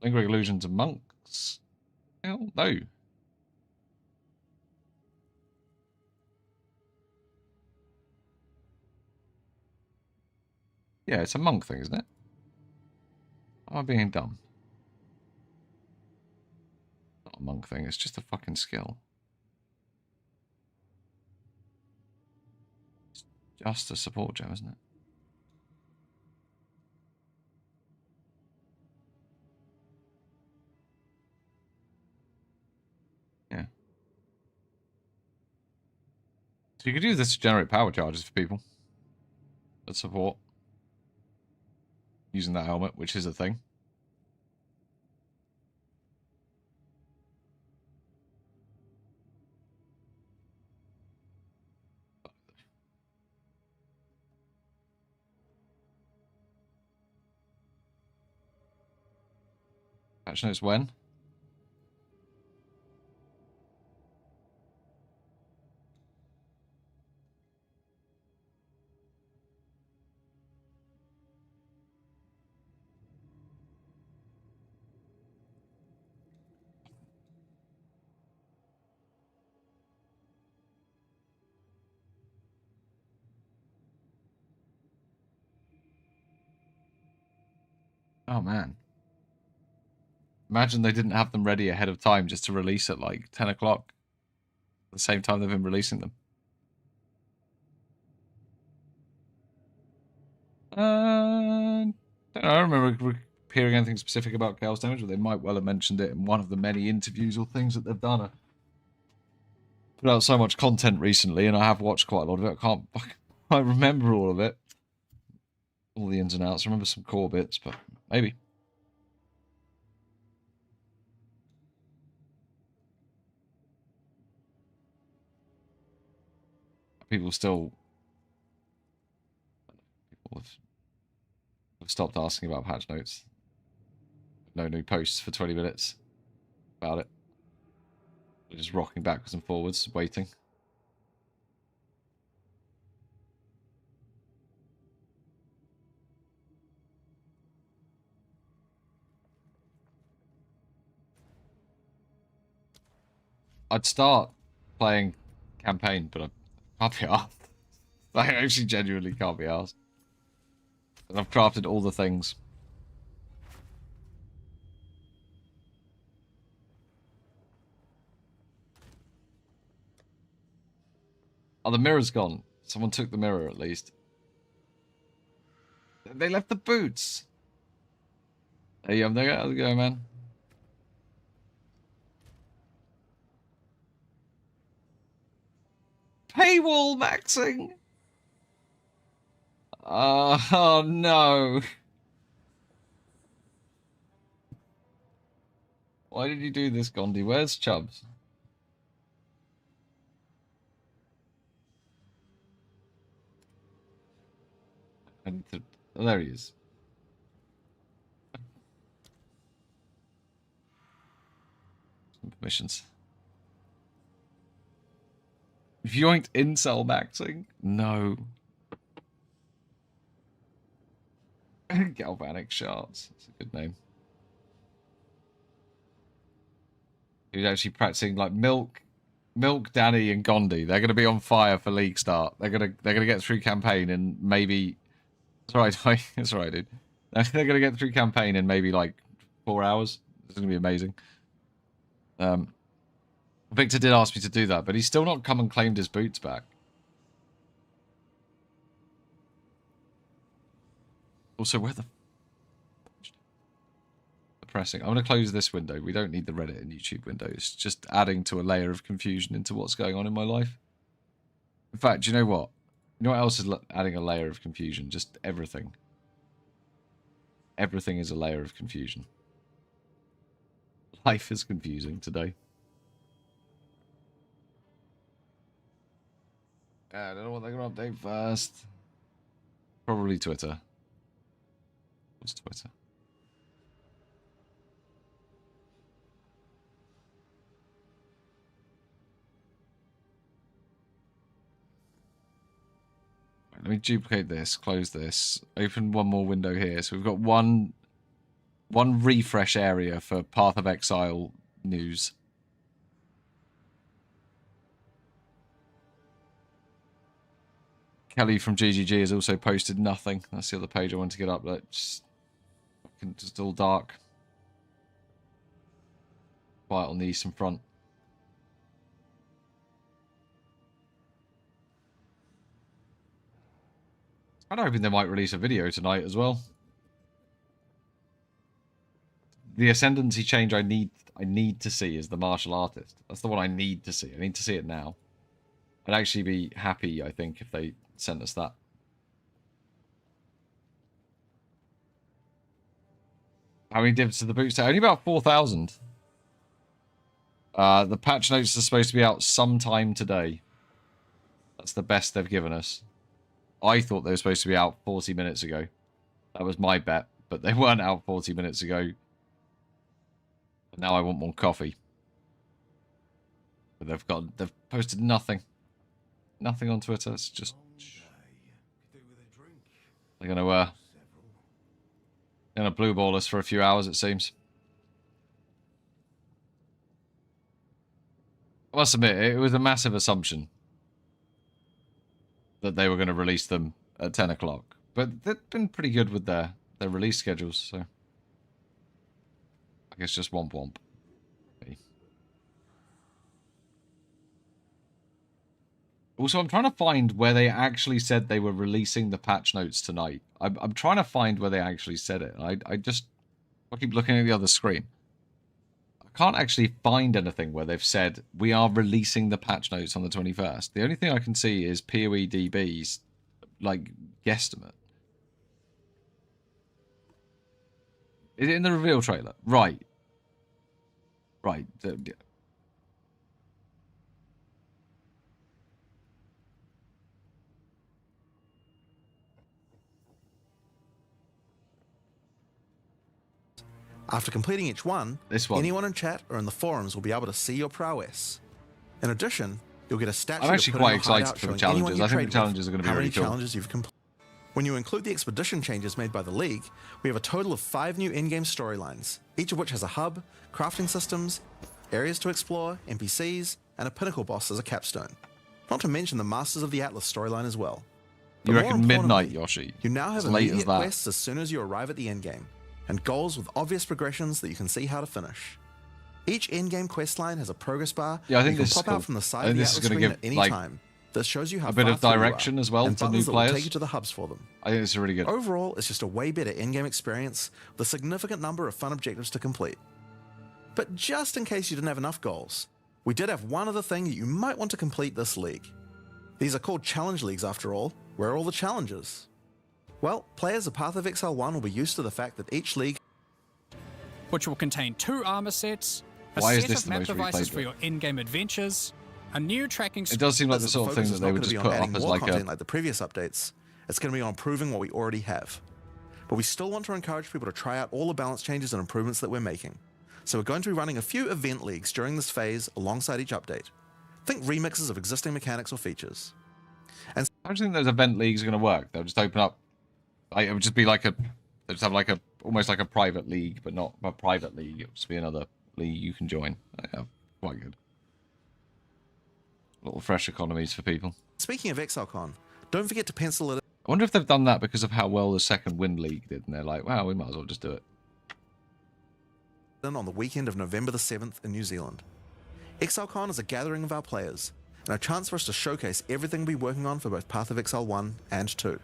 Lingering Illusions of monks? Hell no. Yeah, it's a monk thing, isn't it? Am I being dumb? Not a monk thing, it's just a fucking skill. It's just a support gem, isn't it? Yeah. So you could use this to generate power charges for people that support. Using that helmet, which is a thing. Patch notes when? Oh man. Imagine they didn't have them ready ahead of time just to release at like 10 o'clock. At the same time they've been releasing them. Don't know, I don't remember hearing anything specific about chaos damage, but they might well have mentioned it in one of the many interviews or things that they've done. I put out so much content recently, and I have watched quite a lot of it. I remember all of it. All the ins and outs. I remember some core bits, but maybe. People have stopped asking about patch notes. No new posts for 20 minutes about it. They're just rocking backwards and forwards, waiting. I'd start playing campaign, but I can't be asked. I actually genuinely can't be asked. And I've crafted all the things. Oh, the mirror's gone. Someone took the mirror, at least. They left the boots. Hey, I'm there. How's it going, man? Paywall maxing! Oh, no. Why did you do this, Gondi? Where's Chubbs? Oh, there he is. Some permissions. Yoinked incel maxing? No. Galvanic shards. That's a good name. He was actually practicing like milk Milk, Danny, and Gondi. They're going to be on fire for league start. They're gonna get through campaign in maybe. It's alright. It's alright, dude. They're gonna get through campaign in maybe like 4 hours. It's gonna be amazing. Victor did ask me to do that, but he's still not come and claimed his boots back. Also, where the depressing. I'm going to close this window. We don't need the Reddit and YouTube window. It's just adding to a layer of confusion into what's going on in my life. In fact, you know what? You know what else is adding a layer of confusion? Just everything. Everything is a layer of confusion. Life is confusing today. I don't know what they're going to update first. Probably Twitter. What's Twitter? Right, let me duplicate this, close this, open one more window here. So we've got one refresh area for Path of Exile news. Kelly from GGG has also posted nothing. That's the other page I want to get up. That's just all dark. Quiet on the eastern front. I'm hoping they might release a video tonight as well. The ascendancy change I need to see is the martial artist. That's the one I need to see. I need to see it now. I'd actually be happy, I think, if they sent us that. How many divs to the boots? Only about 4,000. The patch notes are supposed to be out sometime today. That's the best they've given us. I thought they were supposed to be out 40 minutes ago. That was my bet, but they weren't out 40 minutes ago. But now I want more coffee. But they've posted nothing. Nothing on Twitter. It's just they're gonna blue ball us for a few hours, it seems. I must admit, it was a massive assumption that they were going to release them at 10 o'clock. But they've been pretty good with their release schedules, so I guess just womp womp. Okay. Also, I'm trying to find where they actually said they were releasing the patch notes tonight. I'm trying to find where they actually said it. I keep looking at the other screen. I can't actually find anything where they've said we are releasing the patch notes on the 21st. The only thing I can see is PoEDB's like guesstimate. Is it in the reveal trailer? Right. Right. After completing each one, anyone in chat or in the forums will be able to see your prowess. In addition, you'll get a statue. I'm actually quite excited for the challenges. I think the challenges are going to be really cool. Challenges you've completed. When you include the expedition changes made by the League, we have a total of 5 new in-game storylines, each of which has a hub, crafting systems, areas to explore, NPCs, and a pinnacle boss as a capstone. Not to mention the Masters of the Atlas storyline as well. You reckon midnight, Yoshi? You now have immediate quests as soon as you arrive at the endgame, and goals with obvious progressions that you can see how to finish. Each in-game questline has a progress bar I think you this can pop out from the side of the Atlas screen at any time. That shows you how a bit of direction as well to new players. Take you to the hubs for them. I think it's really good. Overall, it's just a way better in-game experience with a significant number of fun objectives to complete. But just in case you didn't have enough goals, we did have one other thing that you might want to complete this league. These are called challenge leagues after all. Where are all the challenges? Well, players of Path of Exile 1 will be used to the fact that each league, which will contain 2 armor sets, a Why is set this of the map most devices replayed for your in-game adventures, a new tracking. It does seem like the sort of thing that they would just put up as like a... like the previous updates. It's going to be on improving what we already have. But we still want to encourage people to try out all the balance changes and improvements that we're making. So we're going to be running a few event leagues during this phase alongside each update. Think remixes of existing mechanics or features. And I don't think those event leagues are going to work. They'll just open up... It would just be like a... They'll just have like a... Almost like a private league, but not a private league. It would just be another league you can join. Yeah, quite good. Little fresh economies for people. Speaking of XLCon, don't forget to pencil it I wonder if they've done that because of how well the second Wind League did, and they're like, wow, we might as well just do it. in on the weekend of November the 7th in New Zealand. XLCon is a gathering of our players, and a chance for us to showcase everything we're working on for both Path of Exile 1 and 2.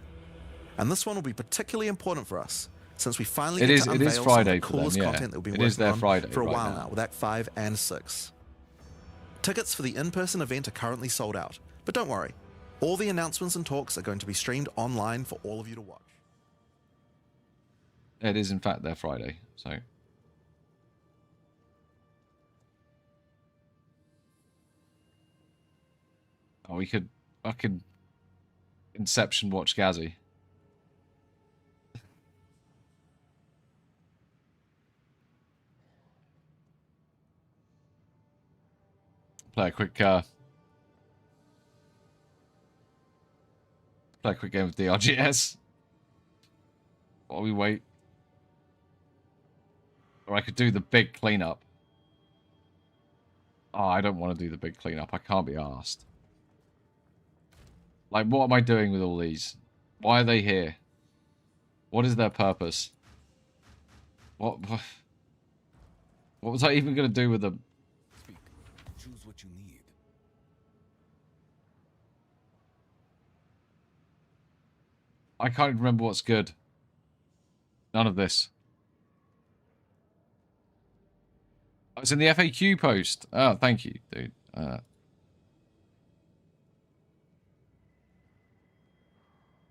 And this one will be particularly important for us, since we finally get to unveil some of the coolest content that we've been working on for a while now with Act 5 and 6. Tickets for the in-person event are currently sold out, but don't worry, all the announcements and talks are going to be streamed online for all of you to watch. It is in fact their Friday, so... Oh, we could fucking Inception watch Gazzy. Play a quick game of DRGS while we wait. Or I could do the big cleanup. Oh, I don't want to do the big cleanup. I can't be arsed. Like, what am I doing with all these? Why are they here? What is their purpose? What was I even going to do with them? Choose what you need. I can't even remember what's good. None of this. Oh, it's in the FAQ post. Oh, thank you, dude.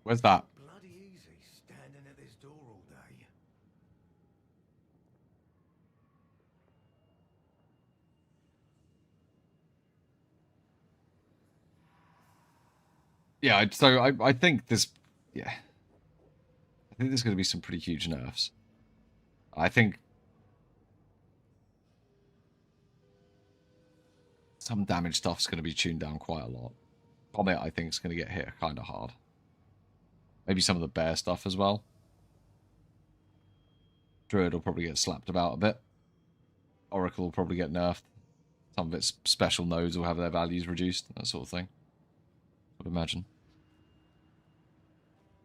Where's that? Bloody easy standing at this door all day. Yeah, so I think this... Yeah. I think there's going to be some pretty huge nerfs. I think... some damage stuff's going to be tuned down quite a lot. Comet, I think, is going to get hit kind of hard. Maybe some of the bear stuff as well. Druid will probably get slapped about a bit. Oracle will probably get nerfed. Some of its special nodes will have their values reduced. That sort of thing. I would imagine.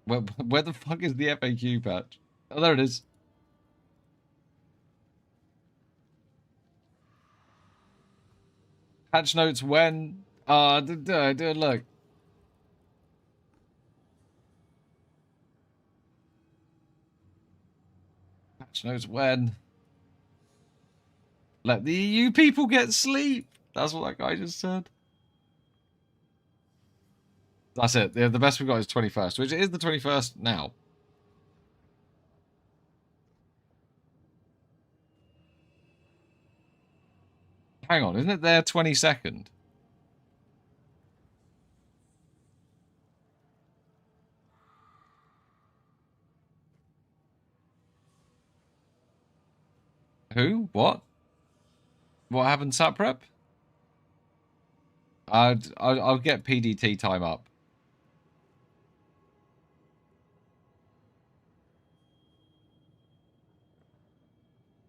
Where the fuck is the FAQ patch? Oh, there it is. Patch notes when... look. Patch notes when. Let the EU people get sleep. That's what that guy just said. That's it. The best we've got is 21st, which is the 21st now. Hang on, isn't it their 22nd? Who? What? What happened, Saprep? I'll get PDT time up.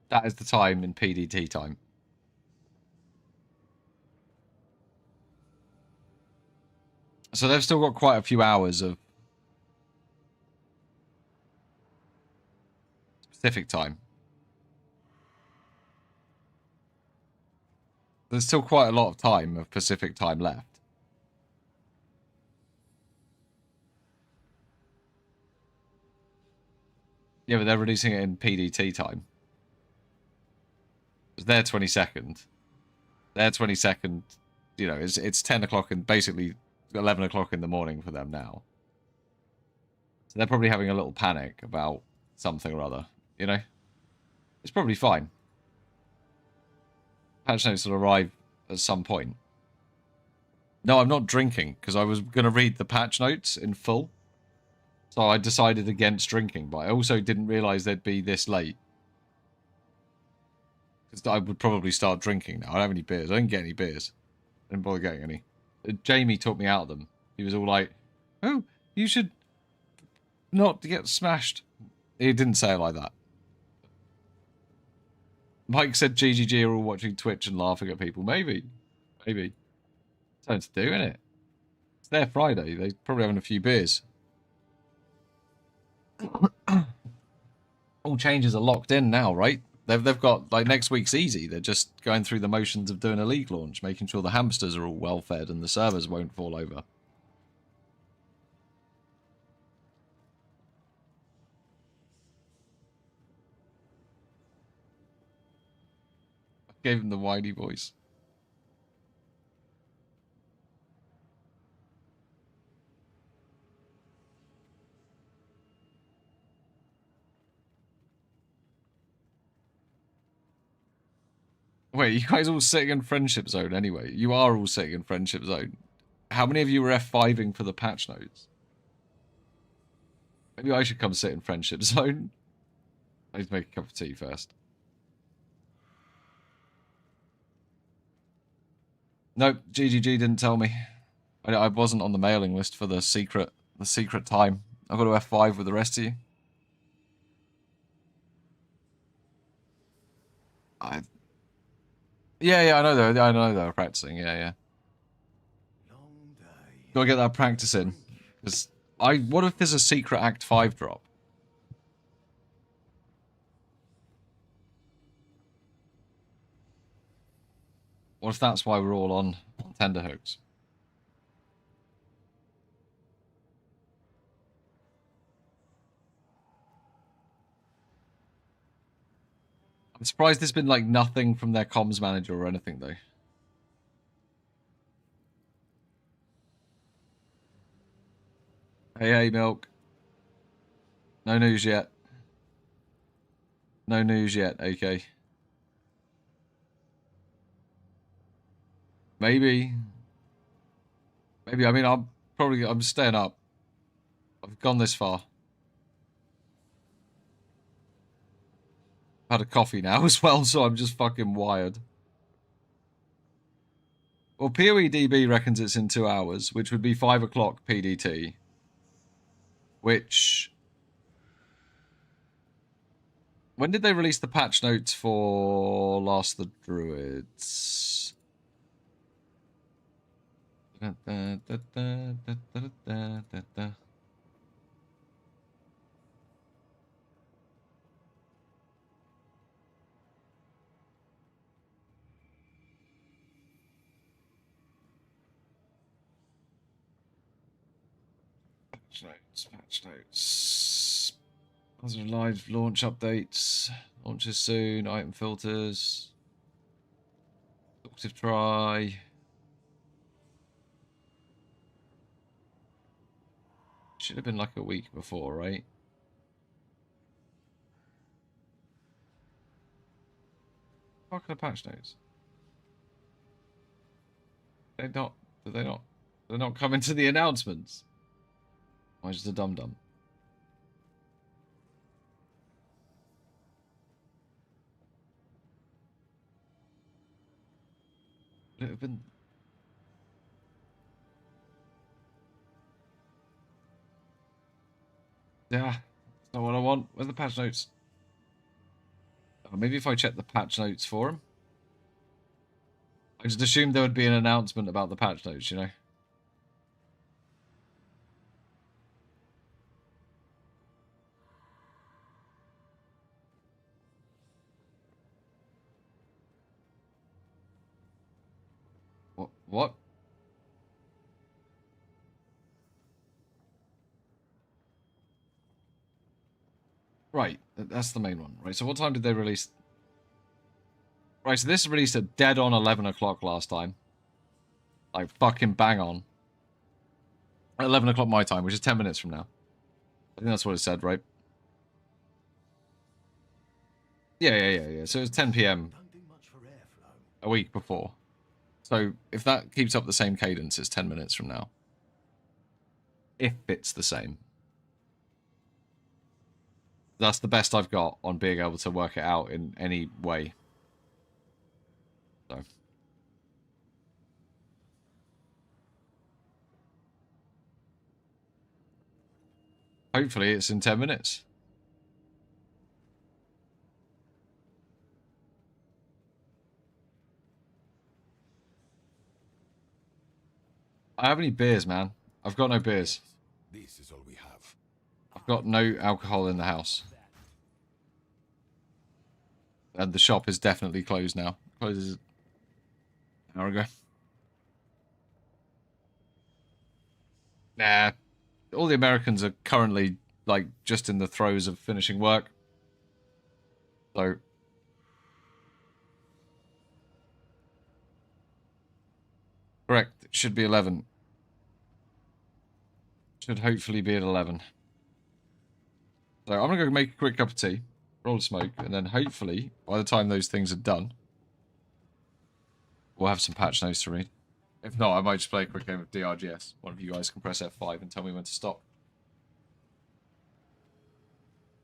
That is the time in PDT time. So they've still got quite a few hours of Pacific time. There's still quite a lot of time of Pacific time left. Yeah, but they're releasing it in PDT time. It's their 22nd. Their 22nd, you know, it's 10 o'clock and basically 11 o'clock in the morning for them now. So they're probably having a little panic about something or other, you know? It's probably fine. Patch notes will arrive at some point. No, I'm not drinking, because I was going to read the patch notes in full. So I decided against drinking, but I also didn't realise they'd be this late. Because I would probably start drinking now. I don't have any beers. I didn't get any beers. I didn't bother getting any. Jamie talked me out of them. He was all like, oh, you should not get smashed. He didn't say it like that. Mike said GGG are all watching Twitch and laughing at people. Maybe. Maybe. Something to do, innit? It's their Friday. They're probably having a few beers. All changes are locked in now, right? They've got, like, next week's easy. They're just going through the motions of doing a league launch, making sure the hamsters are all well fed and the servers won't fall over. I gave him the whiny voice. Wait, you guys all sitting in Friendship Zone anyway? You are all sitting in Friendship Zone. How many of you were F5ing for the patch notes? Maybe I should come sit in Friendship Zone. I need to make a cup of tea first. Nope, GGG didn't tell me. I wasn't on the mailing list for the secret time. I've got to F5 with the rest of you. Yeah, I know they were practicing. Yeah. Gotta get that practice in. Because what if there's a secret Act 5 drop? What if that's why we're all on tenterhooks? I'm surprised there's been, like, nothing from their comms manager or anything, though. Hey, Milk. No news yet. No news yet, okay. Maybe. I mean, I'm staying up. I've gone this far. I've had a coffee now as well, so I'm just fucking wired. Well, PoEDB reckons it's in 2 hours, which would be 5 o'clock PDT. Which... When did they release the patch notes for Last of the Druids? Patch notes. Those are live launch updates. Launches soon. Item filters. Active try. Should have been like a week before, right? What are the patch notes? They're not. Do they not? They're not coming to the announcements. I'm just a dum-dum. It have been... Yeah, that's not what I want. Where's the patch notes? Oh, maybe if I check the patch notes for him. I just assumed there would be an announcement about the patch notes, you know? What? Right, that's the main one. Right, so what time did they release? Right, so this released at dead on 11 o'clock last time. Like, fucking bang on. At 11 o'clock my time, which is 10 minutes from now. I think that's what it said, right? Yeah. So it was 10 PM a week before. So if that keeps up the same cadence, it's 10 minutes from now. If it's the same. That's the best I've got on being able to work it out in any way. So. Hopefully it's in 10 minutes. I have any beers, man? I've got no beers. This is all we have. I've got no alcohol in the house. And the shop is definitely closed now. Closes an hour ago. Nah. All the Americans are currently, like, just in the throes of finishing work. So... Correct. It should be 11. Should hopefully be at 11. So I'm going to go make a quick cup of tea, roll a smoke, and then hopefully, by the time those things are done, we'll have some patch notes to read. If not, I might just play a quick game of DRGS. One of you guys can press F5 and tell me when to stop.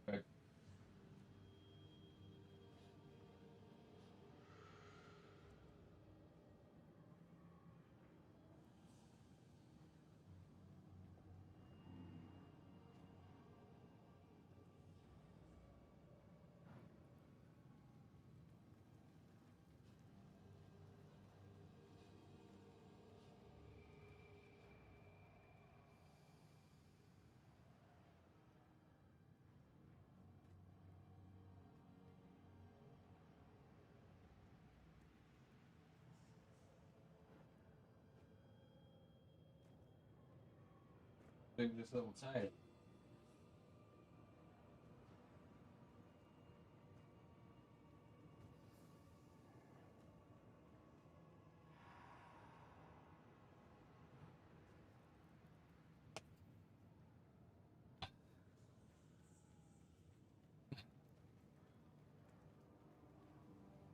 Okay. Doing this little tail.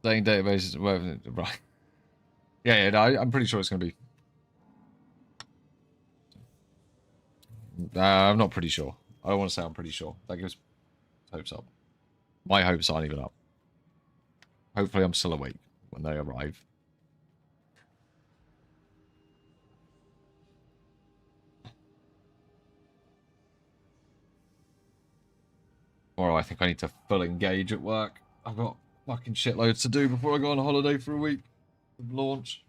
Playing databases, right? Yeah, no, I'm pretty sure it's going to be. I'm not pretty sure. I don't want to say I'm pretty sure. That gives hopes up. My hopes aren't even up. Hopefully, I'm still awake when they arrive. Or I think I need to full engage at work. I've got fucking shitloads to do before I go on holiday for a week of launch.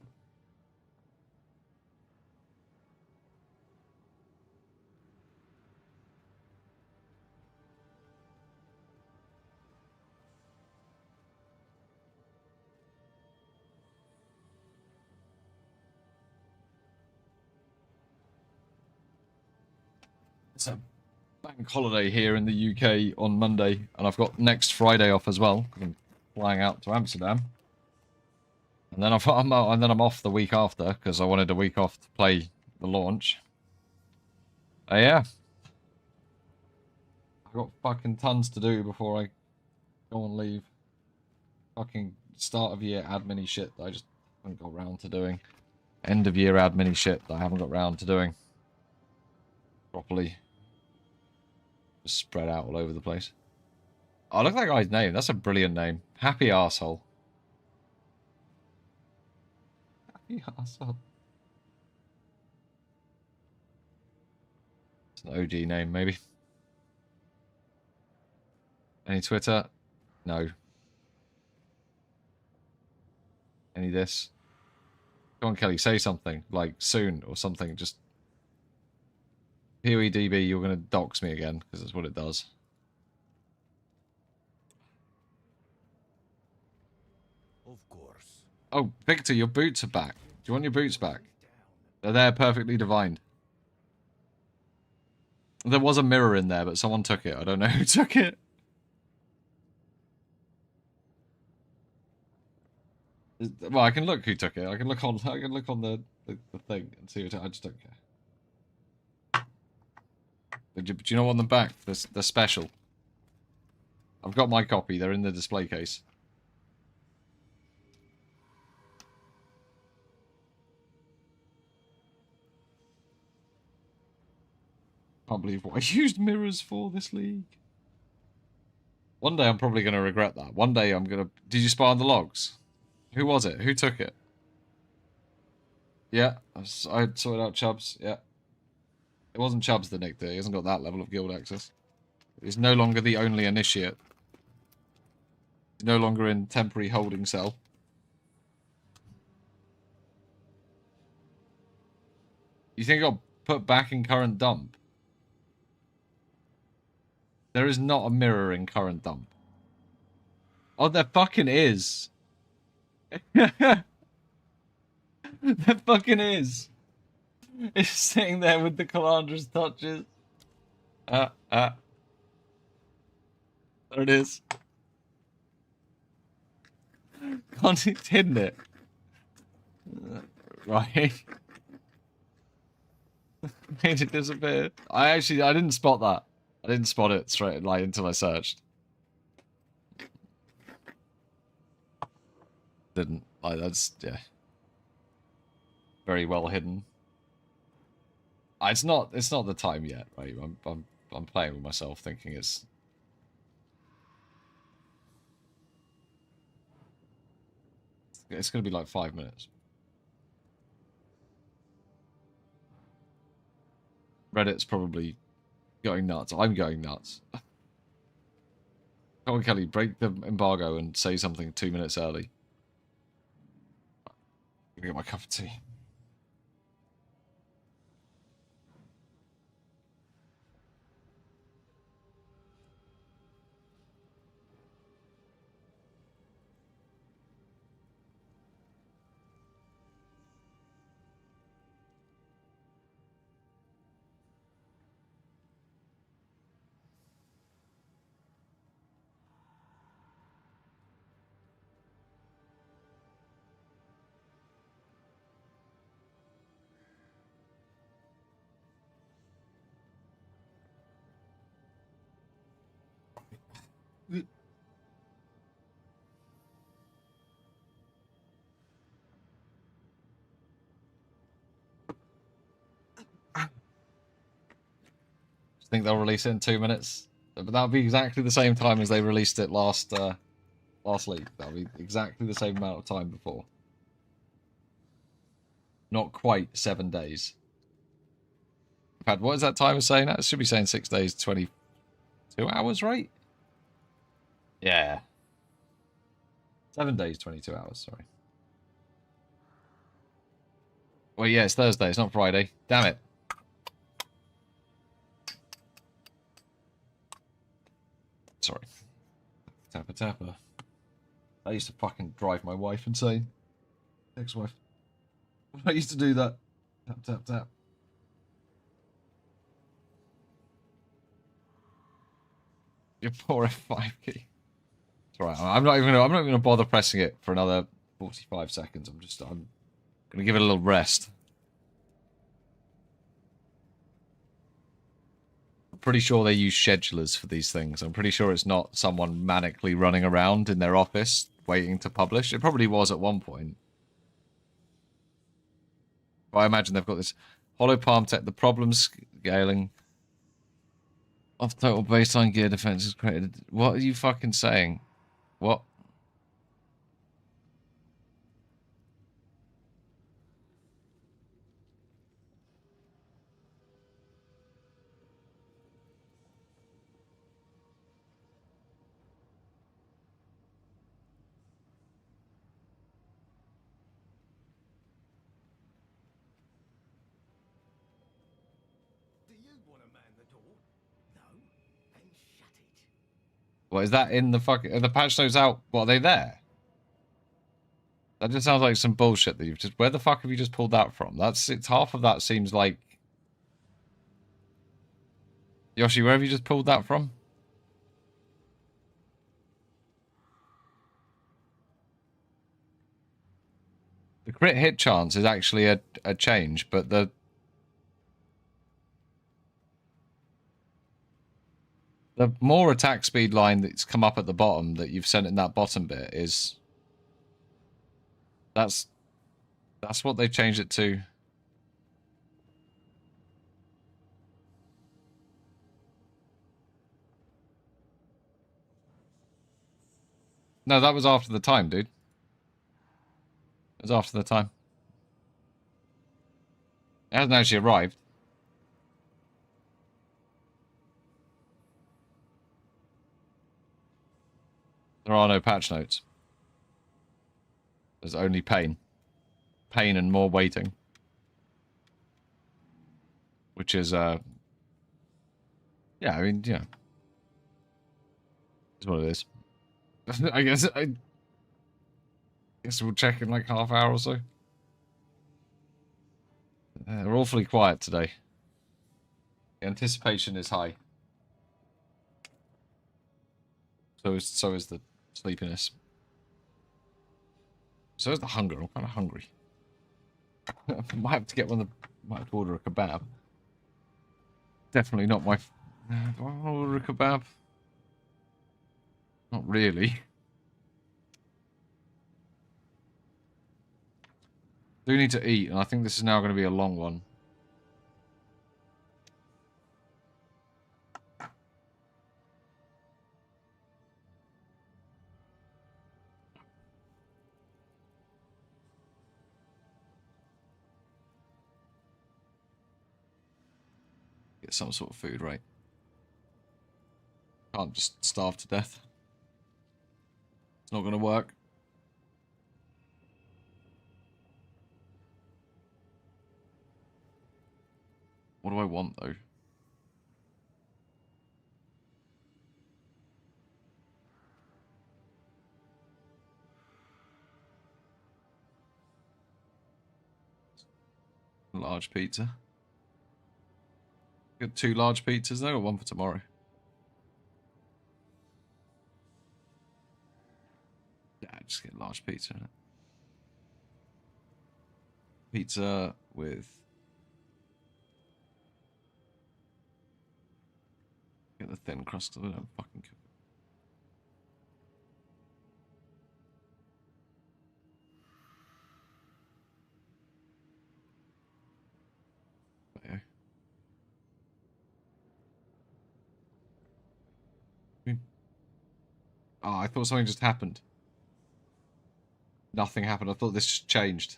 It's a bank holiday here in the UK on Monday, and I've got next Friday off as well. I'm flying out to Amsterdam, and then I'm off the week after because I wanted a week off to play the launch. Yeah, I've got fucking tons to do before I go on leave. Fucking start of year admin shit that I just haven't got round to doing. End of year admin shit that I haven't got round to doing properly. Just spread out all over the place. Oh, look at that guy's name. That's a brilliant name. Happy Arsehole. Happy Arsehole. It's an OG name, maybe. Any Twitter? No. Any this? Come on, Kelly, say something. Like, soon or something. Just... PoEDB, you're going to dox me again, because that's what it does. Of course. Oh, Victor, your boots are back. Do you want your boots back? They're there, perfectly divined. There was a mirror in there, but someone took it. I don't know who took it. Well, I can look who took it. I can look on the thing and see what I just don't care. Do you know what on the back? They're special. I've got my copy. They're in the display case. Can't believe what I used mirrors for this league. One day I'm probably going to regret that. One day I'm going to... Did you spy on the logs? Who was it? Who took it? Yeah, I sorted out Chubbs. Yeah. It wasn't Chubbs that nicked it. He hasn't got that level of guild access. He's no longer the only initiate. He's no longer in temporary holding cell. You think it got put back in current dump? There is not a mirror in current dump. Oh, there fucking is. There fucking is. It's sitting there with the Calandra's touches. There it is. Can't it's hidden it. Right. Made it disappear. I didn't spot that. I didn't spot it straight like until I searched. Didn't. Like that's yeah. Very well hidden. It's not the time yet, right? I'm playing with myself thinking it's gonna be like 5 minutes. Reddit's probably going nuts. I'm going nuts. Come on, Kelly, break the embargo and say something 2 minutes early. Let me get my cup of tea. Think they'll release it in 2 minutes, but that'll be exactly the same time as they released it last week. That'll be exactly the same amount of time before. Not quite 7 days. In fact, what is that timer saying? That should be saying 6 days, 22 hours, right? Yeah. 7 days, 22 hours. Sorry. Well, yeah, it's Thursday. It's not Friday. Damn it. Sorry. Tapper tapper. I used to fucking drive my wife insane. Ex-wife. I used to do that. Tap tap tap. Your poor F5 key. It's alright. I'm not even gonna bother pressing it for another 45 seconds. I'm gonna give it a little rest. Pretty sure they use schedulers for these things. I'm pretty sure it's not someone manically running around in their office waiting to publish. It probably was at one point. But I imagine they've got this hollow palm tech. The problem scaling of total baseline gear defense is created. What are you fucking saying? What? What is that in the fucking... Are the patch notes out? What, are they there? That just sounds like some bullshit that you've just... Where the fuck have you just pulled that from? It's half of that seems like... Yoshi, where have you just pulled that from? The crit hit chance is actually a change, but the more attack speed line that's come up at the bottom that you've sent in that bottom bit is... That's what they changed it to. No, that was after the time, dude. It was after the time. It hasn't actually arrived. There are no patch notes. There's only pain. Pain and more waiting. which is yeah, I mean, yeah, it's what it is. I guess we'll check in like half hour or so. They're awfully quiet today. The anticipation is high. So is the sleepiness. So is the hunger. I'm kind of hungry. Might have to get one of the... Might have to order a kebab. Definitely not my... Do I want to order a kebab? Not really. Do need to eat, and I think this is now going to be a long one. Get some sort of food, right? Can't just starve to death. It's not going to work. What do I want, though? Large pizza. Got 2 large pizzas though, or 1 for tomorrow? Yeah, just get large pizza. Pizza with... Get the thin crust because I don't fucking cook it. But, yeah. Oh, I thought something just happened. Nothing happened. I thought this just changed.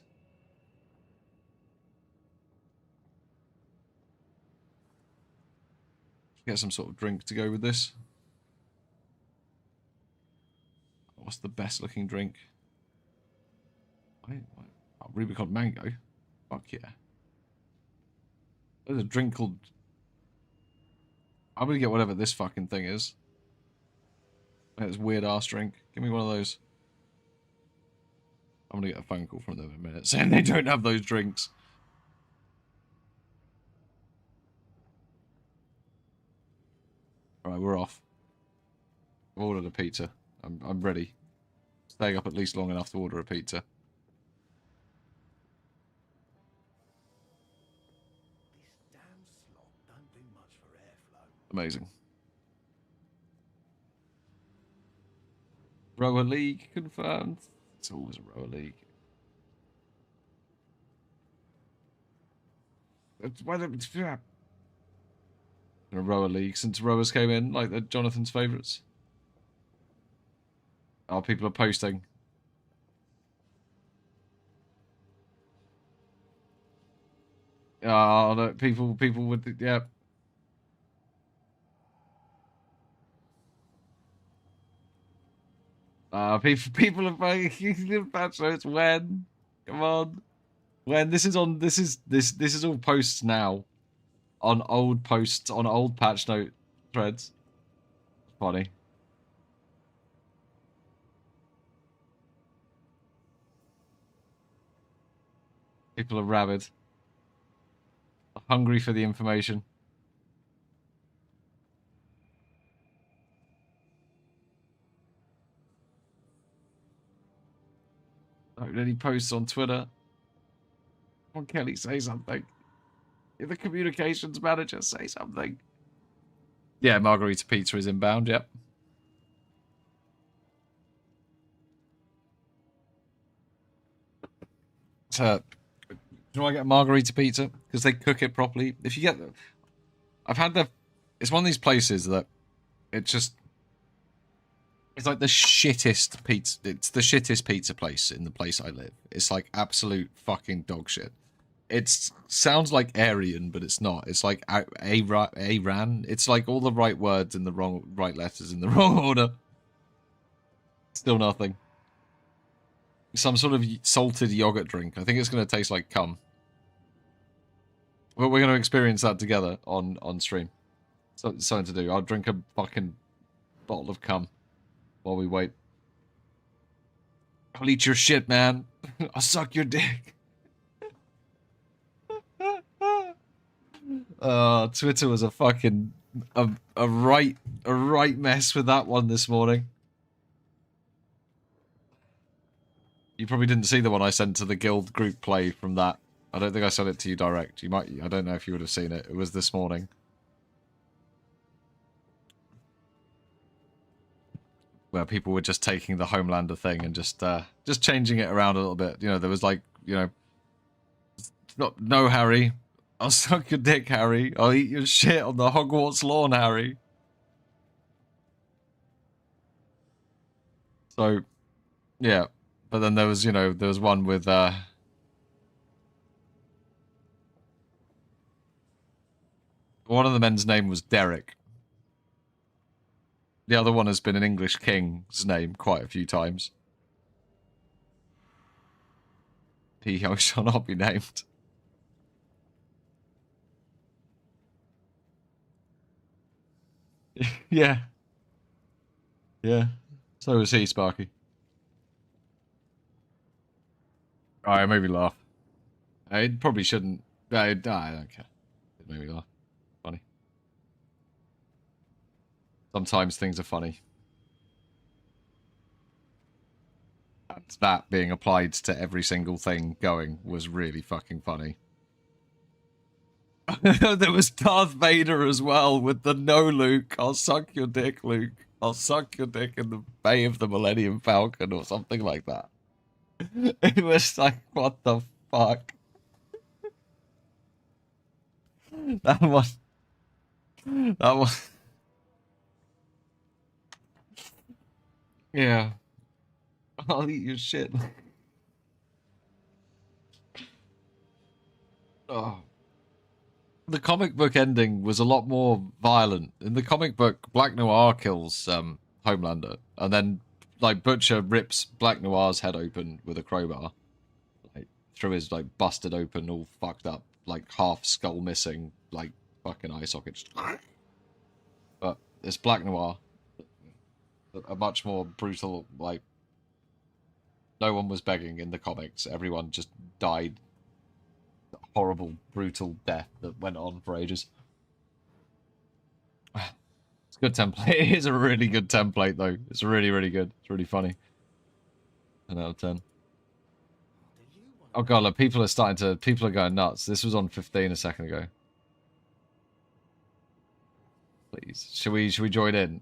Get some sort of drink to go with this. What's the best looking drink? Oh, Rubicon Mango. Fuck yeah. There's a drink called... I'm gonna get whatever this fucking thing is. It's weird ass drink. Give me one of those. I'm gonna get a phone call from them in a minute saying they don't have those drinks. Alright, we're off. I've ordered a pizza. I'm ready. Staying up at least long enough to order a pizza. Amazing. Rower League confirmed. It's always a Rower League. It's why it's been a Rower League since rowers came in, like the Jonathan's favourites. Oh, people are posting. Oh, no, people would, yeah. People are playing patch notes when. Come on. When this is all posts now. On old posts, on old patch note threads. Funny. People are rabid. Hungry for the information. Any posts on Twitter? Come on, Kelly, say something. You're the communications manager, say something. Yeah, Margarita Pizza is inbound, yep. So, do I get Margarita Pizza? Because they cook it properly. If you get the... I've had the... It's one of these places that... It just... It's like the shittest pizza... It's the shittest pizza place in the place I live. It's like absolute fucking dog shit. It sounds like Aryan, but it's not. It's like Aran. It's like all the right words in the right letters in the wrong order. Still nothing. Some sort of salted yogurt drink. I think it's going to taste like cum. But we're going to experience that together on stream. So, something to do. I'll drink a fucking bottle of cum while we wait. I'll eat your shit, man. I'll suck your dick. Twitter was a fucking a right mess with that one this morning. You probably didn't see the one I sent to the guild group play from that. I don't think I sent it to you direct. You might. I don't know if you would have seen it. It was this morning. Where people were just taking the Homelander thing and just changing it around a little bit. You know, there was like, you know, no Harry. I'll suck your dick, Harry. I'll eat your shit on the Hogwarts lawn, Harry. So, yeah. But then there was, you know, there was one with, one of the men's name was Derek. The other one has been an English king's name quite a few times. He shall not be named. Yeah. Yeah. So was he, Sparky. Alright, it made me laugh. I probably shouldn't. I don't care. It made me laugh. Funny. Sometimes things are funny. And that being applied to every single thing going was really fucking funny. There was Darth Vader as well with the "No, Luke, I'll suck your dick, Luke. I'll suck your dick in the Bay of the Millennium Falcon," or something like that. It was like, what the fuck? That was... Yeah. I'll eat your shit. Oh. The comic book ending was a lot more violent. In the comic book, Black Noir kills Homelander, and then like Butcher rips Black Noir's head open with a crowbar, like through his like busted open, all fucked up, like half skull missing, like fucking eye socket. But it's Black Noir, a much more brutal, like no one was begging in the comics. Everyone just died. Horrible, brutal death that went on for ages. It's a good template. It is a really good template, though. It's really, really good. It's really funny. 10 out of 10. Oh god, look, people are going nuts. This was on 15 a second ago. Please, should we join in?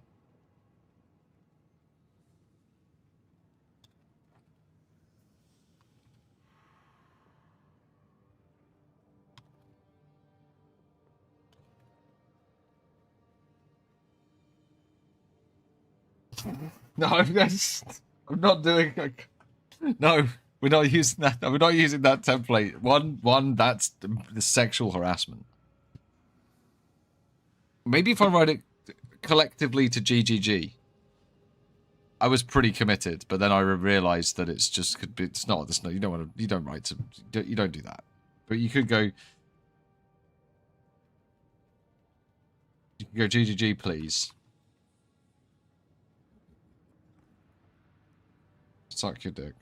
No, I'm not doing. No, we're not using that. We're not using that template. One, that's the sexual harassment. Maybe if I write it collectively to GGG. I was pretty committed, but then I realized that it's just could be. It's not. It's not. You don't want to. You don't write to. You don't do that. But you could go. You can go GGG, please. Suck your dick.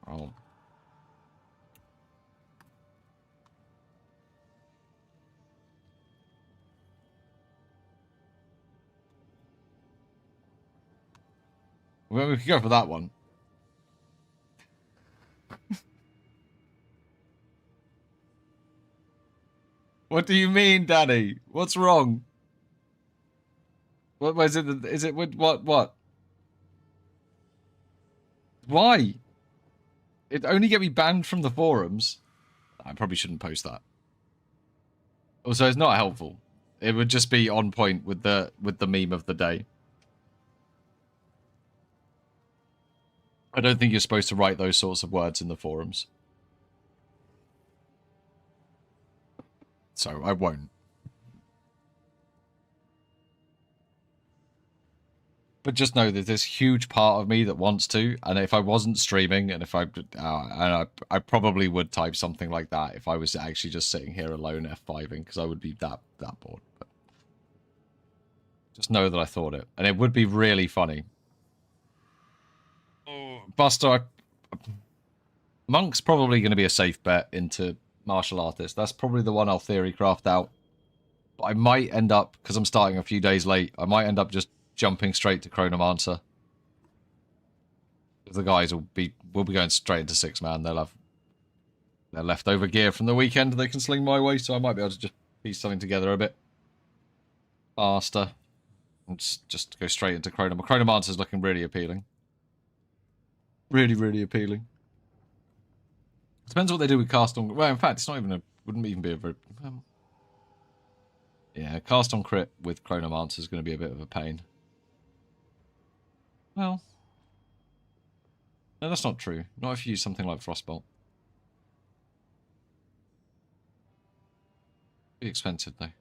Oh. Well, we could go for that one. What do you mean, Danny? What's wrong? What was it? Is it with what? Why? It only get me banned from the forums. I probably shouldn't post that. Also, it's not helpful. It would just be on point with the meme of the day. I don't think you're supposed to write those sorts of words in the forums. So I won't. But just know that there's a huge part of me that wants to, and if I wasn't streaming, and if I probably would type something like that if I was actually just sitting here alone F5ing, because I would be that bored. But just know that I thought it, and it would be really funny. Oh, Buster, Monk's probably going to be a safe bet into martial artist. That's probably the one I'll theory craft out. But I might end up, because I'm starting a few days late, I might end up just jumping straight to Chronomancer. The guys will be going straight into 6-man. They'll have their leftover gear from the weekend they can sling my way, so I might be able to just piece something together a bit faster. And just go straight into Chronomancer. Chronomancer's looking really appealing. Really, really appealing. Depends what they do with cast on... Well, in fact, it's not even a... Wouldn't even be a very... yeah, cast on crit with Chronomancer is going to be a bit of a pain. Well... No, that's not true. Not if you use something like Frostbolt. Be expensive, though.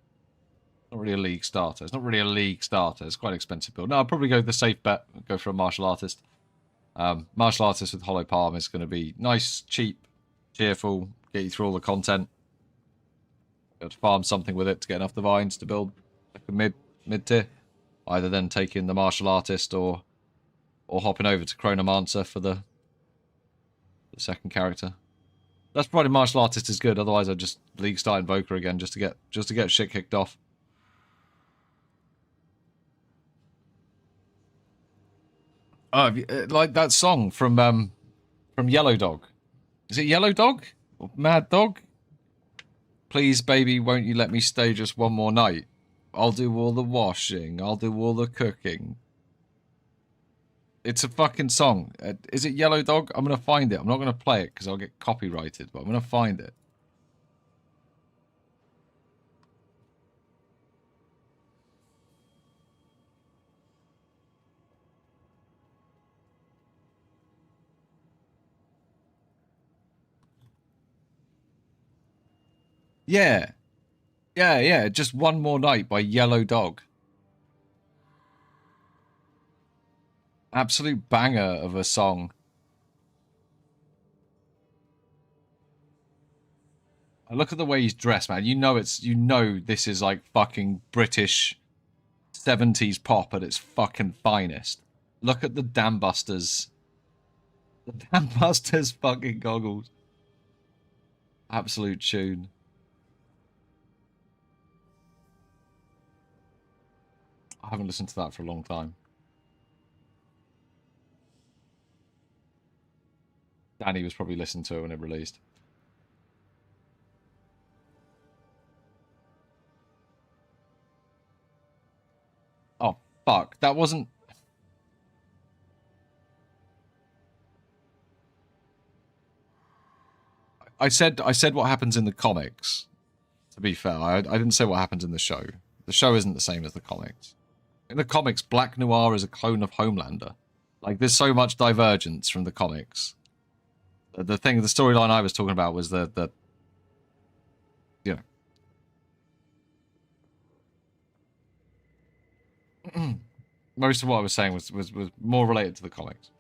Not really a league starter. It's not really a league starter. It's quite an expensive build. No, I'll probably go the safe bet. Go for a martial artist. Martial artist with hollow palm is going to be nice, cheap, cheerful, get you through all the content. Got to farm something with it to get enough divines to build like a mid tier. Either then taking the martial artist or hopping over to Chronomancer for the second character. That's provided martial artist is good. Otherwise, I'd just league start Invoker again just to get shit kicked off. Oh, like that song from Yellow Dog. Is it Yellow Dog or Mad Dog? Please, baby, won't you let me stay just one more night? I'll do all the washing. I'll do all the cooking. It's a fucking song. Is it Yellow Dog? I'm going to find it. I'm not going to play it because I'll get copyrighted, but I'm going to find it. Yeah. Yeah. Just One More Night by Yellow Dog. Absolute banger of a song. I look at the way he's dressed, man. You know this is like fucking British 70s pop at its fucking finest. Look at the Dam Busters. The Dam Busters fucking goggles. Absolute tune. I haven't listened to that for a long time. Danny was probably listening to it when it released. Oh, fuck. That wasn't... I said what happens in the comics, to be fair. I didn't say what happens in the show. The show isn't the same as the comics. In the comics, Black Noir is a clone of Homelander. Like, there's so much divergence from the comics. The storyline I was talking about was the you know. Most of what I was saying was more related to the comics.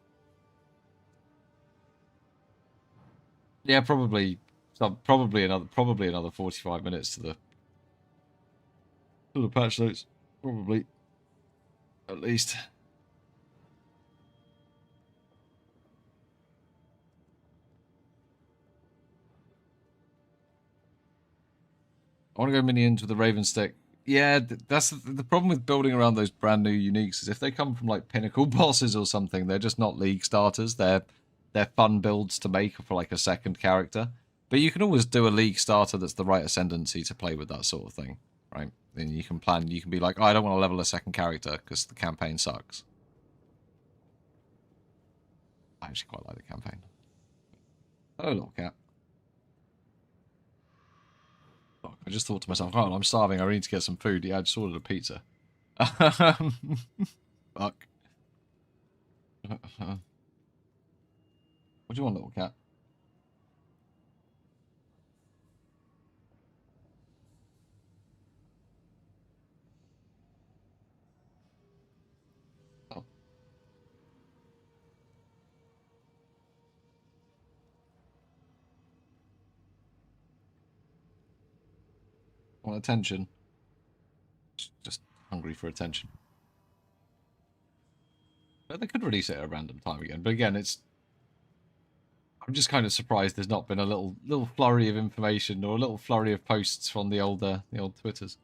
Yeah, probably another 45 minutes to the patch notes. Probably. At least. I want to go minions with the Raven stick. Yeah, that's the problem with building around those brand new uniques is if they come from like pinnacle bosses or something, they're just not league starters. They're fun builds to make for like a second character. But you can always do a league starter that's the right ascendancy to play with that sort of thing, right? Then you can plan. You can be like, oh, I don't want to level a second character because the campaign sucks. I actually quite like the campaign. Hello, little cat. I just thought to myself, oh, I'm starving. I really need to get some food. Yeah, I just ordered a pizza. Fuck. What do you want, little cat? Oh, Want attention. Just hungry for attention. But they could release it at a random time again. But again, I'm just kind of surprised there's not been a little flurry of information or a little flurry of posts from the old Twitters.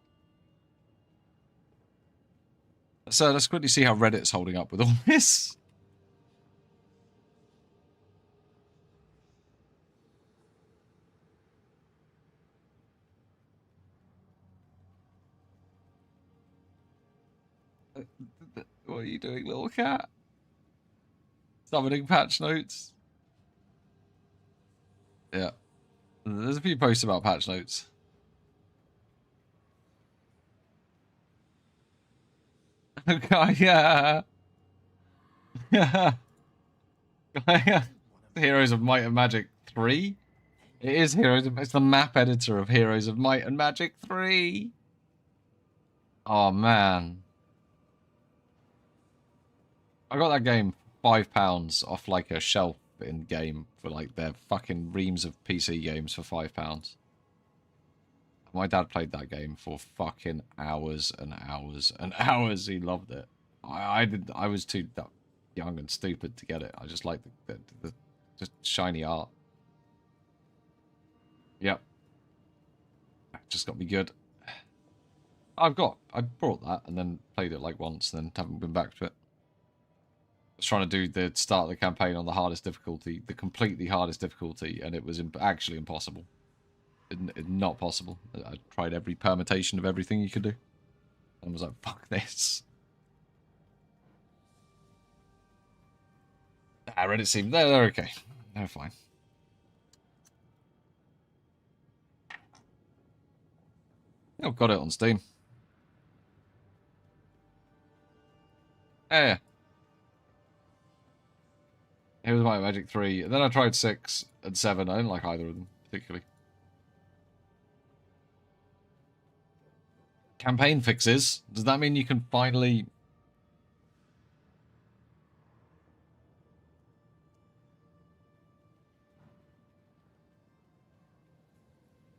So let's quickly see how Reddit's holding up with all this. What are you doing, little cat? Summoning patch notes. Yeah. There's a few posts about patch notes. Okay, yeah. Yeah. Heroes of Might and Magic 3? It is it's the map editor of Heroes of Might and Magic 3. Oh, man. I got that game £5 off like a shelf in game for like their fucking reams of PC games for £5. My dad played that game for fucking hours and hours and hours. He loved it. I was too young and stupid to get it. I just liked the just shiny art. Yep. Just got me good. I brought that and then played it like once and then haven't been back to it. I was trying to do the start of the campaign on the hardest difficulty, the completely hardest difficulty, and it was actually impossible. Not possible. I tried every permutation of everything you could do. And was like, fuck this. Reddit seemed... They're okay. They're fine. I've got it on Steam. Yeah. Here's my Magic 3. And then I tried 6 and 7. I didn't like either of them, particularly. Campaign fixes. Does that mean you can finally...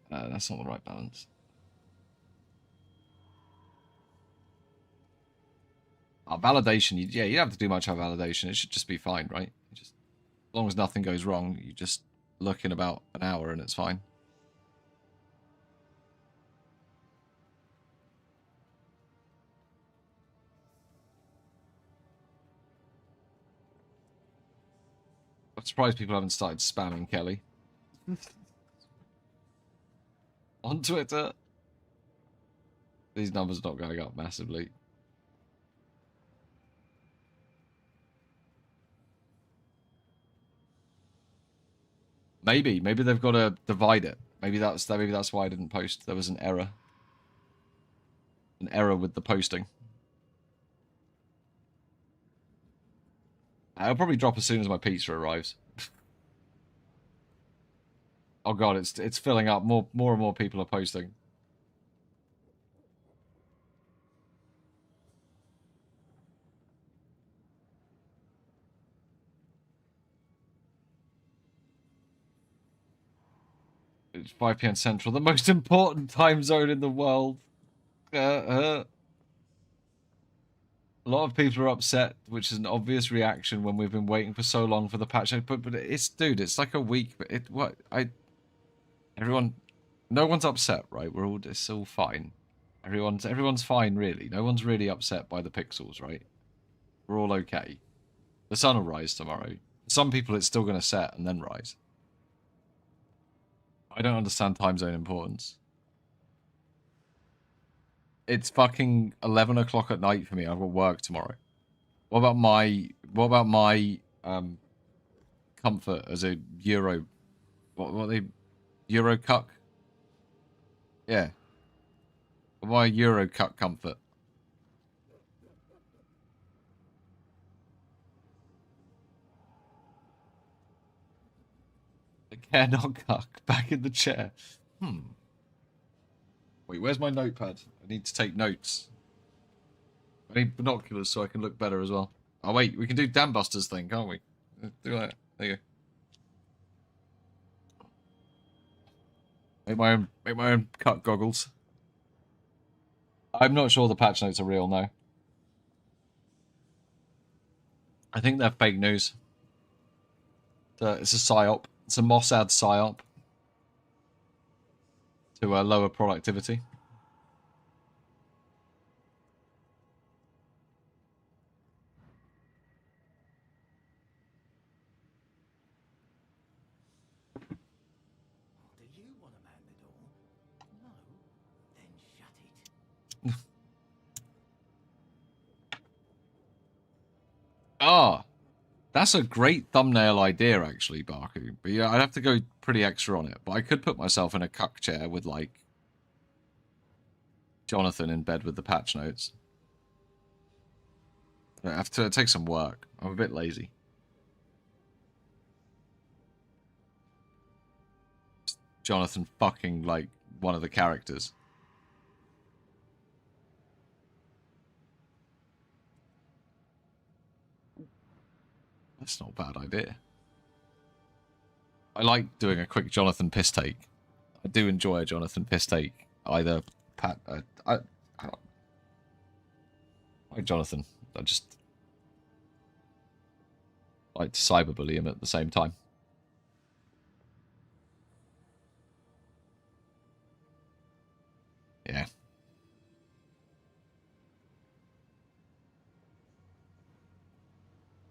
that's not the right balance. Validation, you don't have to do much on validation. It should just be fine, right? As long as nothing goes wrong, you just look in about an hour and it's fine. I'm surprised people haven't started spamming Kelly. On Twitter. These numbers are not going up massively. Maybe they've got to divide it. Maybe that's why I didn't post. There was an error. An error with the posting. I'll probably drop as soon as my pizza arrives. Oh god, it's filling up. More and more people are posting. It's 5 PM Central, the most important time zone in the world. A lot of people are upset, which is an obvious reaction when we've been waiting for so long for the patch. But it's, dude, it's like a week. But everyone, no one's upset, right? It's all fine. Everyone's fine, really. No one's really upset by the pixels, right? We're all okay. The sun will rise tomorrow. Some people, it's still going to set and then rise. I don't understand time zone importance. It's fucking 11 o'clock at night for me. I've got work tomorrow. What about my comfort as a Euro? What they Euro cuck? Yeah. My Euro cuck comfort. The care not cuck back in the chair. Wait, where's my notepad? I need to take notes. I need binoculars so I can look better as well. Oh wait, we can do Dam Busters thing, can't we? Do that. There you go. Make my own cut goggles. I'm not sure the patch notes are real, no. I think they're fake news. It's a psyop. It's a Mossad psyop to lower productivity. Do you want to man the door? No? Then shut it. Ah, that's a great thumbnail idea, actually, Barku. But yeah, I'd have to go pretty extra on it. But I could put myself in a cuck chair with, like, Jonathan in bed with the patch notes. I have to take some work. I'm a bit lazy. Jonathan fucking, like, one of the characters. That's not a bad idea. I like doing a quick Jonathan piss take. I do enjoy a Jonathan piss take. Either Pat... I like Jonathan. I just like to cyberbully him at the same time. Yeah.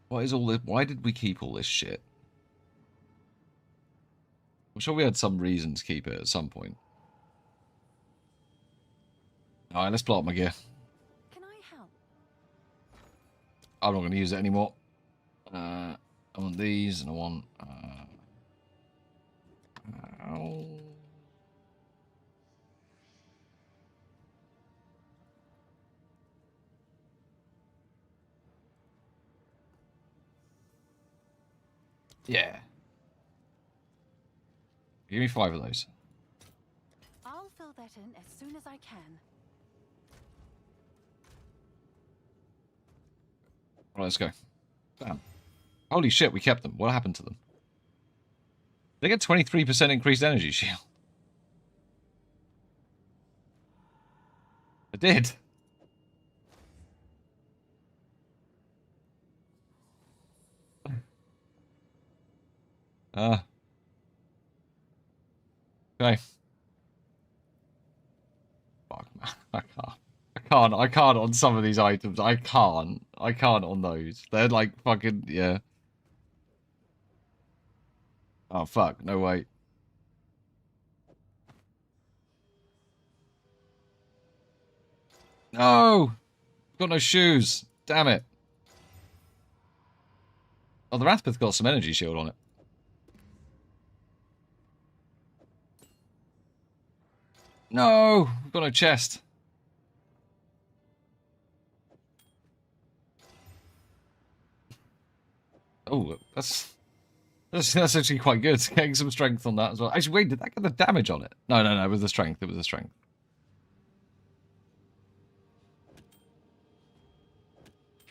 What is all this? Why did we keep all this shit? I'm sure we had some reason to keep it at some point. Alright, let's blow up my gear. Can I help? I'm not going to use it anymore. I want these, and I want... Yeah. Give me 5 of those. I'll fill that in as soon as I can. Right, let's go. Damn. Holy shit, we kept them. What happened to them? They get 23% increased energy shield. I did. Okay. Fuck, man. I can't on some of these items. I can't on those. They're like fucking, yeah. Oh, fuck. No way. No! Got no shoes. Damn it. Oh, the Rathpith got some energy shield on it. No! We've got no chest. Oh, that's actually quite good. Getting some strength on that as well. Actually, wait, did that get the damage on it? No, it was the strength. It was the strength.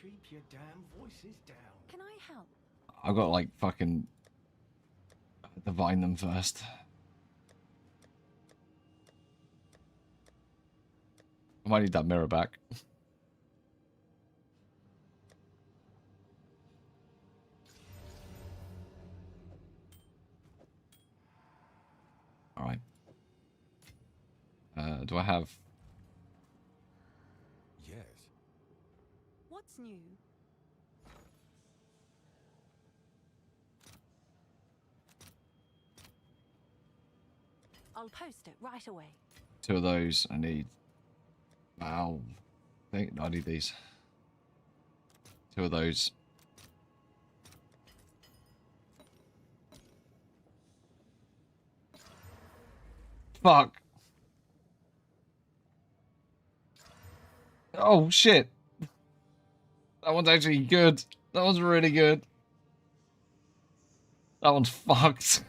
Keep your damn voices down. Can I help? I've got, like, fucking... divine them first. I might need that mirror back. Alright. Do I have... Yes. What's new? I'll post it right away. 2 of those. I need... Wow. I need these. 2 of those. Fuck. Oh, shit. That one's actually good. That one's really good. That one's fucked.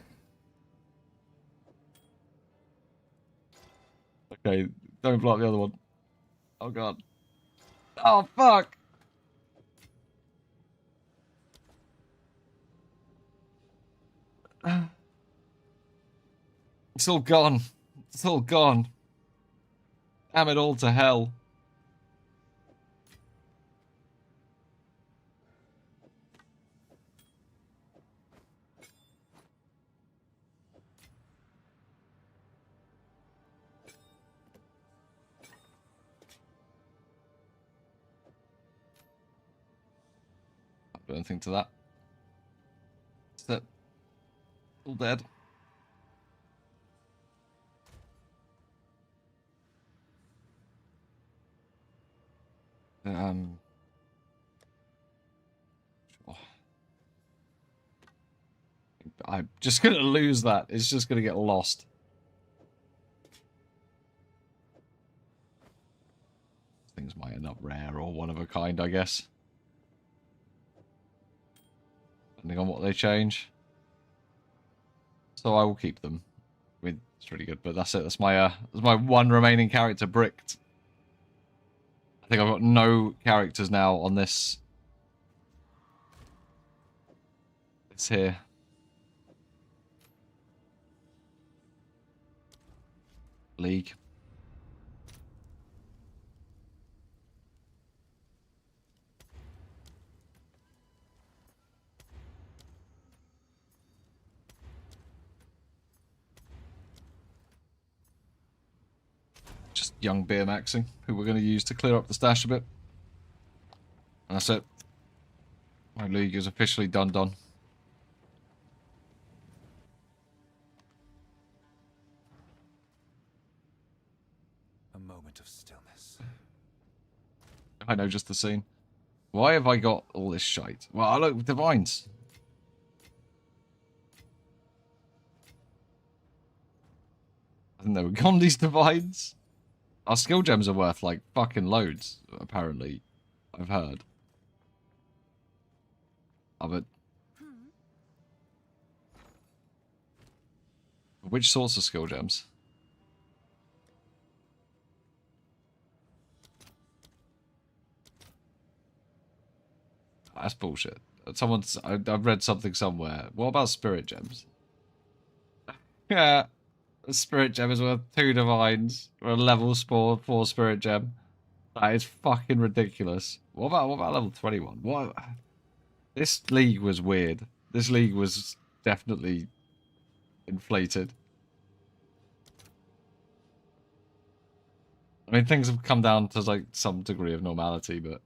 Okay, don't block the other one. Oh, God. Oh, fuck. It's all gone. It's all gone. Damn it all to hell. do anything to that. Is that all dead? Sure. I'm just gonna lose that. It's just gonna get lost. Things might end up rare or one of a kind, I guess. Depending on what they change. So I will keep them. I mean, it's really good, but that's it. That's my one remaining character bricked. I think I've got no characters now on this. It's here. League. Just young beer maxing, who we're going to use to clear up the stash a bit. And that's it. My league is officially done. A moment of stillness. I know just the scene. Why have I got all this shite? Well, look, divines. I think they were gone, these divines. Our skill gems are worth, like, fucking loads, apparently. I've heard. Oh, but... Which sorts of skill gems? That's bullshit. I've read something somewhere. What about spirit gems? Yeah. A spirit gem is worth 2 divines for a level 4 spirit gem. That is fucking ridiculous. What about level 21? What? This league was weird. This league was definitely inflated. I mean, things have come down to like some degree of normality, but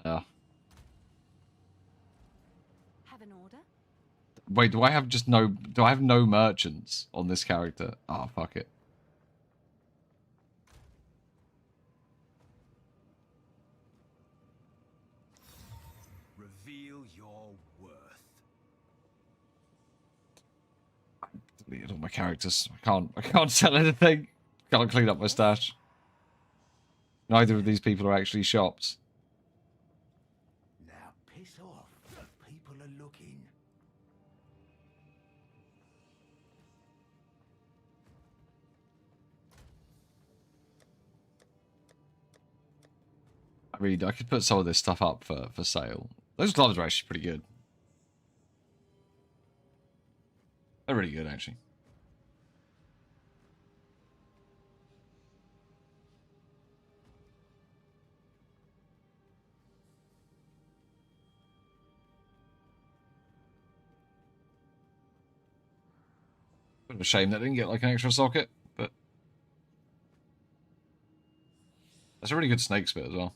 yeah. Wait, do I have no merchants on this character? Oh, fuck it. Reveal your worth. I deleted all my characters. I can't sell anything. Can't clean up my stash. Neither of these people are actually shops. Now piss off. People are looking. I could put some of this stuff up for sale. Those gloves are actually pretty good. They're really good, actually. Bit of a shame that I didn't get like an extra socket, but that's a really good snake spit as well.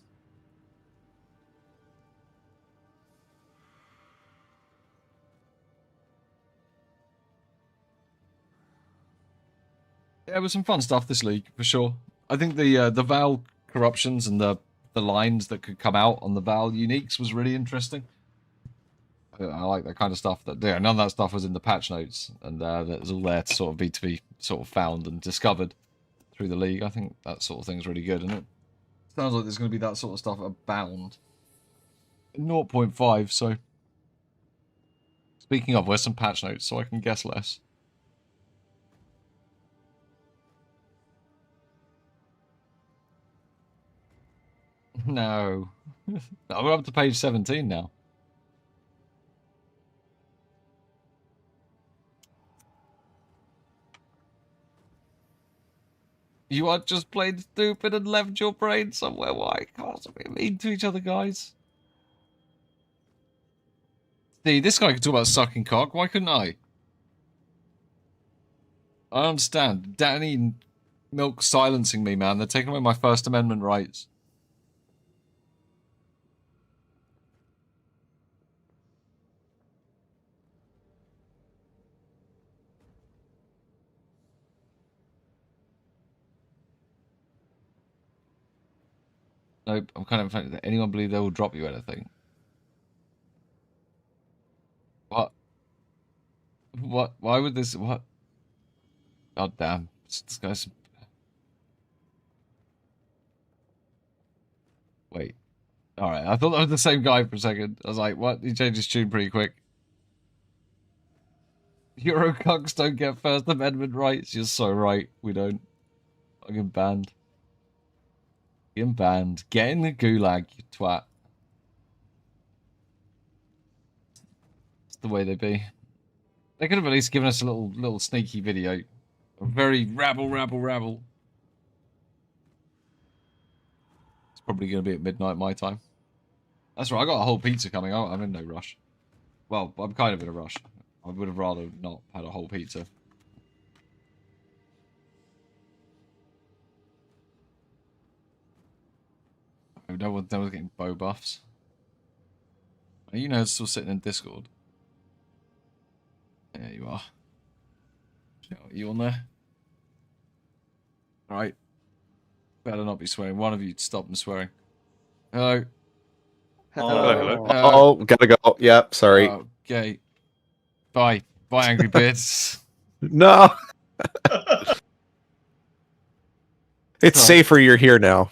Yeah, it was some fun stuff this league for sure. I think the Val corruptions and the lines that could come out on the Val uniques was really interesting. I like that kind of stuff. That yeah, none of that stuff was in the patch notes, and that was all there to be sort of found and discovered through the league. I think that sort of thing's really good, and it sounds like there's going to be that sort of stuff abound. 0.5. So, speaking of, where's some patch notes so I can guess less? No. We're up to page 17 now. You are just plain stupid and left your brain somewhere. Why can't we be mean to each other, guys? See, this guy can talk about sucking cock. Why couldn't I? I don't understand. Danny and Milk silencing me, man. They're taking away my First Amendment rights. Nope, I'm kind of offended that anyone believe they will drop you anything. What? What? Why would this? What? God damn! This guy's. Wait. All right, I thought that was the same guy for a second. I was like, what? He changed his tune pretty quick. Eurococks don't get First Amendment rights. You're so right. We don't. Fucking banned. Fucking banned. Get in the gulag, you twat. It's the way they be. They could have at least given us a little sneaky video. A very rabble. It's probably going to be at midnight my time. That's right, I got a whole pizza coming out. I'm in no rush. Well, I'm kind of in a rush. I would have rather not had a whole pizza. No one's getting bow buffs. You know, it's still sitting in Discord. There you are. Are you on there? Alright. Better not be swearing. One of you stop and swearing. Hello. Hello. Oh, gotta go. Yep, sorry. Okay. Bye. Bye, Angry Beards. No. It's safer you're here now.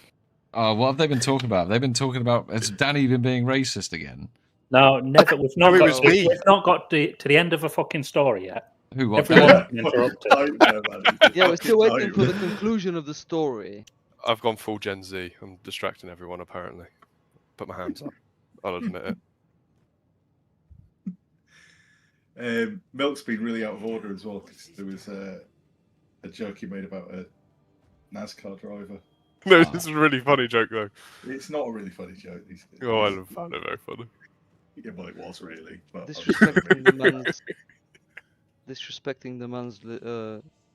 What have they been talking about? They've been talking about... Has Danny been being racist again? No, never. We've not, it was me. We've not got to the end of a fucking story yet. Who? What? Everyone's been interrupted. Yeah, we're still waiting for the conclusion of the story. I've gone full Gen Z. I'm distracting everyone, apparently. Put my hands up. I'll admit it. Milk's been really out of order as well, because there was a joke he made about a NASCAR driver. No, this is a really funny joke, though. It's not a really funny joke. Oh, I found it very funny. Yeah, well, it was really. But Disrespecting the man's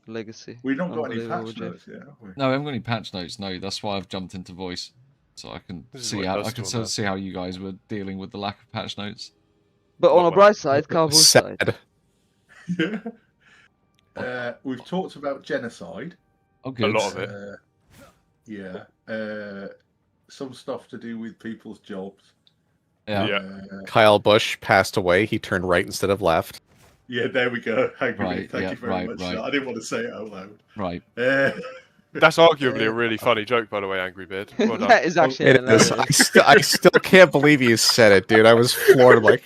legacy. We've not got any patch notes yet, have we? No, I haven't got any patch notes. No, that's why I've jumped into voice, so I can see how you guys were dealing with the lack of patch notes. But on a bright side, Carvo's side. Yeah. We've talked about genocide. Oh, good. A lot of it. Yeah. Some stuff to do with people's jobs. Yeah. Kyle Busch passed away. He turned right instead of left. Yeah, there we go. Thank you very much. Right. I didn't want to say it out loud. Right. That's arguably a really funny joke, by the way, Angry Beard. Well done. That is actually hilarious. I still can't believe you said it, dude. I was floored. I'm like,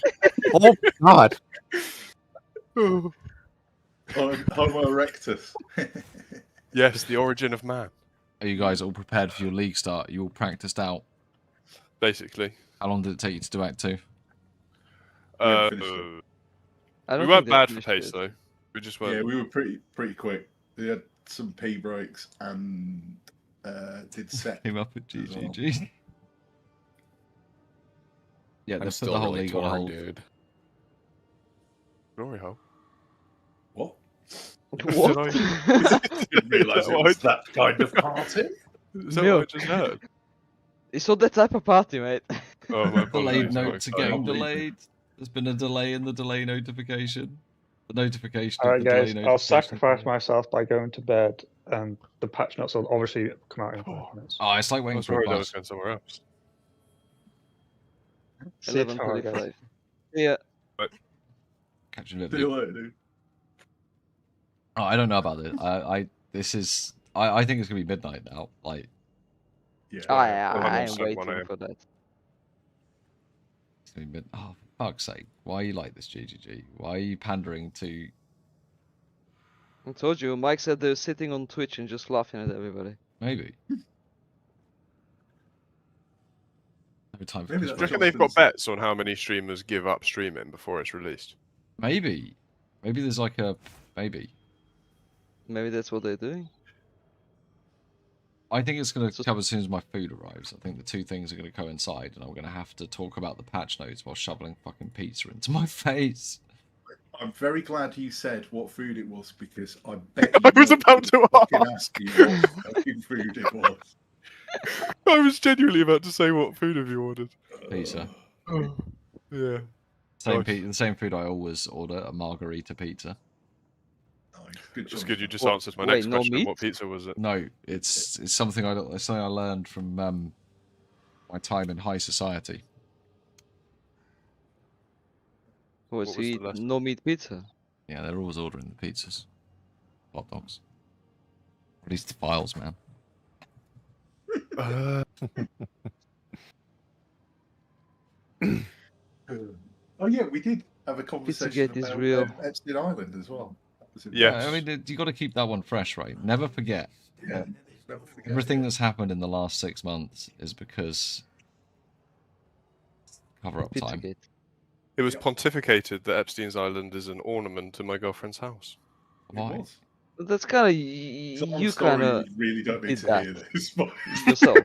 oh god. Homo erectus. Yes, the origin of man. Are you guys all prepared for your league start? You all practiced out? Basically. How long did it take you to do Act 2? We weren't bad for pace, though. We just weren't. Yeah, we were pretty quick. We had some pee breaks and did set. Came up at GGG. Well. Yeah, I'm they put still the whole really league on torn, hold. dude. Glory hole. What? What? Didn't realise it was that kind of party. Is that what I just heard? It's not that type of party, mate. Oh, my Delayed apologies. notes are getting delayed. There's been a delay in the delay notification. The notification. All of right, the guys. delay I'll notification. sacrifice myself by going to bed, and the patch notes will obviously come out in 5 minutes. Oh, it's like I waiting was for a worried I was bus. going somewhere else. See you tomorrow, 11:45. guys. Yeah. Catch you later. See you later, dude. Oh, I don't know about this. I think it's gonna be midnight now. Like, Yeah. I am 100% waiting 1 AM. for that. it's gonna be mid. Oh, for fuck's sake! Why are you like this, GGG? Why are you pandering to? I told you, Mike said they're sitting on Twitch and just laughing at everybody. Maybe. No time for Maybe Do that's you reckon what they've got happens. bets on how many streamers give up streaming before it's released? Maybe. Maybe there's like a maybe. Maybe that's what they're doing. I think it's going to come as soon as my food arrives. I think the two things are going to coincide, and I'm going to have to talk about the patch notes while shoveling fucking pizza into my face. I'm very glad you said what food it was, because I bet I was about to ask you what fucking food it was. I was genuinely about to say, what food have you ordered? Pizza. Yeah. The same food I always order, a margarita pizza. Good It's job. good you just What? answered my Wait, next no question. meat? What pizza was it? No, it's something I learned from my time in high society. Oh, so you eat no meat pizza? Yeah, they're always ordering the pizzas. Hot dogs. Release the files, man. Oh yeah, we did have a conversation Pizzagate is about real. Epstein Island as well. Yeah, I mean, you got to keep that one fresh, right? Never forget. Yeah. Never forget, Everything that's happened in the last 6 months is because cover-up time. Pizzagate. It was pontificated that Epstein's Island is an ornament to my girlfriend's house. Why? That's kind of It's a long you story, kind of you really don't need did to that hear this. But... yourself.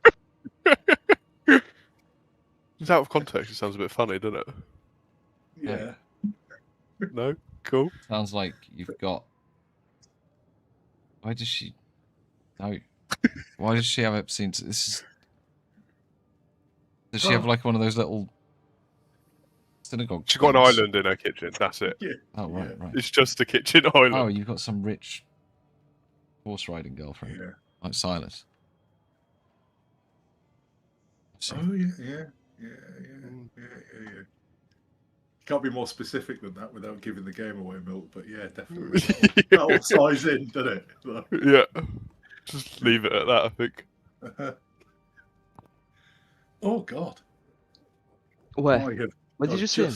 It's out of context. It sounds a bit funny, doesn't it? Yeah. No? Cool. Sounds like you've got... Why does she... No. Why does she have Epstein's... This is... Does she have like one of those little... synagogue She's got an things? island in her kitchen. That's it. Yeah. Oh, right, right. It's just a kitchen island. Oh, you've got some rich horse riding girlfriend. Yeah. Like Silas. Oh yeah. Can't be more specific than that without giving the game away, Milt. But yeah, definitely. That all ties in, doesn't it? Yeah. Just leave it at that, I think. Oh God. Where? What did you see?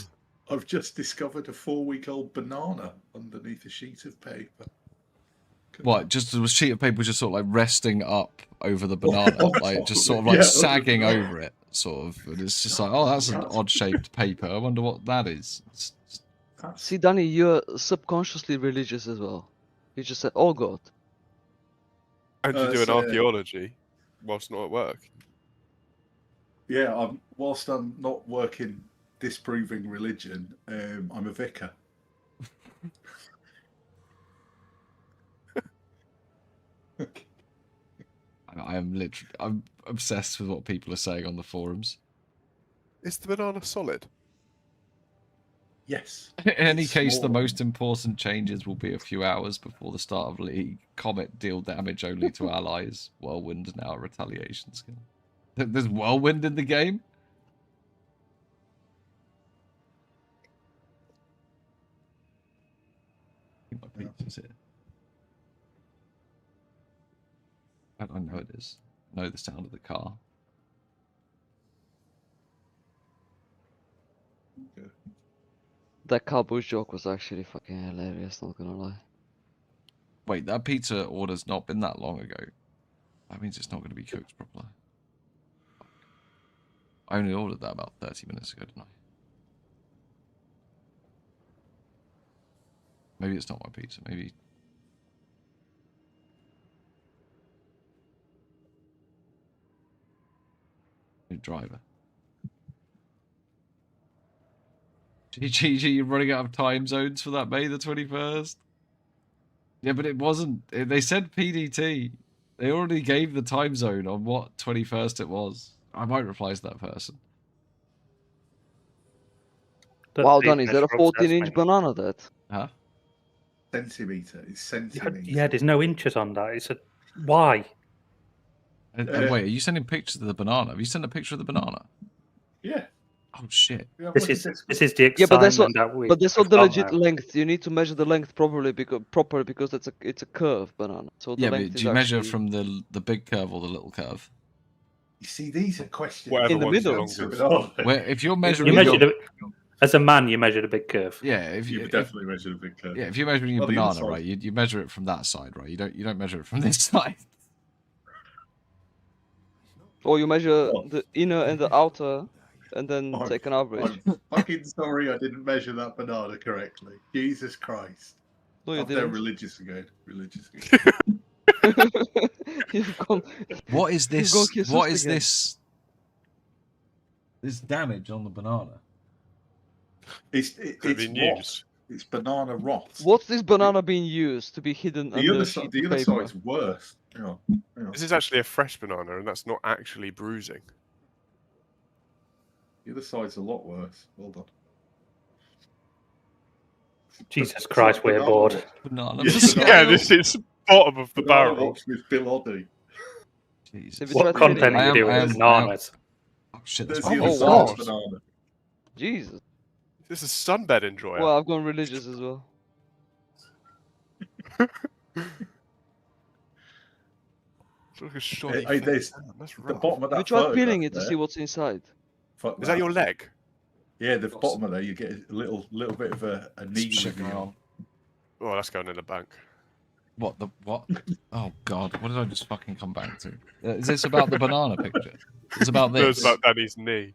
I've just discovered a 4-week-old banana underneath a sheet of paper. What? Just a sheet of paper just sort of like resting up over the banana, like just sort of like Yeah, sagging over it, sort of. And it's just like, oh, that's an odd-shaped paper. I wonder what that is. See, Danny, you're subconsciously religious as well. You just said, "Oh God." And you're doing archaeology whilst not at work. Yeah, whilst I'm not working disproving religion, I'm a vicar. I'm obsessed with what people are saying on the forums. Is the banana solid? Yes. In any It's case, the small. most important changes will be a few hours before the start of League. Comet deal damage only to allies. Whirlwind now a retaliation skill. There's Whirlwind in the game? I think my pizza's here. I know it is. I know the sound of the car. That cowboy joke was actually fucking hilarious, not gonna lie. Wait, that pizza order's not been that long ago. That means it's not going to be cooked properly. I only ordered that about 30 minutes ago, didn't I? Maybe it's not my pizza. Maybe... New driver. GG, you're running out of time zones for that May the 21st. Yeah, but it wasn't. They said PDT. They already gave the time zone on what 21st it was. I might reply to that person. Wow, Danny, is that a 14-inch banana, that? Huh? Centimetre. It's centimetre. Yeah, there's no inches on that. It's a... Why? And wait, are you sending pictures of the banana? Have you sent a picture of the banana? Yeah. Oh, shit. This is the Yeah, but that's not. excitement that we... But that's not the have legit now. length. You need to measure the length properly because it's a curve banana. So the Yeah, but length do is you measure actually... from the big curve or the little curve? You see, these are questions. Whatever In the one's middle. longest. Where if you're measuring, You measure as a man, you measure the big curve. yeah, if You you would definitely measure the big curve. yeah, if you're measuring your Well, the other banana, side- right, you measure it from that side, right? You don't measure it from this side. Or you measure the inner and the outer, and then take an average. I'm fucking sorry I didn't measure that banana correctly. Jesus Christ. No, you I'm there didn't. religious again. Religious again. You've gone. What is You've this? gone kissed What is again. this? This damage on the banana. It's Could be rot. news. It's banana rot. What's this banana being used to be hidden The under other a sheet side, the of other paper? side's worse. Hang on. Hang on. This is actually a fresh banana, and that's not actually bruising. The other side's a lot worse. Hold on. Jesus Christ, we're Banana bored. rot. Banana. Yeah, this is bottom of the Banana barrel. rot with Bill Oddie. Jesus. Have you What tried content hitting are you I doing am- with bananas? Oh shit! There's That's the my other face. side of the banana. Jesus. This is sunbed enjoyer. Well, I've gone religious as well. It's like a shoddy Hey, face. there's That's the rough. bottom of Have you that tried photograph peeling it to there. see what's inside? Fuck Is that your leg? Yeah, the bottom of there, you get a little bit of a knee Shit going reveal. on. Oh, that's going in the bank. What the what? Oh god! What did I just fucking come back to? Is this about the banana picture? It's about No, it's this. about Danny's knee.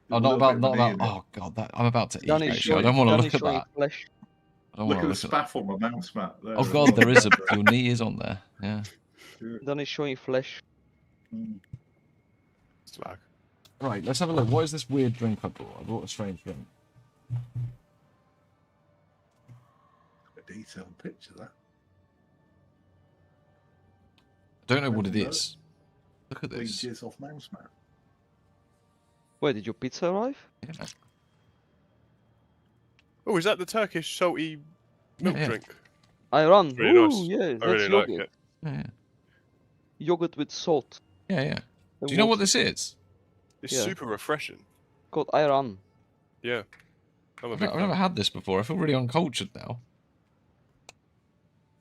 Oh, not about Oh god! That I'm about to eat. Danny's Actually, I showing- don't want to Danny's look at showing that. flesh. I don't Look want at to the look at that. spaff on my mouse mat. There Oh as god, well. there is a. Your knee is on there. Yeah. Danny's showing flesh. Slag. Right. Let's have a look. What is this weird drink I brought? I brought a strange drink. A detailed picture that. I don't know what it is. Look at Clean this. jizz off mouse mat. Where did your pizza arrive? Yeah. Oh, is that the Turkish salty milk Yeah. drink? Ayran. Really Ooh, nice. yeah, I that's really yogurt. like it. Yeah. Yogurt with salt. Yeah. Yeah. and Do you know what water. this is? It's Yeah. super refreshing. Called ayran. Yeah. I'm a I've big never fan. had this before. I feel really uncultured now.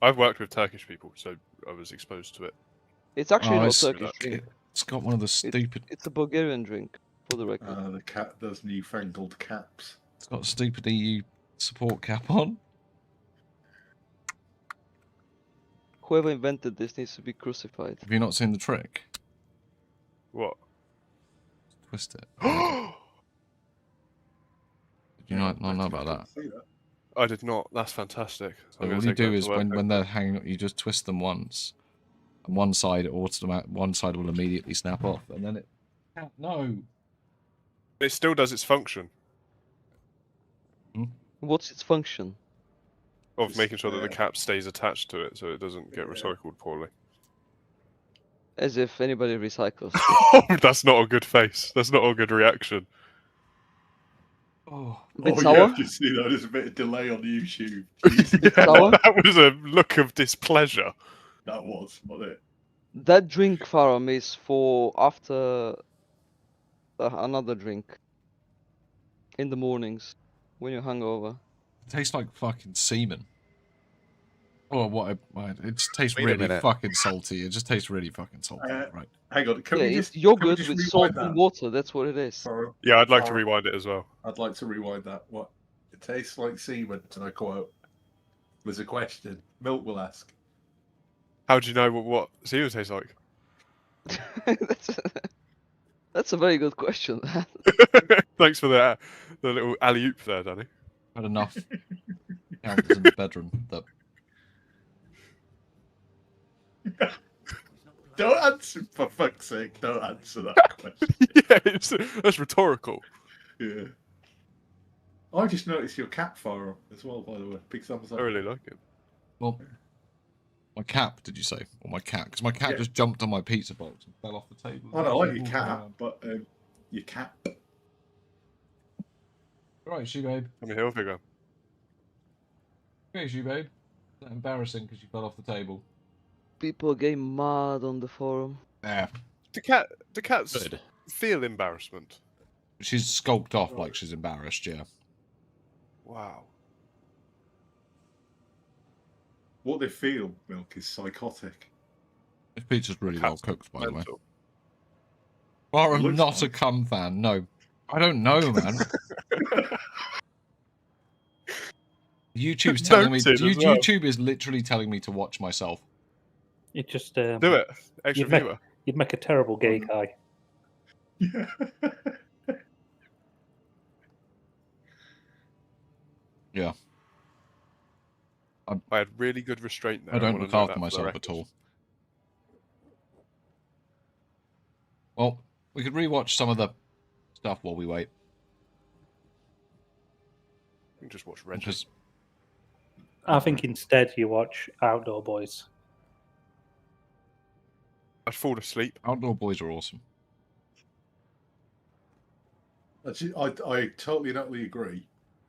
I've worked with Turkish people, so I was exposed to it. It's actually Oh, not it's- Turkish drink. It's got one of the stupid. It's a Bulgarian drink, for the record. The cat does newfangled caps. It's got a stupid EU support cap on. Whoever invented this needs to be crucified. Have you not seen the trick? What? Twist it. Did you not know about that? I did not. That's fantastic. So what you do is when they're hanging up, you just twist them once, and one side will immediately snap off, and then it. No. It still does its function What's its function? of making sure that the cap stays attached to it, so it doesn't get recycled poorly. As if anybody recycles. That's not a good face. That's not a good reaction. Oh, Bit You sour? have to see that. There's a bit of delay on YouTube. Sour? That was a look of displeasure. That was, wasn't it? That drink, Faram, is for after another drink. In the mornings, when you're hungover. It tastes like fucking semen. Oh, what? It just tastes Wait a really minute. fucking salty. It just tastes really fucking salty. Right. Hang on. Can Yeah, we it's just yogurt can we with just salt rewind and that? water, that's what it is. Sorry. Yeah, I'd like to Sorry. rewind it as well. I'd like to rewind that. What? It tastes like semen, and I quote. There's a question. Milk will ask. How do you know what cereal tastes like? That's a very good question. Thanks for the little alley-oop there, Danny. Had enough counters in the bedroom that Don't answer, for fuck's sake. Don't answer that question. Yeah, that's rhetorical. Yeah. I just noticed your cat fire up as well, by the way. Big thumbs up. I really like it. Well, my cap, did you say? Or my cat? Because my cat Yeah. just jumped on my pizza box and fell off the table. I don't like your cat, but your cat. Right, she babe. I'm a hill figure. Okay, she babe. Is that embarrassing because you fell off the table? People are getting mad on the forum. Yeah. The cats feel embarrassment. She's skulked off like she's embarrassed, yeah. Wow. What they feel, Milk, is psychotic. This pizza's really well cooked, by the way. Mental. Well, I'm looks not a like- cum fan, no. I don't know, man. YouTube's telling me. Noted as well. YouTube is literally telling me to watch myself. You just Do it. Extra viewer. You'd make a terrible gay guy. Yeah. I had really good restraint there. I don't wanna look note after that for the myself record. at all. Well, we could rewatch some of the stuff while we wait. You can just watch Reggie. Because I think instead you watch Outdoor Boys. I'd fall asleep. Outdoor Boys are awesome. Actually, I totally and utterly agree.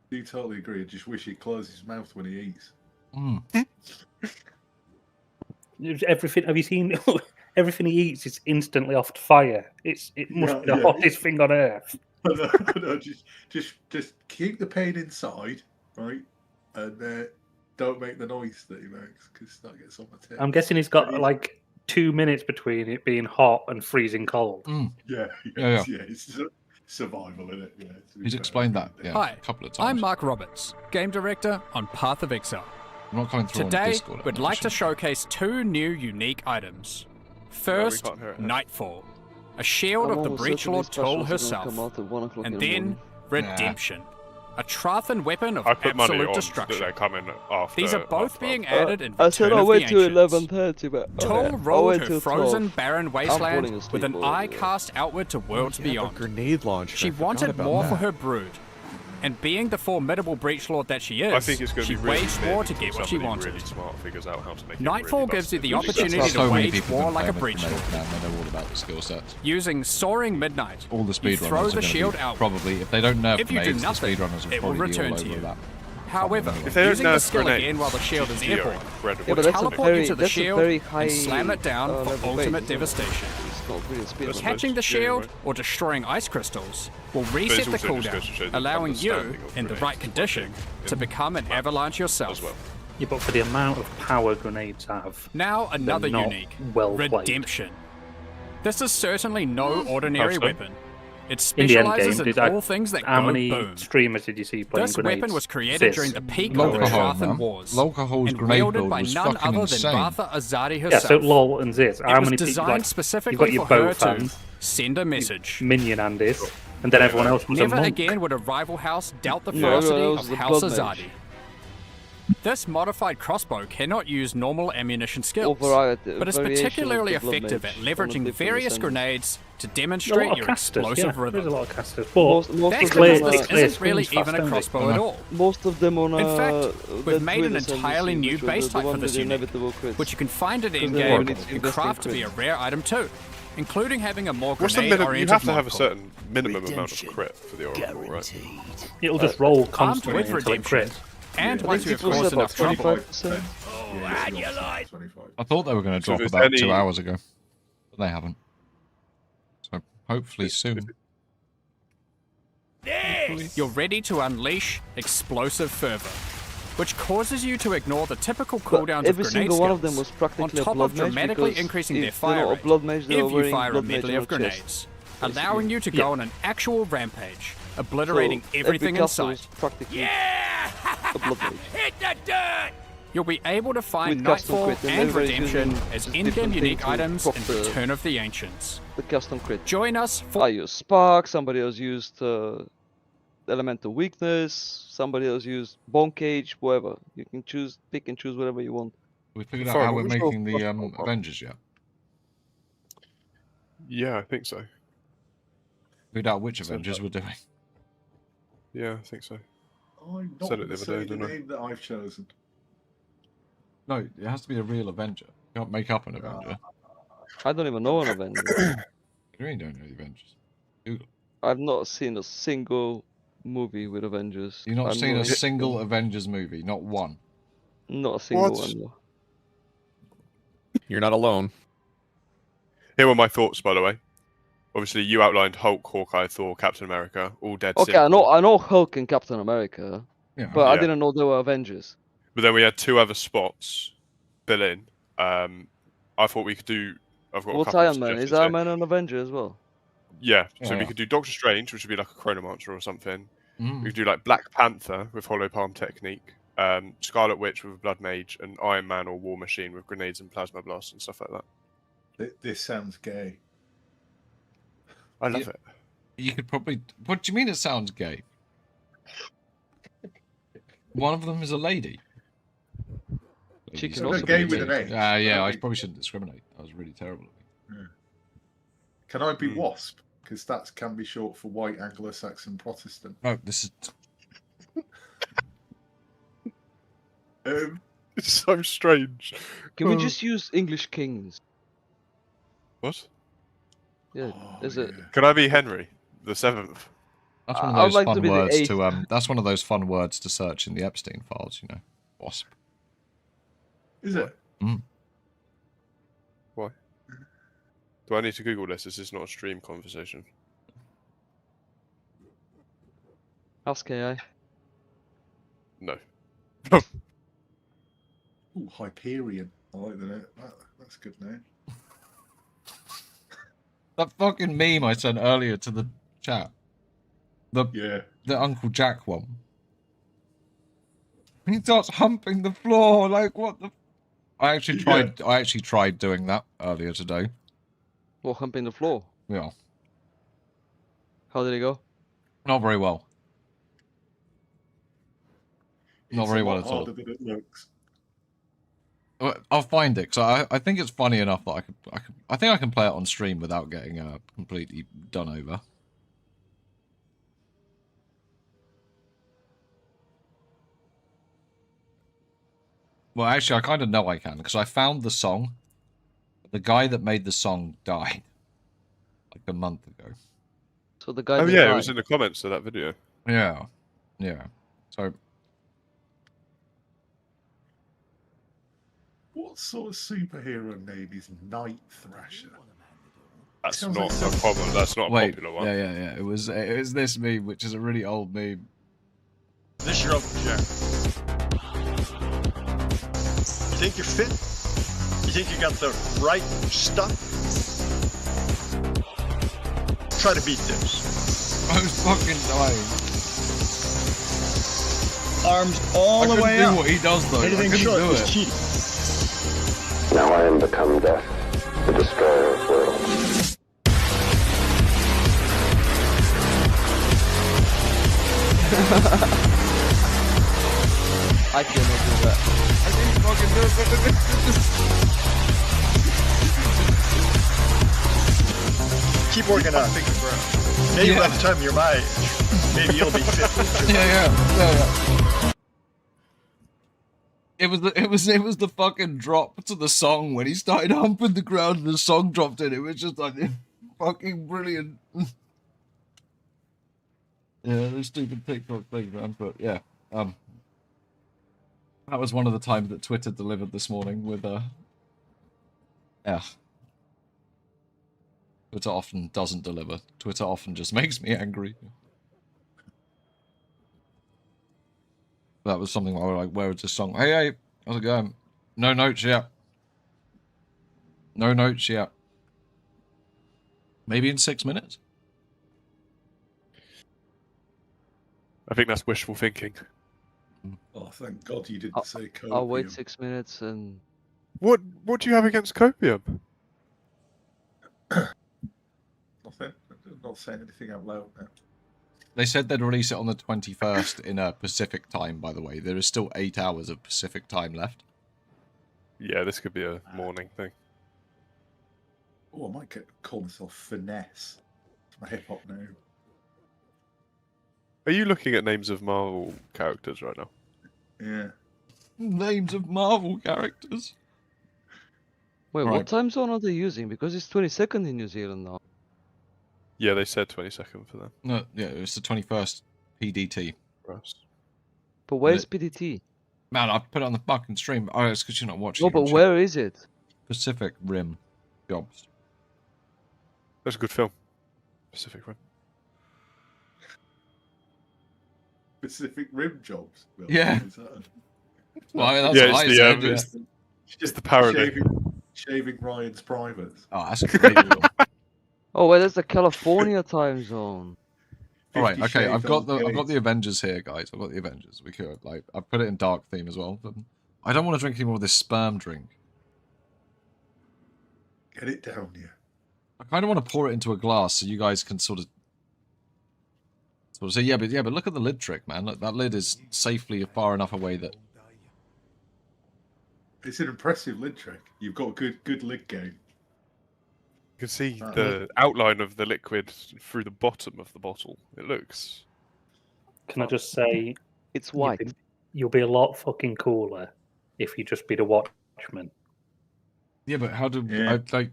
Do totally agree. I just wish he'd close his mouth when he eats. Mm. Everything. Have you seen? everything he eats is instantly off to fire. It must be the hottest thing on earth. No, just keep the pain inside, right? And don't make the noise that he makes because that gets on my tip. I'm guessing he's got like 2 minutes between it being hot and freezing cold. Yeah, it's survival, isn't it? Yeah, he's explained that Hi, a couple of times. I'm Mark Roberts, game director on Path of Exile. I'm not coming through Today, on Discord. we'd like to showcase 2 new unique items. First, can't hear it. Nightfall, a shield of the Breachlord Toll herself, and then Redemption, a Trathan weapon of I put money absolute on destruction. that they're coming after. These are both being added in I Return said I'll of wait the till Ancients. 11:30, but Toll I'll rolled wait her till frozen 12. barren I'm wasteland falling asleep with an eye already. cast outward to worlds beyond. Grenade launcher. She wanted more for her brood. And being the formidable breachlord that she is, I think it's going to she be really waged mid war to until get what she somebody wanted. really smart figures out how to make it Nightfall really gives you the busted. opportunity so to many wage people war been like a playing with breachlord. Grenade now, and they know all about the skill sets. Using Soaring Midnight, All the you speedrunners throw are the going shield to be out. probably, if they don't nerf If you do grenades, the nothing, speedrunners will it will probably be return all to over you. that. However, If they don't using the nerf skill grenades, again while the shield is you're airborne incredible. Yeah, will but that's a teleport very- you to the that's a shield very high, and slam it down for level ultimate base, isn't it? devastation. It's not really speed. Catching the shield or destroying ice crystals will reset the also just goes to show cooldown, the allowing you, understanding of in the grenades right is condition, quite to become an avalanche yourself. Yeah, but for the amount of power grenades have, Now another they're not unique, well played. Redemption. This is certainly no ordinary How so? weapon. It In the end game, specializes in all things that how go many boom. streamers did you see playing This grenades? weapon was created Sis. during the peak of the Lolcahol, Trathan man. Wars, Lolcahol's and grenade wielded build by was none fucking other insane. than Bartha Azadi Yeah, herself. so LOL and Ziz. It How was many people designed like specifically you've got for your her bow to fans, send a message. Minion Andis, and then everyone else was Never a monk. again would a rival house doubt the No, ferocity everyone else of was a House blood mage. Azadi. This modified crossbow cannot use normal ammunition skills, variety- but is variation of particularly the blood effective at mage on leveraging different various ascendants. grenades to A lot demonstrate of your casters, explosive yeah. There's a rhythm. lot of casters, but Most of Thanks them to on this, a- this isn't really even a crossbow at all. Most of them on In a. fact, we've made an Red Druid entirely ascendancy, new which was base the type for one with this the unit, inevitable crits. which you can find it in Because game they need to and invest in craft to be a crits. rare item too, including having a more What's the minimum? You grenade-oriented have to have a mod certain minimum amount of crit for the oracle, right? It'll just roll armed constantly with until it redemption. crits. And I once think you have it was caused about enough trouble, 25%. I thought they were going to So drop if about there's 2 any- hours ago, but they haven't. So hopefully soon. you're ready to unleash explosive fervor, which causes you to ignore the typical cooldowns of Every grenade single one of them skills, was practically on a top blood of mage dramatically because increasing if their they're fire not a rate blood mage, if they're you wearing fire a blood mage medley on of their chest. grenades, allowing you to go on an actual rampage, obliterating So, everything every in castle sight. is practically a blood mage. Hit the dirt! You'll be able to find With custom Nightfall crit, and and everybody's Redemption using as just in-game different unique things to items in prop the- Return of the Ancients. The custom crit. Join us for I used Spark, somebody else used Elemental Weakness, somebody else used Bone Cage, whatever. You can choose, pick and choose whatever you want. We figured out Fine, how what we're was your making the crossbow one? Avengers yet. Yeah, I think so. Figured out which So Avengers that- we're doing. Yeah, I think so. I'm not Said it going the to other say day, the didn't I? name that I've chosen. No, it has to be a real Avenger. You can't make up an Avenger. I don't even know an Avenger. You really don't know the Avengers. Google. I've not seen a single movie with Avengers. You've not I've seen a not- single Avengers movie, not one. Not a single What? one. No. You're not alone. Here were my thoughts, by the way. Obviously, you outlined Hulk, Hawkeye, Thor, Captain America, all dead Okay, simple. I know Hulk and Captain America, Yeah. but I Yeah. didn't know they were Avengers. But then we had 2 other spots fill in. I thought we could do. I've got a What's couple of Iron Man? Is suggestions Iron here. Man an Avenger as well? Yeah, so we Yeah. could do Doctor Strange, which would be like a Chronomancer or something. Mm. We could do like Black Panther with Hollow Palm Technique, Scarlet Witch with Blood Mage, and Iron Man or War Machine with grenades and plasma blasts and stuff like that. This sounds gay. I love Yeah. it. You could probably. What do you mean it sounds gay? One of them is a lady. She can So also they're gay be with an A. Yeah, I probably shouldn't discriminate. That was really terrible of me. Can I be WASP? Because that can be short for White Anglo-Saxon Protestant. No, this is. It's so strange. Can we just use English kings? What? Yeah, is it? Can I be Henry the 7th? That's one of I would those like to fun be the words eighth. to That's one of those fun words to search in the Epstein files. You know, wasp. Is it? Mm. Why? Do I need to Google this? Is this not a stream conversation? Ask AI. No. Ooh, Hyperion. I like the name. That's a good name. That fucking meme I sent earlier to the chat. The Uncle Jack one. He starts humping the floor like what the. I actually tried doing that earlier today. What, humping the floor? Yeah. How did it go? Not very well. Not very well at all. Harder than it looks. I'll find it because I think it's funny enough that I think I can play it on stream without getting completely done over. Well, actually, I kind of know I can because I found the song. The guy that made the song died like a month ago. So the guy. Oh yeah, it was in the comments of that video. Yeah, yeah. So. What sort of superhero name is Night Thrasher? That's not a problem. That's not a popular one. Yeah. It was this meme, which is a really old meme. This is your Uncle Jack. You think you're fit? You think you got the right stuff? Try to beat this. I was fucking dying. Arms all the way I couldn't up. do what he does though. Anything I couldn't short do was it. cheating. Now I am become death, the destroyer of worlds. I cannot do that. I didn't fucking do it, but Keep working on it. Maybe by the time you're my age, maybe you'll be fit. Yeah. It was the fucking drop to the song when he started humping the ground and the song dropped in. It was just like fucking brilliant. Yeah, those stupid TikTok things, man. But yeah, that was one of the times that Twitter delivered this morning with yeah. Twitter often doesn't deliver. Twitter often just makes me angry. That was something where I was like, where is this song? Hey, how's it going? No notes yet. No notes yet. Maybe in 6 minutes? I think that's wishful thinking. Oh, thank God you didn't say copium. I'll wait 6 minutes and... What do you have against copium? Nothing. I'm not saying anything out loud now. They said they'd release it on the 21st in Pacific time, by the way. There is still 8 hours of Pacific time left. Yeah, this could be a morning thing. Oh, I might call myself Finesse. It's my hip-hop name. Are you looking at names of Marvel characters right now? Yeah. Names of Marvel characters? Wait, Right. what time zone are they using? Because it's 22nd in New Zealand now. Yeah, they said 22nd for them. No, yeah, it's the 21st PDT. But where's PDT? Man, I put it on the fucking stream. Oh, it's because you're not watching. No, but where is it? Pacific Rim jobs. That's a good film. Pacific Rim. Pacific Rim jobs. Well, Yeah. is that Well, I mean, that's Yeah, what it's I the, said. it's the parody. Shaving Ryan's privates. Oh, that's a great film. Oh, well, there's the California time zone. All right, 50 okay. I've Shades got of the Grey. Avengers here, guys. I've got the Avengers. We could I've put it in dark theme as well. But I don't want to drink any more of this sperm drink. Get it down here. I kind of want to pour it into a glass so you guys can sort of say, yeah, but look at the lid trick, man. Look, that lid is safely far enough away that. It's an impressive lid trick. You've got good lid game. You can see the outline of the liquid through the bottom of the bottle. It looks... Can I just say, it's white. You'll be a lot fucking cooler if you just be the Watchman. Yeah, but how do I like?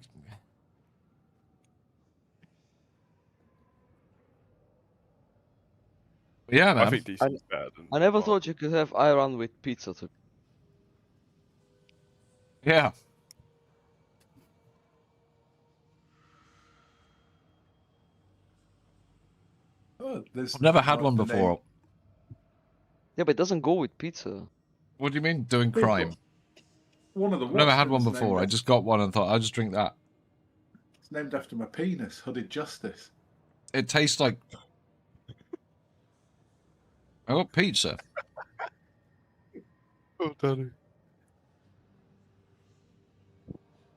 Yeah, man. I think DC's better than... I never thought you could have iron with pizza too. Yeah. Well, I've never had one the name- before. Yeah, but it doesn't go with pizza. What do you mean doing crime? One of the I've never had one Watchmen's before. I named just got one and thought I'll just drink that. It's named after my penis, Hooded Justice. It tastes like. I got pizza. Oh, Danny.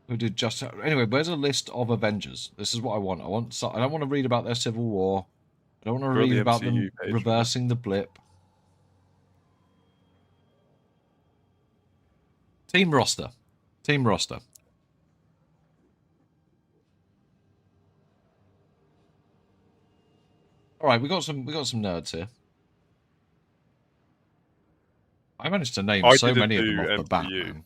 Who did just anyway? Where's a list of Avengers? This is what I want. I don't want to read about their Civil War. I don't want to We're on read the about MCU them page, right? reversing the blip. Team roster. Team roster. All right, we got some nerds here. I managed to name so many of them off the bat, man.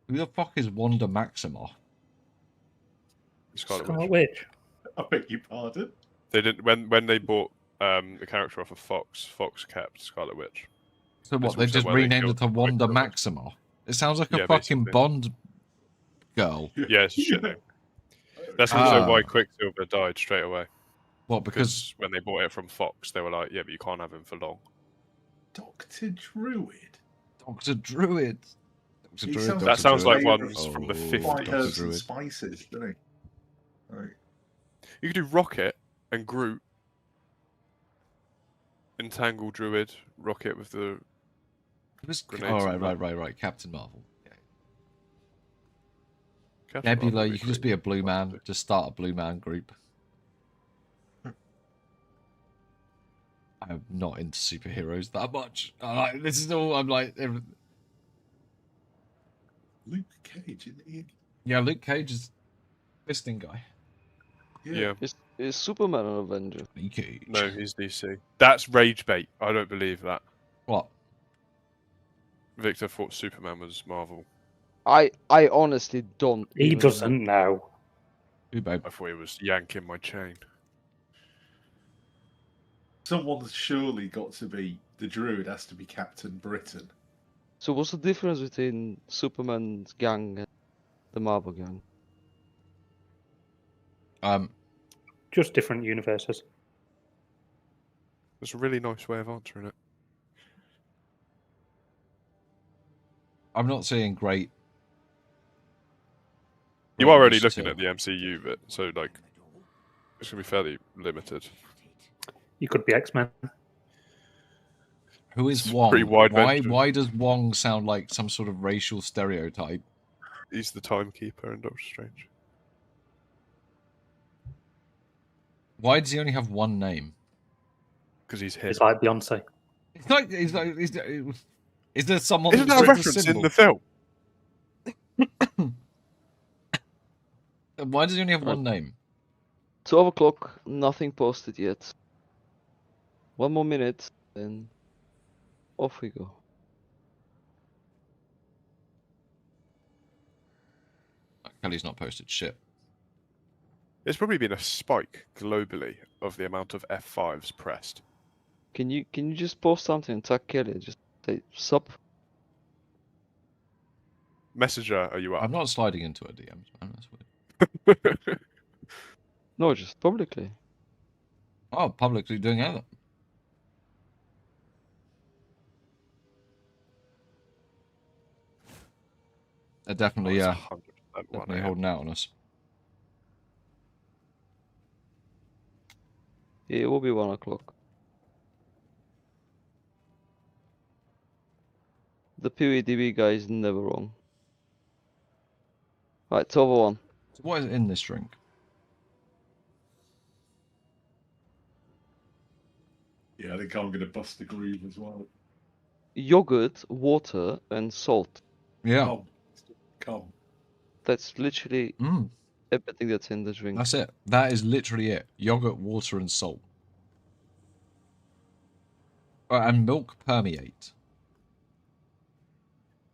Who the fuck is Wanda Maximoff? Scarlet Witch. Witch. I beg your pardon. They didn't when they bought the character off of Fox. Fox kept Scarlet Witch. So what? That's They also just where they renamed killed it to Wanda Maximoff. It sounds like a Yeah, fucking basically. Bond girl. Yeah, it's a shit name. That's also Ah. why Quicksilver died straight away. What? Because when they bought it from Fox, they were like, "Yeah, but you can't have him for long." Dr. Druid. Dr. Druid. Dr. He Druid. sounds That sounds like favourite ones from the Oh, White 50s. Dr. herbs and Druid. spices, doesn't he? Right. You could do Rocket and Groot. Entangle Druid, Rocket with the grenades. All and right. Captain Marvel. Captain Nebula. Marvel would You can just be a blue man. Just start a blue man group. I'm not into superheroes that much. This is all. I'm like. Luke Cage, isn't he? Yeah, Luke Cage is fisting guy. Yeah. Is Superman an Avenger? Luke Cage. No, he's DC. That's rage bait. I don't believe that. What? Victor thought Superman was Marvel. I honestly don't. He even doesn't know. Who, babe? I thought he was yanking my chain. Someone's surely got to be the Druid. Has to be Captain Britain. So what's the difference between Superman's gang and the Marvel gang? Just different universes. That's a really nice way of answering it. I'm not seeing great. You are already range looking to- at the MCU bit, so like it's gonna be fairly limited. You could be X-Men. Who is It's Wong? pretty wide Why? venture. Why does Wong sound like some sort of racial stereotype? He's the timekeeper in Doctor Strange. Why does he only have one name? Because he's him. It's like Beyonce. Is there someone? Isn't that a reference in the film? Why does he only have one name? 12 o'clock, nothing posted yet. One more minute, and off we go. Kelly's not posted shit. There's probably been a spike globally of the amount of F5s pressed. Can you just post something and tag Kelly? Just say sup. Messenger, are you up? I'm not sliding into her DMs, man. That's weird. No, just publicly. Oh, publicly doing that. They're definitely, Oh, yeah, it's 100% definitely 1 holding out on us. Yeah, it will be 1 o'clock. The PWDB guy is never wrong. Right, 12:01. So what is in this drink? Yeah, I think I'm going to bust the groove as well. Yogurt, water, and salt. Yeah. Come. That's literally Mm. everything that's in the drink. That's it. That is literally it. Yogurt, water, and salt. And milk permeate.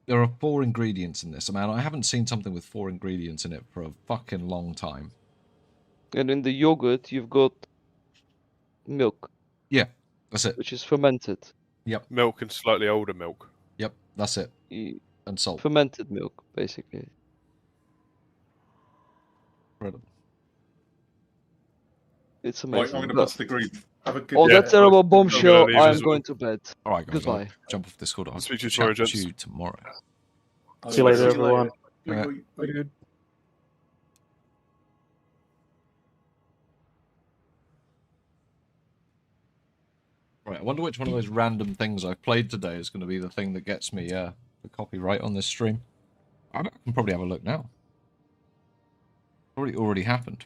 There are 4 ingredients in this. Man, I haven't seen something with 4 ingredients in it for a fucking long time. And in the yogurt, you've got milk. Yeah, that's it. Which is fermented. Yep. Milk and slightly older milk. Yep, that's it. and salt. Fermented milk, basically. Incredible. It's Right, amazing. I'm going to But bust the group. Have a good on day. that terrible I'm bombshell, gonna leave I'm as going well. to bed. All right, guys. Goodbye. I'll jump off Discord. I'll Speak to you chat tomorrow, with gents. you tomorrow. See you later, everyone. Bye, bye. Good. Right, I wonder which one of those random things I've played today is going to be the thing that gets me the copyright on this stream. I can probably have a look now. Already happened.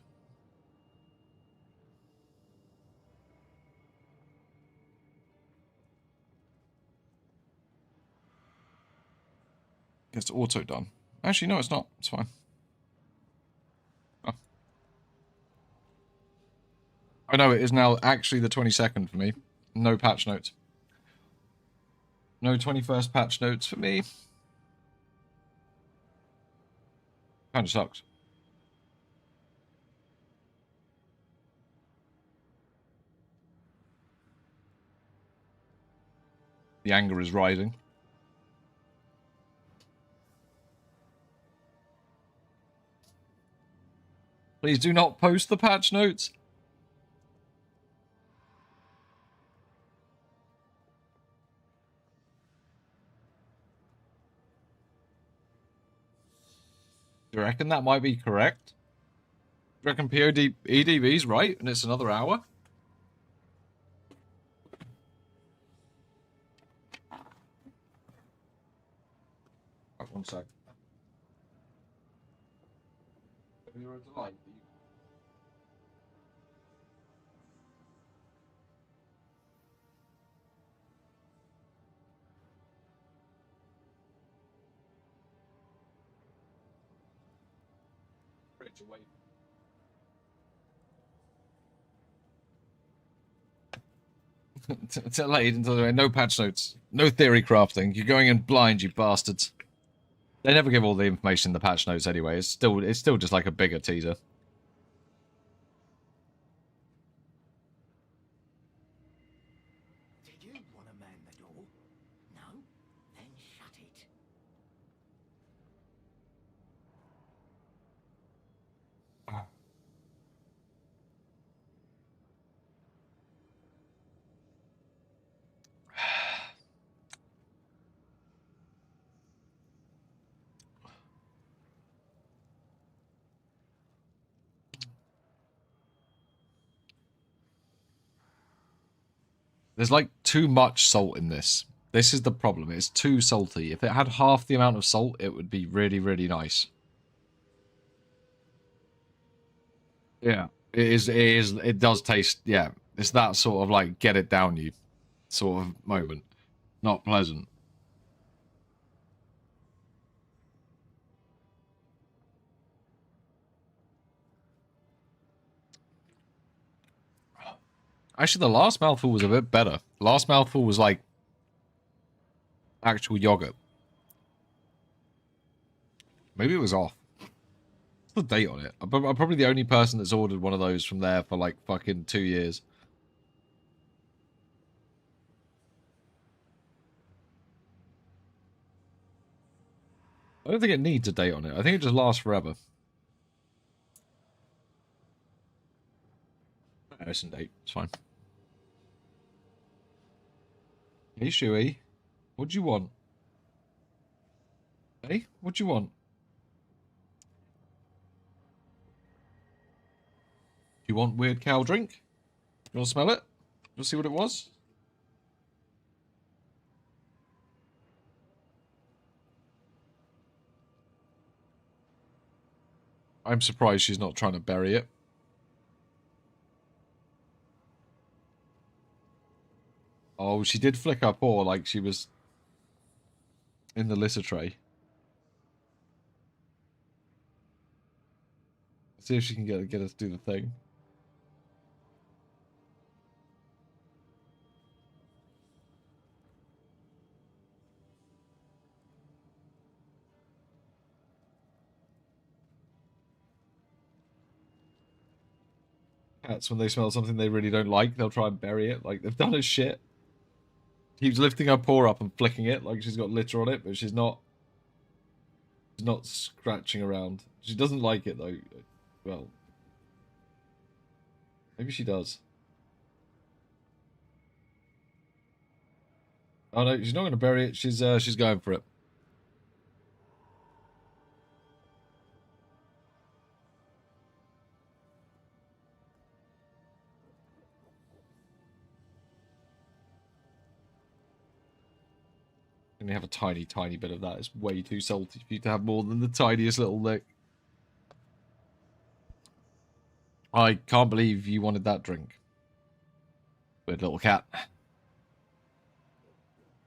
It's auto done. Actually, no, it's not. It's fine. Oh. I know it is now actually the 22nd for me. No patch notes. No 21st patch notes for me. Kind of sucks. The anger is rising. Please do not post the patch notes. Do you reckon that might be correct? Do you reckon EDB's right and it's another hour? Right, one sec. You're a delight. Away. Delayed until no patch notes, no theory crafting. You're going in blind, you bastards. They never give all the information in the patch notes anyway. It's still just like a bigger teaser. Did you want to man the door? No? Then shut it. There's like too much salt in this. This is the problem. It's too salty. If it had half the amount of salt, it would be really, really nice. Yeah, it is. It does taste. Yeah, it's that sort of like get it down you sort of moment. Not pleasant. Actually, the last mouthful was a bit better. Last mouthful was like actual yogurt. Maybe it was off. What's the date on it? I'm probably the only person that's ordered one of those from there for like fucking 2 years. I don't think it needs a date on it. I think it just lasts forever. It's in date. It's fine. Hey, Shuey. What do you want? Hey, what do you want? Do you want weird cow drink? You want to smell it? You want to see what it was? I'm surprised she's not trying to bury it. Oh, she did flick her paw like she was in the litter tray. See if she can get us to do the thing. Cats, when they smell something they really don't like, they'll try and bury it. Like, they've done as shit. Keeps lifting her paw up and flicking it like she's got litter on it, but she's not She's not scratching around. She doesn't like it though. Well, maybe she does. Oh no, she's not going to bury it. She's going for it. And you have a tiny, tiny bit of that. It's way too salty for you to have more than the tiniest little lick. I can't believe you wanted that drink. Weird little cat.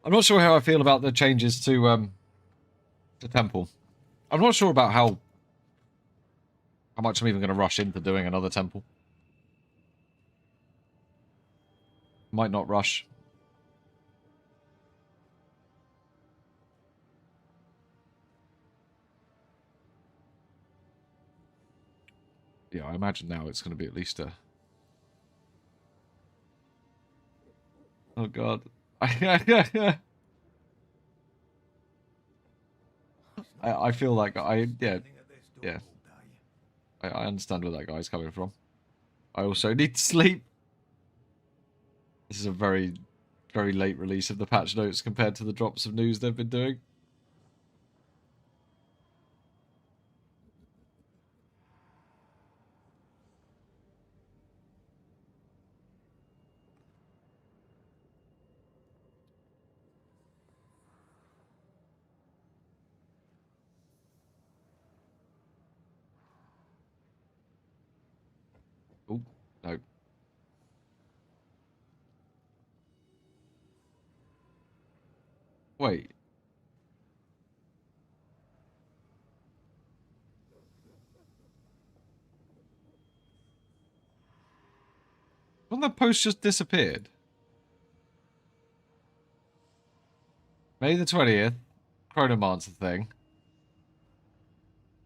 I'm not sure how I feel about the changes to the temple. I'm not sure about how much I'm even going to rush into doing another temple. Might not rush. Yeah, I imagine now it's going to be at least a... Oh, God. I feel like yeah. I understand where that guy's coming from. I also need to sleep. This is a very, very late release of the patch notes compared to the drops of news they've been doing. Oh, no. Wait. Well, that post just disappeared. May the 20th. Chronomancer thing.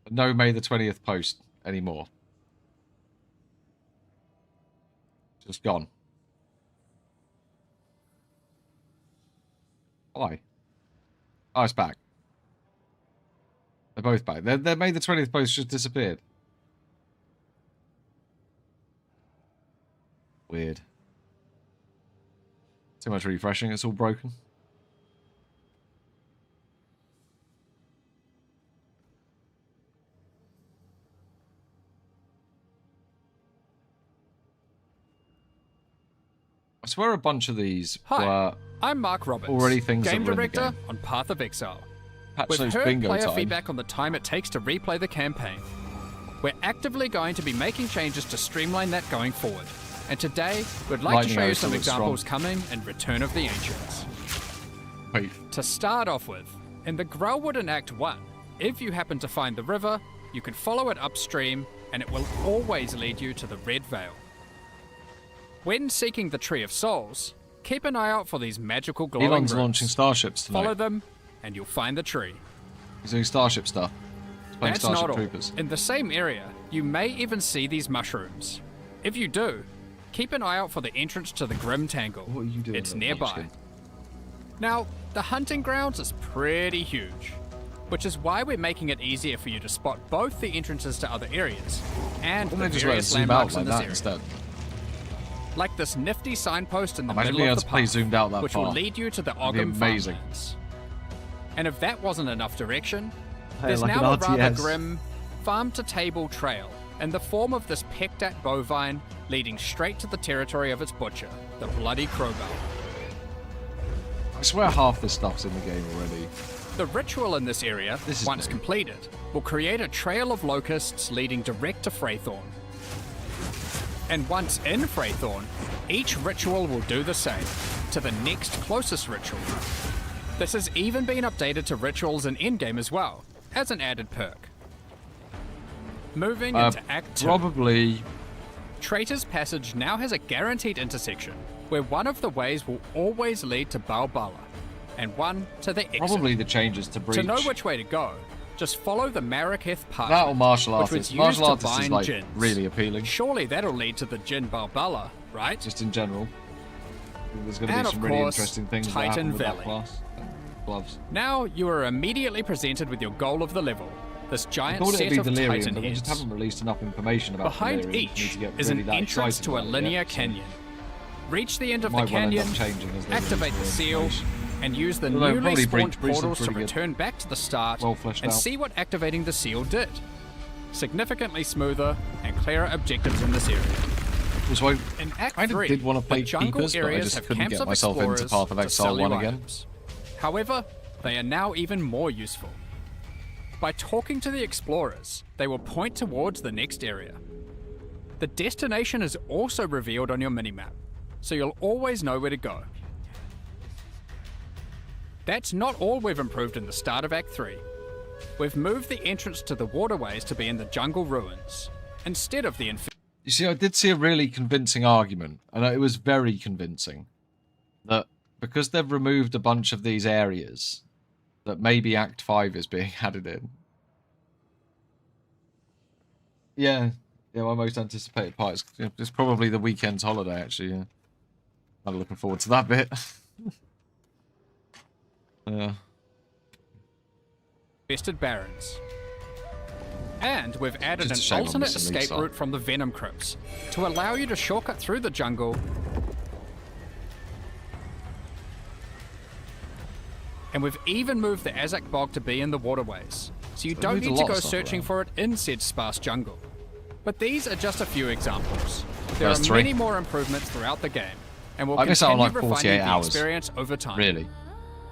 But no May the 20th post anymore. Just gone. Why? Oh, it's back. They're both back. They made the 20th post just disappeared. Weird. Too much refreshing, it's all broken. I swear a bunch of these were I'm Mark Roberts, already things game that were in the director game. on Path of Exile. Patch We've notes heard bingo player time. feedback on the time it takes to replay the campaign. We're actively going to be making changes to streamline that going forward. And today, we'd like Lightning to show you arrows some still look examples strong. coming in Return of the Ancients. Wait. To start off with, in the Growlwood in Act 1, if you happen to find the river, you can follow it upstream and it will always lead you to the Red Vale. When seeking the Tree of Souls, keep an eye out for these magical glowing Elon's roots. launching starships tonight. Follow them, and you'll find the tree. He's doing starship stuff. He's playing That's Starship not all. Troopers. In the same area, you may even see these mushrooms. If you do, keep an eye out for the entrance to the Grim Tangle. What are you doing? It's nearby. Now, the hunting grounds is pretty huge, which is why we're making it easier for you to spot both the entrances to other areas and Why the don't they just let various us zoom out landmarks like in this that area. instead? Like this nifty signpost in the Imagine middle being of able the to play path, zoomed out that which far. will lead you to the That'd be Ogham amazing. farmlands. And if that wasn't enough direction, Hey, there's like now a an rather RTS. grim farm-to-table trail in the form of this pecked-at bovine leading straight to the territory of its butcher, the Bloody Crowbar. I swear half this stuff's in the game already. The ritual in this area, This is once new. completed, will create a trail of locusts leading direct to Freythorn. And once in Freythorn, each ritual will do the same, to the next closest ritual. This has even been updated to rituals in endgame as well, as an added perk. Moving into Act 2. Probably. Traitor's Passage now has a guaranteed intersection, where one of the ways will always lead to Balbala, and one to the exit. Probably the changes to Breach. To know which way to go, just follow the Maraketh path. That or martial which was artists. used Martial to artists is bind like djinns. really appealing. Surely that'll lead to the Jinn Balbala, right? Just in general. There's going to And be of some really course, interesting things that Titan happen with Valley. that class. gloves. Now you are immediately presented with your goal of the level. This I giant thought set it'd be of delirium, Titan but we just heads. haven't released enough information about Behind delirium. each Need to get is really an that entrance excited to a about it linear yet, so canyon. Reach the end of the might well end up canyon, changing as they activate the release more seal, information. and use the Although newly probably spawned Bruce is portals to pretty good. return back to the start Well fleshed and out. see what activating the seal did. Significantly smoother and clearer objectives in this area. So In Act I 3, did want to play the jungle Keepers, but I areas just have couldn't camps get of myself into explorers Path of to Exile sell you 1 again. items. However, they are now even more useful. By talking to the explorers, they will point towards the next area. The destination is also revealed on your minimap, so you'll always know where to go. That's not all we've improved in the start of Act 3. We've moved the entrance to the waterways to be in the jungle ruins, instead of the You see, I did see a really convincing argument, and it was very convincing, that because they've removed a bunch of these areas, that maybe Act 5 is being added in. Yeah, my most anticipated part is it's probably the weekend's holiday, actually, yeah. I'm looking forward to that bit. Yeah. infested barrens. And we've added Just a an shame I'm alternate missing escape Lisa. route from the Venom Crypts to allow you to shortcut through the jungle and we've even moved the Azak Bog to be in the waterways, so you So don't moved a need to lot go of stuff searching around. for it in said sparse jungle. But these are just a few examples. There First are three. many more improvements throughout the game, and we'll I miss out on continue like 48 refining the hours. experience over time. Really.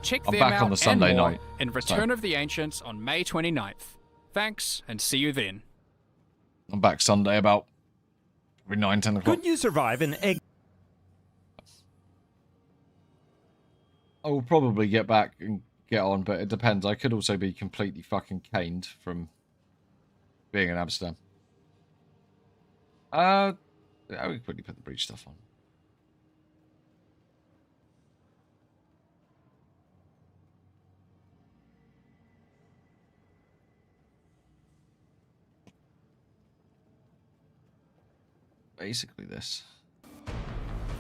Check I'm them back out on the Sunday and more night, in Return of the Ancients on May 29th. Thanks, and see you then. I'm back Sunday about 9, 10 o'clock. Could you survive an egg? I will probably get back and get on, but it depends. I could also be completely fucking caned from being in Amsterdam. Yeah, we can quickly put the breach stuff on. Basically this.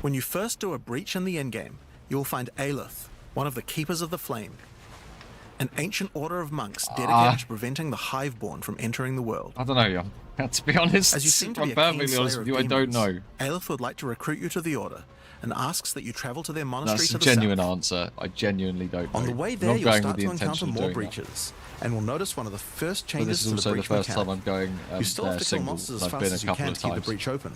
When you first do a breach in the endgame, you will find Aelith, one of the Keepers of the Flame, an ancient order of monks dedicated to preventing the Hiveborn from entering the world. I don't know, young. To be honest, As you seem to I'm be a keen perfectly honest slayer with of you, I don't demons, know. Aelith would like to recruit you to the order and asks that you travel to their monastery That's to a the genuine south. answer. I genuinely don't know. On the way I'm there, not you'll going start with the to encounter intention of more doing breaches, and will notice one of the first But changes this is to also the the breach first mechanic. time I'm going You still have there to kill single. monsters as I've fast been a as you couple can of to keep the times. breach open,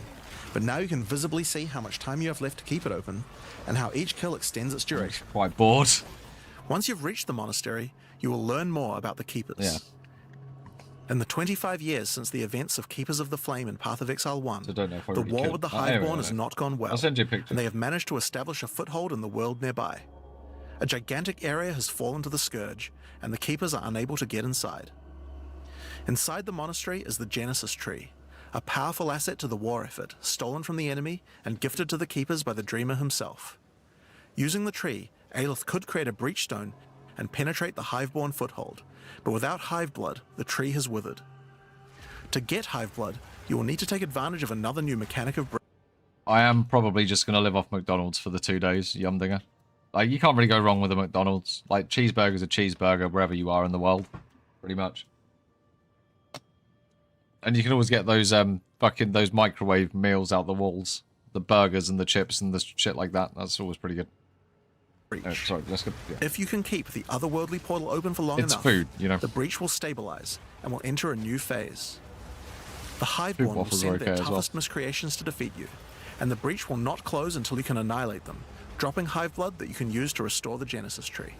but now you can visibly see how much time you have left to keep it open, and how each kill extends its duration. Quite bored. Once you've reached the monastery, you will learn more about the Keepers. Yeah. In the 25 years since the events of Keepers of the Flame in Path of Exile 1, I don't know if I the really war could. with the Anyway, Hiveborn has not gone well, I'll send you a picture. and they have managed to establish a foothold in the world nearby. A gigantic area has fallen to the Scourge, and the Keepers are unable to get inside. Inside the monastery is the Genesis Tree, a powerful asset to the war effort, stolen from the enemy and gifted to the Keepers by the Dreamer himself. Using the tree, Aelith could create a breach stone and penetrate the Hiveborn foothold, but without Hive Blood, the tree has withered. To get Hive Blood, you will need to take advantage of another new mechanic of breach. I am probably just going to live off McDonald's for the 2 days, Yumdinger. Like, you can't really go wrong with a McDonald's. Like, cheeseburger's a cheeseburger wherever you are in the world, pretty much. And you can always get those fucking those microwave meals out the walls, the burgers and the chips and the shit like that. That's always pretty good. Oh, sorry, let's go. Yeah. If you can keep the otherworldly portal open for long It's enough, food, you know. the breach will stabilize and will enter a new phase. The Food Hiveborn will waffles are send their okay as well. toughest miscreations to defeat you, and the breach will not close until you can annihilate them, dropping Hive Blood that you can use to restore the Genesis Tree.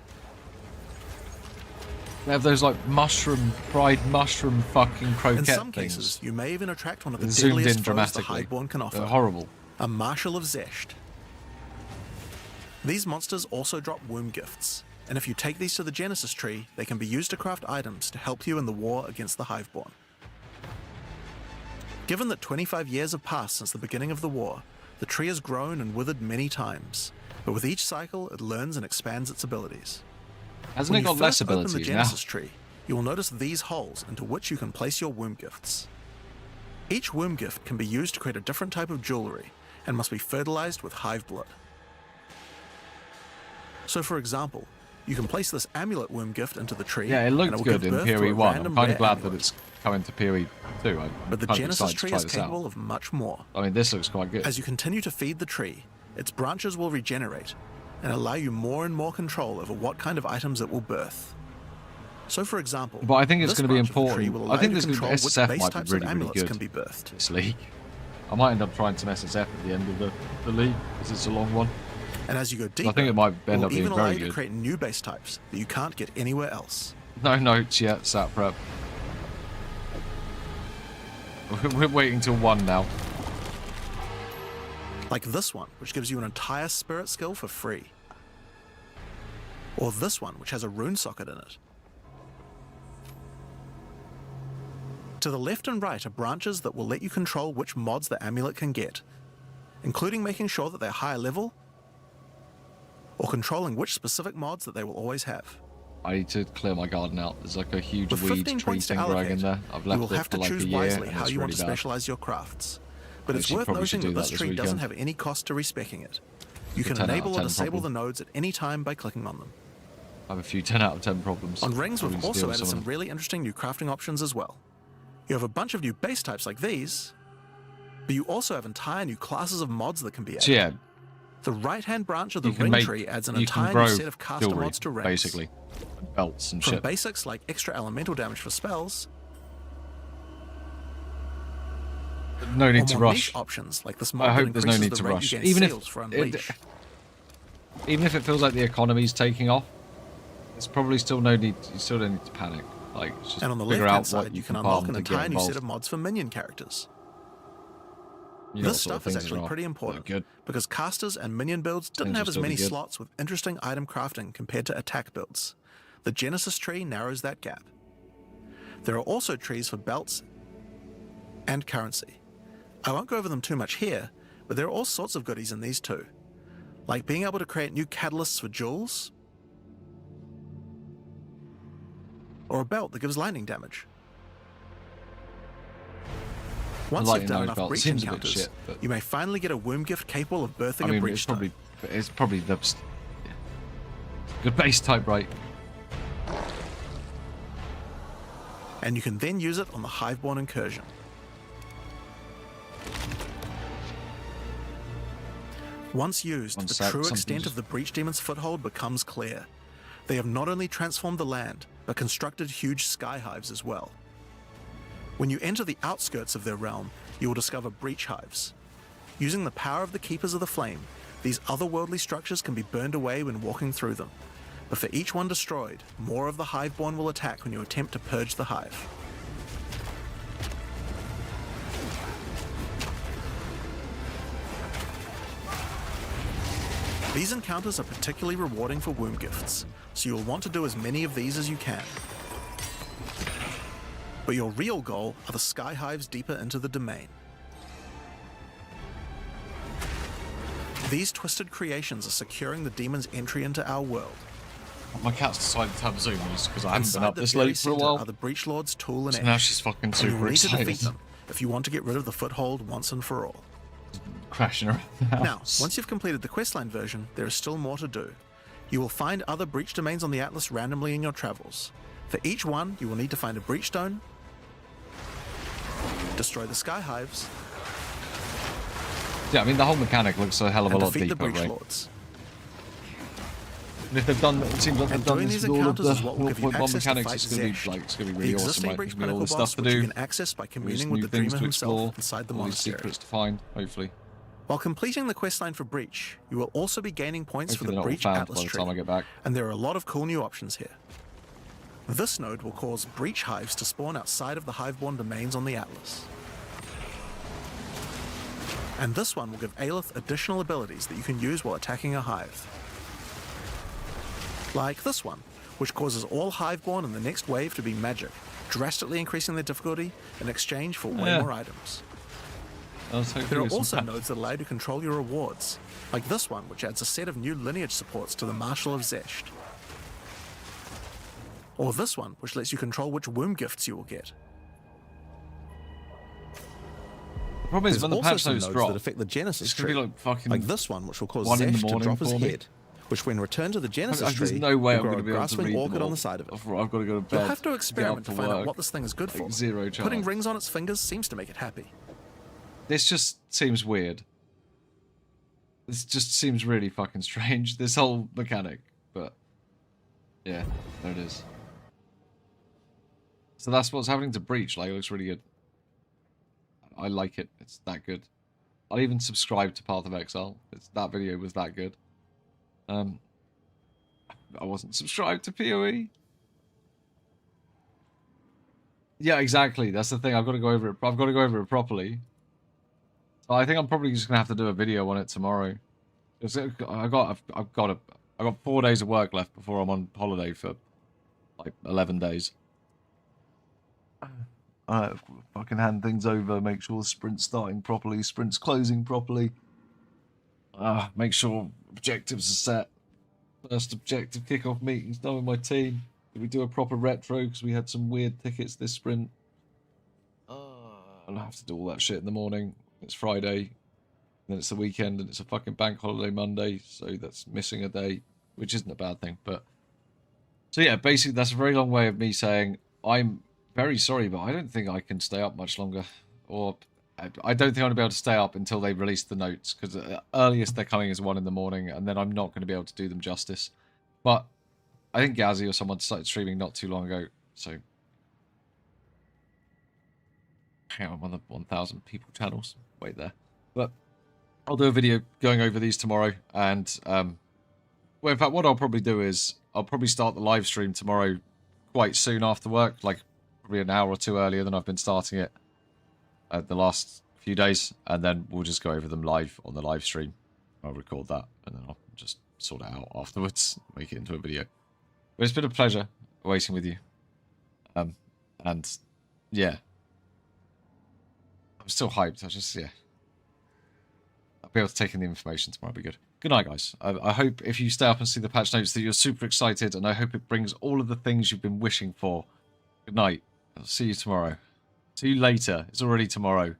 They have those like fried mushroom fucking croquette In some things. cases, you may even attract one of the Zoomed deadliest in foes the dramatically. Hiveborn can offer. They're horrible. A Marshal of Zesht. These monsters also drop womb gifts, and if you take these to the Genesis Tree, they can be used to craft items to help you in the war against the Hiveborn. Given that 25 years have passed since the beginning of the war, the tree has grown and withered many times, but with each cycle it learns and expands its abilities. Hasn't When it you got less first open abilities the now? Genesis Tree, you will notice these holes into which you can place your womb gifts. Each womb gift can be used to create a different type of jewelry and must be fertilized with Hive Blood. So for example, You can place this amulet worm gift into the tree. Yeah, it looked will good give in birth to a Piri 1. I'm random kind of rare glad amulet. that it's coming to Piri 2. But the kind of Genesis excited to tree try is this out. capable of much more. I mean, this looks quite good. As you continue to feed the tree, its branches will regenerate and allow you more and more control over what kind of items it will birth. So, for example, But I think it's this going to be branch of the tree important. will I allow think you this to control which SSF base might types be of really, really amulets good. can be birthed. This league. I might end up trying some SSF at the end of the league, because it's a long one. And as you go deeper, I think it might it end will up being even allow very you to good. create new base types that you can't get anywhere else. No notes yet, sat prep. We're waiting till 1 now. Like this one, which gives you an entire spirit skill for free. Or this one, which has a rune socket in it. To the left and right are branches that will let you control which mods the amulet can get, including making sure that they're higher level, or controlling which specific mods that they will always have. I need to clear my garden out. There's like a huge With weed 15 tree points to thing growing in allocate, there. I've you left will it have for to like choose a year, wisely and how it's you want really to bad. specialize your crafts. But I it's should worth probably noting do that that this this tree doesn't weekend. have any cost to respecking it. You It's a can 10 out of enable or 10 disable problem. the nodes at any time by clicking on them. I have a few 10 out of 10 problems. On rings, Probably we've just deal also with added some of them. really interesting new crafting options as well. You have a bunch of new base types like these, but you also have entire new classes of mods that can be added. So yeah, The right-hand branch of the you can ring make, tree adds an you can entire grow new set of caster jewelry, mods to rings. basically. And belts and From shit. basics like extra elemental damage for spells, No need or to more rush. niche options like this I mod that hope there's no increases need the to rate rush. you gain Even seals for if Unleash. even if it feels like the economy's taking off, there's probably still no need. You still don't need to panic. Like just And on the figure left-hand out side, what you can farm unlock an to get entire new set involved. of mods for minion characters. You know what This sort of stuff is things actually are pretty important good. because casters and minion builds didn't Things have will as still be many good. slots with interesting item crafting compared to attack builds. The Genesis tree narrows that gap. There are also trees for belts and currency. I won't go over them too much here, but there are all sorts of goodies in these too, like being able to create new catalysts for jewels, or a belt that gives lightning damage. Once lightning you've done damage enough belt breach seems a bit encounters, shit, but- you may finally get a womb gift capable of birthing I mean, a breach it's stone. probably the good base type, right? And you can then use it on the Hiveborn incursion. Once used, One the sec, true something extent just- of the Breach Demon's foothold becomes clear. They have not only transformed the land, but constructed huge sky hives as well. When you enter the outskirts of their realm, you will discover breach hives. Using the power of the Keepers of the Flame, these otherworldly structures can be burned away when walking through them. But for each one destroyed, more of the Hiveborn will attack when you attempt to purge the hive. These encounters are particularly rewarding for womb gifts, so you'll want to do as many of these as you can. But your real goal are the sky hives deeper into the domain. These twisted creations are securing the demon's entry into our world. My cat's decided to have zoomies because I haven't been Inside up the this very late for a center while. are the Breach Lord's tool and So edge, now she's fucking and you will super need to defeat excited. them if you want to get rid of the foothold once and for all. Crashing around the house. Now, once you've completed the questline version, there is still more to do. You will find other breach domains on the Atlas randomly in your travels. For each one, you will need to find a breach stone, destroy the sky hives, Yeah, I mean the whole mechanic looks a hell of a and lot defeat the deeper, breach right? lords. And if they've done, it seems like they've And done doing this these with all of encounters the is what will give you one access to mechanics. fight It's gonna be Zesht, like it's gonna be the really awesome. existing Right? breach There's gonna be all pinnacle this boss, stuff to which you do. can access by There's communing new with the things Dreamer to himself explore. inside the All these monastery. secrets to find, hopefully. While completing the questline for Breach, you will also be gaining points Hopefully for the they're not all Breach found Atlas by the tree, time I get back. and there are a lot of cool new options here. This node will cause breach hives to spawn outside of the Hiveborn domains on the Atlas. And this one will give Aelith additional abilities that you can use while attacking a hive. Like this one, which causes all Hiveborn in the next wave to be magic, drastically increasing their difficulty in exchange for way Yeah. more items. There are some also patch. nodes that allow you to control your rewards, like this one, which adds a set of new lineage supports to the Marshal of Zesht. Or this one, which lets you control which womb gifts you will get. The problem is There's when the also patch some notes nodes drop, that affect the Genesis it's gonna be tree, like fucking like this one, which will cause 1 in the Zesht to morning drop his for me. head, which when returned to the Genesis There's tree, no way will I'm grow going to a be able to grass-wing read them orchid all on the side of it. before I've got to go to bed. You'll have to experiment to get up find out work. what this thing is good for. Like, zero chance. Putting rings on its fingers seems to make it happy. This just seems weird. This just seems really fucking strange, this whole mechanic. But, yeah, there it is. So that's what's happening to Breach. Like, it looks really good. I like it. It's that good. I'll even subscribe to Path of Exile. That video was that good. I wasn't subscribed to PoE. Yeah, exactly. That's the thing. I've got to go over it. I've got to go over it properly. So I think I'm probably just gonna have to do a video on it tomorrow. I've got 4 days of work left before I'm on holiday for like 11 days. Fucking hand things over, make sure the sprint's starting properly, sprint's closing properly. Make sure objectives are set. First objective kickoff meetings done with my team. Did we do a proper retro because we had some weird tickets this sprint? I'll have to do all that shit in the morning. It's Friday, then it's the weekend, and it's a fucking bank holiday Monday, so that's missing a day, which isn't a bad thing. But so yeah, basically that's a very long way of me saying I'm very sorry, but I don't think I can stay up much longer, or I don't think I'm going to be able to stay up until they release the notes, because the earliest they're coming is 1 in the morning, and then I'm not going to be able to do them justice. But I think Gazzy or someone started streaming not too long ago, so hang on, I'm on the 1,000 people channels. Wait there. But I'll do a video going over these tomorrow, and well, in fact, what I'll probably do is I'll probably start the live stream tomorrow quite soon after work, like probably an hour or two earlier than I've been starting it the last few days, and then we'll just go over them live on the live stream. I'll record that, and then I'll just sort it out afterwards, make it into a video. But it's been a pleasure waiting with you. And yeah, I'm still hyped. I'll be able to take in the information tomorrow. It'll be good. Good night, guys. I hope if you stay up and see the patch notes that you're super excited, and I hope it brings all of the things you've been wishing for. Good night. I'll see you tomorrow. See you later. It's already tomorrow.